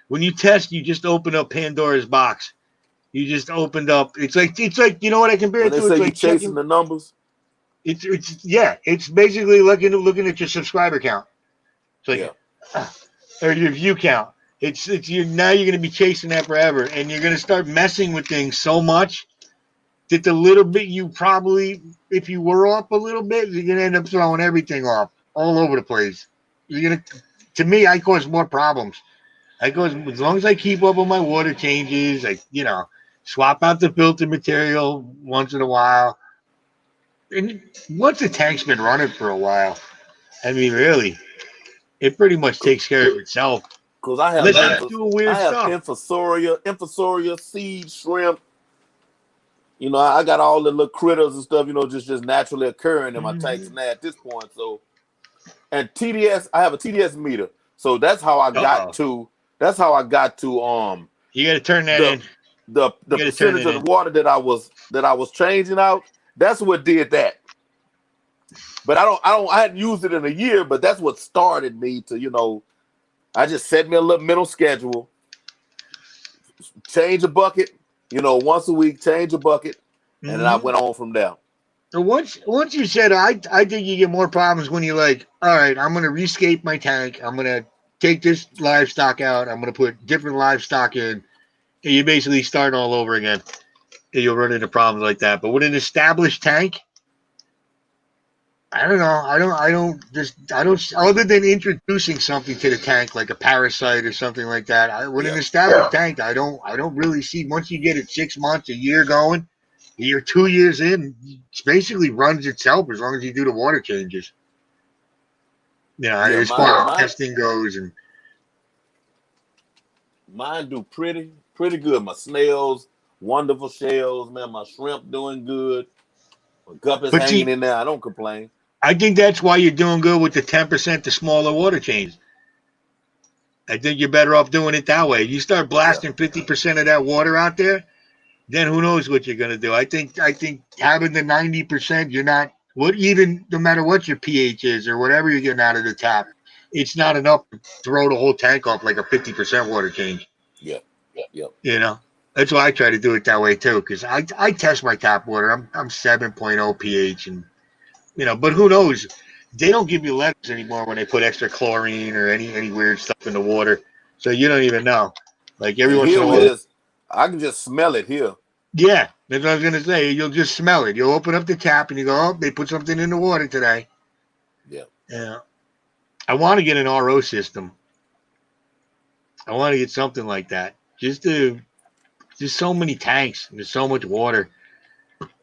when you test, you just open up Pandora's box. You just opened up. It's like you know what I compare it to? They say it's you like chasing the numbers. It's basically looking at your subscriber count. It's like or your view count. It's now you're going to be chasing that forever, and you're going to start messing with things so much that the little bit you probably, if you were off a little bit, you're going to end up throwing everything off all over the place. To me, I cause more problems. As long as I keep up with my water changes, swap out the filter material once in a while. And once the tank's been running for a while, I mean, really, it pretty much takes care of itself. Because I have infusoria, seed, shrimp. I got all the little critters and stuff, just naturally occurring in my tanks and that at this point. So, and TDS, I have a TDS meter. So that's how I got to. That's how I got to. You got to turn that in. The percentage of the water that I was changing out. That's what did that. But I hadn't used it in a year, but that's what started me to, I just set me a little mental schedule, change a bucket, once a week, change a bucket, and then I went on from there. So once you said, I think you get more problems when you're like, all right, I'm gonna rescape my tank. I'm gonna take this livestock out. I'm gonna put different livestock in. And you basically start all over again. And you'll run into problems like that. But with an established tank, I don't know. I don't. Other than introducing something to the tank, like a parasite or something like that, with an established tank, I don't really see. Once you get it 6 months, a year going, you're 2 years in, it basically runs itself as long as you do the water changes. As far as testing goes, and mine do pretty good. My snails, wonderful shells, man. My shrimp doing good. My guppies hanging in there. I don't complain. I think that's why you're doing good with the 10%, the smaller water changes. I think you're better off doing it that way. You start blasting 50% of that water out there, then who knows what you're going to do. I think having the 90%, you're not, even no matter what your pH is or whatever you're getting out of the tap, it's not enough to throw the whole tank off like a 50% water change. Yeah. That's why I try to do it that way too, because I test my tap water. I'm 7.0 pH, and but who knows? They don't give you letters anymore when they put extra chlorine or any weird stuff in the water, so you don't even know. Like every once in a while, I can just smell it here. Yeah, that's what I was gonna say. You'll just smell it. You'll open up the tap and you go, "Oh, they put something in the water today." Yeah. I want to get an RO system. I want to get something like that. Just so many tanks. There's so much water.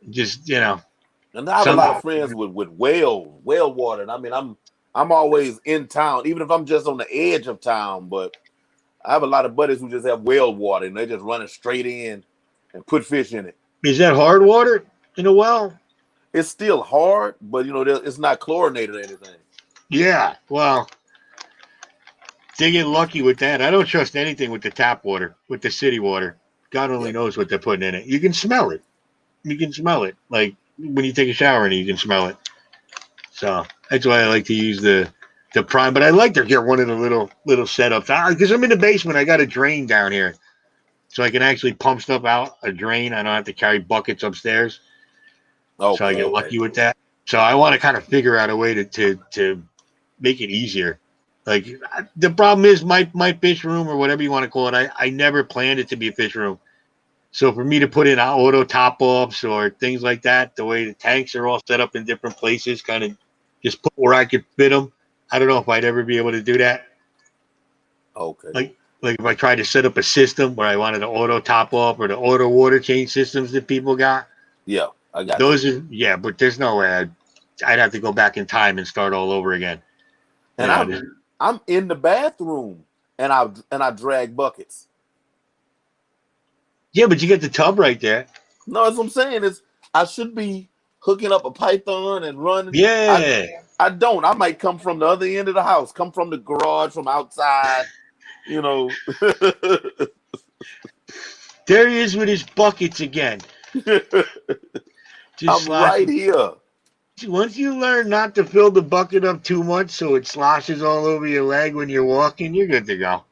Just And I have a lot of friends with whale water. And I mean, I'm always in town, even if I'm just on the edge of town. But I have a lot of buddies who just have whale water and they just run it straight in and put fish in it. Is that hard water in a well? It's still hard, but it's not chlorinated or anything. Yeah, well, they get lucky with that. I don't trust anything with the tap water, with the city water. God only knows what they're putting in it. You can smell it. Like when you take a shower and you can smell it. So that's why I like to use the prime. But I like to get one of the little setups. Because I'm in the basement, I got a drain down here. So I can actually pump stuff out a drain. I don't have to carry buckets upstairs. So I get lucky with that. So I want to kind of figure out a way to make it easier. Like the problem is my fish room, or whatever you want to call it, I never planned it to be a fish room. So for me to put in auto top offs or things like that, the way the tanks are all set up in different places, kind of just put where I could fit them. I don't know if I'd ever be able to do that. Okay. Like if I tried to set up a system where I wanted an auto top off or the auto water change systems that people got. Yeah, I got those. But there's no way I'd have to go back in time and start all over again. And I'm in the bathroom and I drag buckets. Yeah, but you get the tub right there. No, that's what I'm saying. I should be hooking up a python and running. Yeah. I don't. I might come from the other end of the house, come from the garage, from outside. There he is with his buckets again. I'm right here. Once you learn not to fill the bucket up too much so it sloshes all over your leg when you're walking, you're good to go.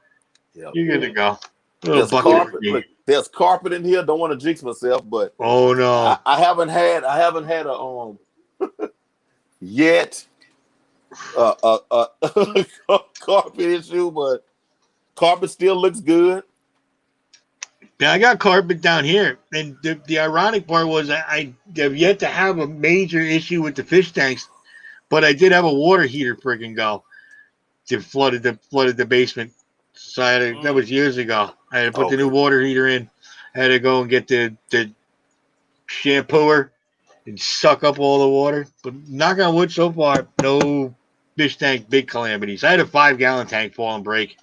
Yep. You're good to go. There's carpet. Look, there's carpet in here. Don't want to jinx myself, but oh no, I haven't had a yet carpet issue, but carpet still looks good. Yeah, I got carpet down here, and the ironic part was I have yet to have a major issue with the fish tanks, but I did have a water heater freaking go to flooded the basement. So that was years ago. I had to put the new water heater in. I had to go and get the shampooer and suck up all the water. But knock on wood, so far, no fish tank big calamities. I had a 5-gallon tank fall and break.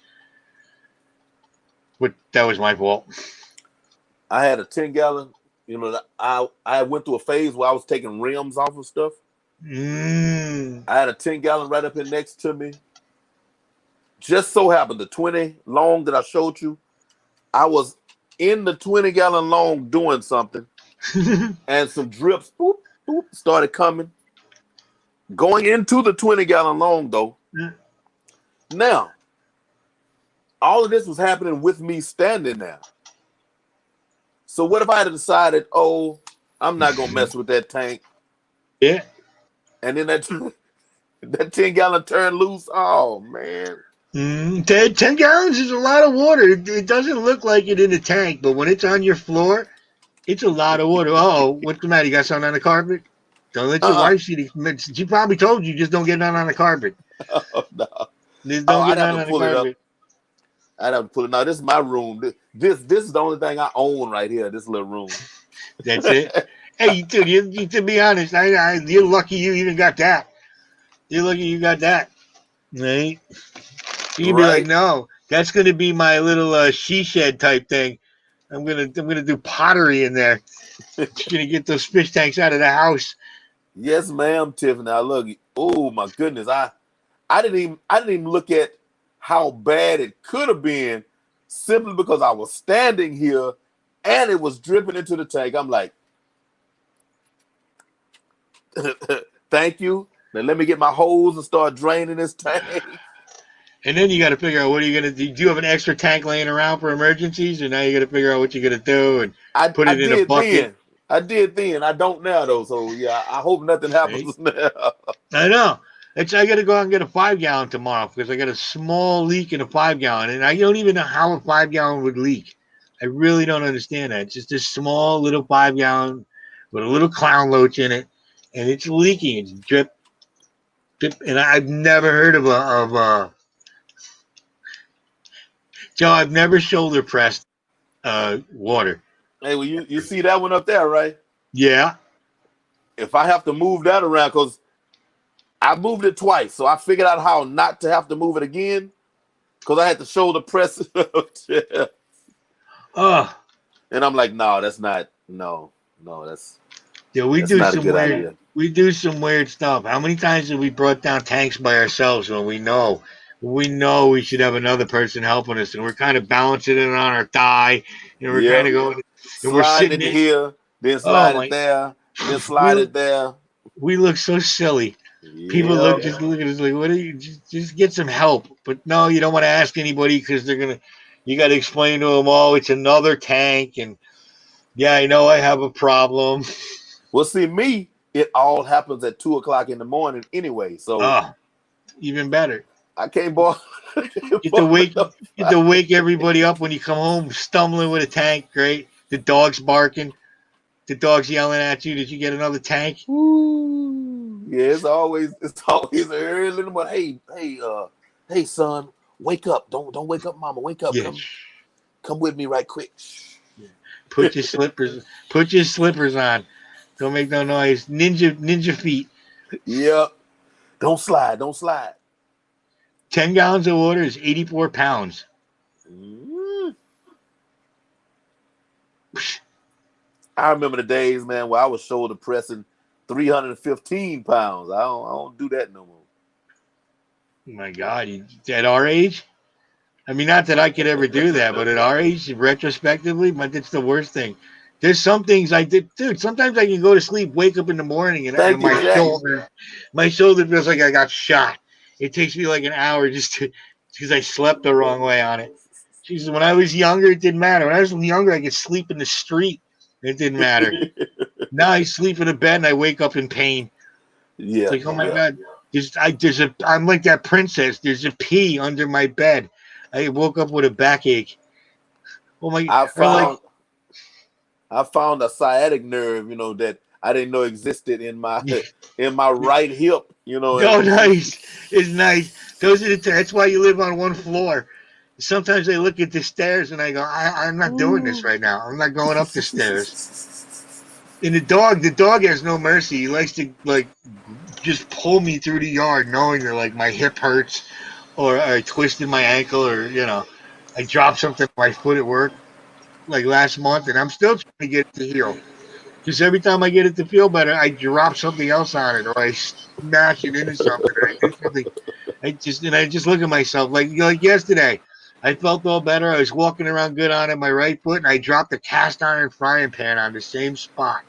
But that was my fault. I had a 10-gallon. I went through a phase where I was taking rims off of stuff. I had a 10-gallon right up here next to me. Just so happened, the 20 long that I showed you, I was in the 20-gallon long doing something, and some drips boop, boop, started coming. Going into the 20-gallon long though. Now, all of this was happening with me standing there. So what if I had decided, oh, I'm not gonna mess with that tank? Yeah. And then that 10-gallon turned loose. Oh man. 10 gallons is a lot of water. It doesn't look like it in the tank, but when it's on your floor, it's a lot of water. Oh, what's the matter? You got something on the carpet? Don't let your wife see it. She probably told you just don't get none on the carpet. Oh, no. Just don't get I'd have none to on the pull it up. carpet. I'd have to pull it. Now this is my room. This is the only thing I own right here. This little room. That's it. Hey, dude, you to be honest, you're lucky you even got that. You're lucky you got that. Right? You can be like, Right. no, that's going to be my little she shed type thing. I'm gonna do pottery in there. Just gonna get those fish tanks out of the house. Yes, ma'am, Tiffany. I look. Oh my goodness. I didn't even look at how bad it could have been simply because I was standing here and it was dripping into the tank. I'm like, thank you. Now let me get my hose and start draining this tank. And then you got to figure out what are you gonna do. Do you have an extra tank laying around for emergencies, or now you got to figure out what you're gonna do and put I it in a did bucket? then. I did then. I don't now though. So yeah, I hope nothing Right? happens now. I know. I got to go out and get a 5-gallon tomorrow because I got a small leak in a 5-gallon, and I don't even know how a 5-gallon would leak. I really don't understand that. It's just a small little 5-gallon with a little clown loach in it, and it's leaking. It's drip, drip, and I've never heard of Joe. I've never shoulder pressed water. Hey, well, you see that one up there, right? Yeah. If I have to move that around, because I moved it twice, so I figured out how not to have to move it again, because I had to shoulder press it. Oh. And I'm like, no, that's not. No, that's Yeah, not a good idea. we do some weird stuff. How many times have we brought down tanks by ourselves when we know we should have another person helping us, and we're kind of balancing it on our thigh, and we're kind Yep. of going, and we're Slide sitting it in. here, then Oh slide it my! there, then slide We it there. we look so silly. People Yep. just look at us like, what are you? Just get some help. But no, you don't want to ask anybody because they're gonna. You got to explain to them, oh, it's another tank, and yeah, I know I have a problem. Well, see, me, it all happens at 2:00 in the morning anyway, so Oh, even better. I can't bother. Get to wake everybody up when you come home, stumbling with a tank. Great. The dog's barking. The dog's yelling at you. Did you get another tank? Yeah, it's always early in the morning. Hey, son, wake up! Don't wake up, mama. Wake up! Yeah. Come with me right quick. Put your slippers. Put your slippers on. Don't make no noise. Ninja feet. Yep. Don't slide. 10 gallons of water is 84 pounds. Mm. I remember the days, man, where I was shoulder pressing 315 pounds. I don't do that no more. My God, at our age? I mean, not that I could ever do that, but at our age, retrospectively, that's the worst thing. There's some things I did, dude. Sometimes I can go to sleep, wake up in the morning, and Thank you, Jack. my shoulder feels like I got shot. It takes me like an hour just because I slept the wrong way on it. Jesus, when I was younger, it didn't matter. When I was younger, I could sleep in the street. It didn't matter. Now I sleep in a bed and I wake up in pain. Yeah. It's like, oh my God, I'm like that princess. There's a pea under my bed. I woke up with a backache. Oh my! I found a sciatic nerve, that I didn't know existed in my right hip, Oh, nice! It's nice. That's why you live on one floor. Sometimes I look at the stairs and I go, I'm not doing this right now. I'm not going up the stairs. And the dog has no mercy. He likes to just pull me through the yard, knowing that my hip hurts, or I twisted my ankle, or I dropped something on my foot at work like last month, and I'm still trying to get it to heal. Because every time I get it to feel better, I drop something else on it, or I smash it into something, or I do something. I just look at myself like yesterday. I felt all better. I was walking around good on it, my right foot, and I dropped a cast iron frying pan on the same spot.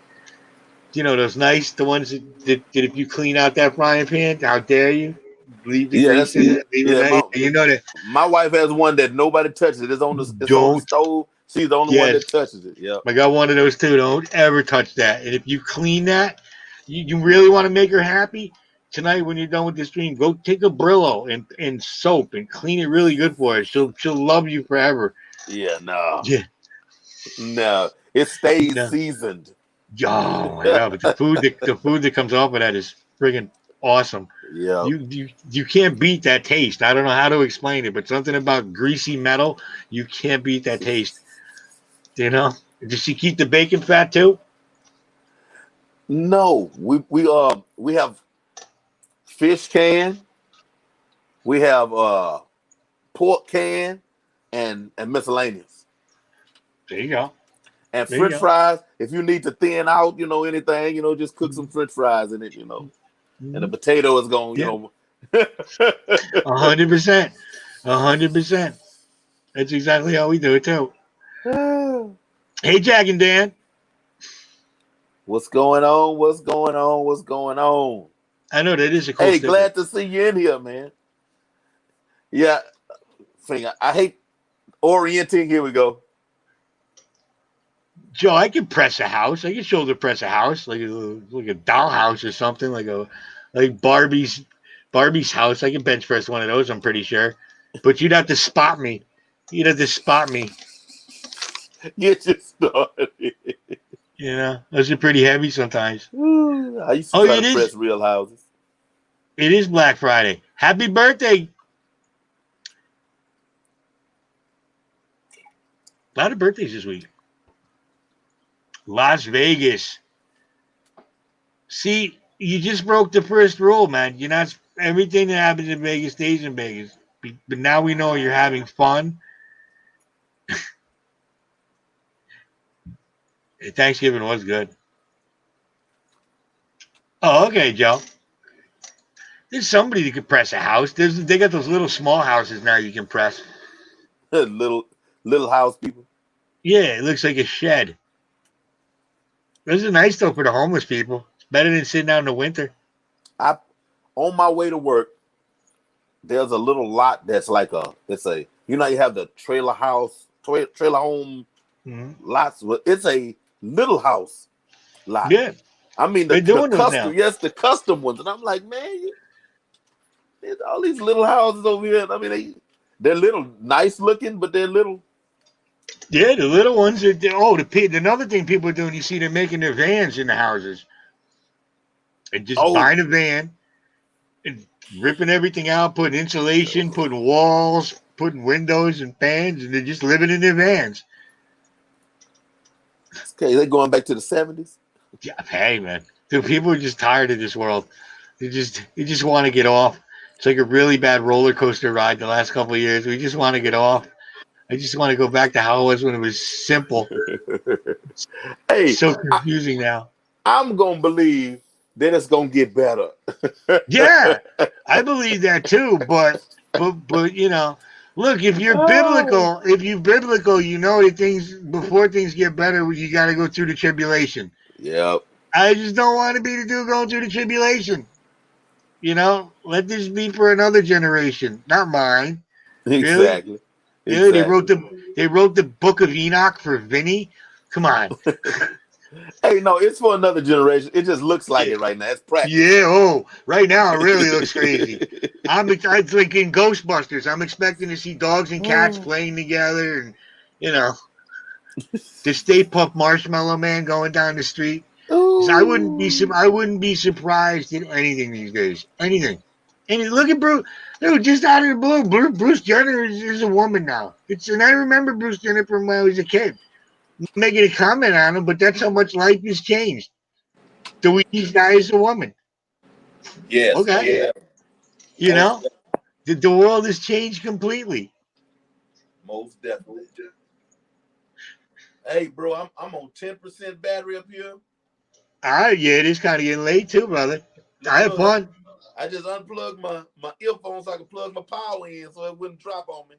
those nice, the ones that if you clean out that frying pan, how dare you leave the Yeah, grease that's in it? Leave it yeah. nice. You know that. My wife has one that nobody touches. It's on the Don't. stove. She's the only one Yes, that touches it. Yep. I got one of those too. Don't ever touch that. And if you clean that, you really want to make her happy tonight when you're done with the stream. Go take a Brillo and soap and clean it really good for her. She'll love you forever. Yeah. No. Yeah. No. It stays No. seasoned. Oh my god! But the food that comes off of that is friggin' awesome. Yeah. You can't beat that taste. I don't know how to explain it, but something about greasy metal, you can't beat that taste. You know? Does she keep the bacon fat too? No. We have fish can. We have pork can and miscellaneous. There you go. And There you French go. fries. If you need to thin out, anything, just cook some French fries in it. And the Mhm. potato is going, Yeah, 100%, 100%. That's exactly how we do it too. Hey, Jack and Dan. What's going on? What's going on? What's going on? I know that is a cool Hey, sticker. glad to see you in here, man. Yeah, thing. I hate orienting. Here we go. Joe, I can press a house. I can shoulder press a house like a dollhouse or something like Barbie's house. I can bench press one of those. I'm pretty sure, but you'd have to spot me. You'd have to spot me. Get you started. Those are pretty heavy sometimes. I used to Oh, try to it press is. real houses. It is Black Friday. Happy birthday! A lot of birthdays this week. Las Vegas. See, you just broke the first rule, man. You're not everything that happens in Vegas stays in Vegas. But now we know you're having fun. Thanksgiving was good. Oh, okay, Joe. There's somebody that could press a house. They got those little small houses now you can press. little house people. Yeah, it looks like a shed. Those are nice though for the homeless people. It's better than sitting out in the winter. I on my way to work. There's a little lot that's like you have the trailer house, trailer home Mm-hmm. lots. It's a little house lot. Yeah, I mean they're the doing those custom, now. yes, the custom ones. And I'm like, man, there's all these little houses over here. I mean, they're little, nice looking, but they're little. Yeah, the little ones. Another thing people are doing. You see, they're making their vans in the houses and just Oh, buying a van and ripping everything out, putting insulation, putting walls, putting windows and fans, and they're just living in their vans. okay, they're going back to the '70s. Yeah, hey man, dude, people are just tired of this world. They just want to get off. It's like a really bad roller coaster ride the last couple of years. We just want to get off. I just want to go back to how it was when it was simple. Hey, So I, confusing now. I'm gonna believe that it's gonna get better. Yeah, I believe that too. But look, Oh, if you biblical, you know that things before things get better, you got to go through the tribulation. yeah, I just don't want to be the dude going through the tribulation. Let this be for another generation, not mine. Really? exactly, Yeah, they exactly. wrote the Book of Enoch for Vinny. Come on. Hey, no, it's for another generation. It just looks like Yeah, it right now. It's practical. yeah. Oh, right now it really looks crazy. It's like in Ghostbusters. I'm expecting to see dogs and cats playing together, and you know, the Stay Puft Marshmallow Man going down the street. 'Cause Ooh. I wouldn't be surprised at anything these days. Anything. And look at Bruce. Dude, just out of the blue, Bruce Jenner is a woman now. And I remember Bruce Jenner from when I was a kid. I'm making a comment on him, but that's how much life has changed. The Weezy guy is a woman. Yes. Oh Okay. yeah. You Most know, the world has changed completely. most definitely. Hey, bro, I'm on 10% battery up here. Yeah, it is kind of getting late too, brother. I have Look, fun. I just unplugged my earphones so I could plug my power in so it wouldn't drop on me.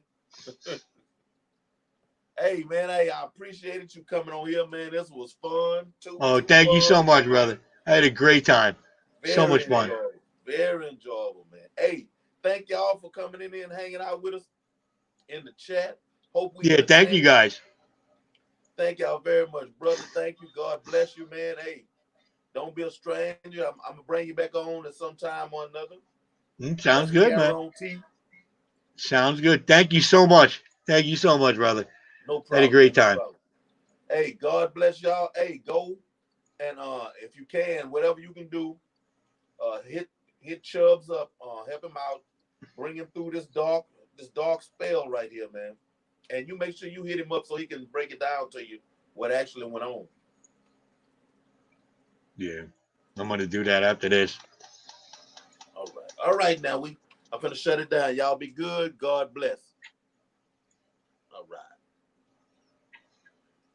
Hey, man, hey, I appreciated you coming on here, man. This was fun. Oh, Too thank you so fun. much, brother. I had a great time. So Very much fun. enjoyable. Very enjoyable, man. Hey, thank y'all for coming in and hanging out with us in the chat. Hope we Yeah, thank you entertained. guys. Thank y'all very much, brother. Thank you. God bless you, man. Hey, don't be a stranger. I'm gonna bring you back on at some time or another. Sounds That's a good, man. guarantee. Sounds good. Thank you so much. Thank you so much, brother. No I had a problem, great man. No time. problem. Hey, God bless y'all. Hey, go and if you can, whatever you can do, hit Chubbs up, help him out, bring him through this dark spell right here, man. And you make sure you hit him up so he can break it down to you what actually went on. Yeah, I'm gonna do that after this. All right. Now I'm gonna shut it down. Y'all be good. God bless. All right.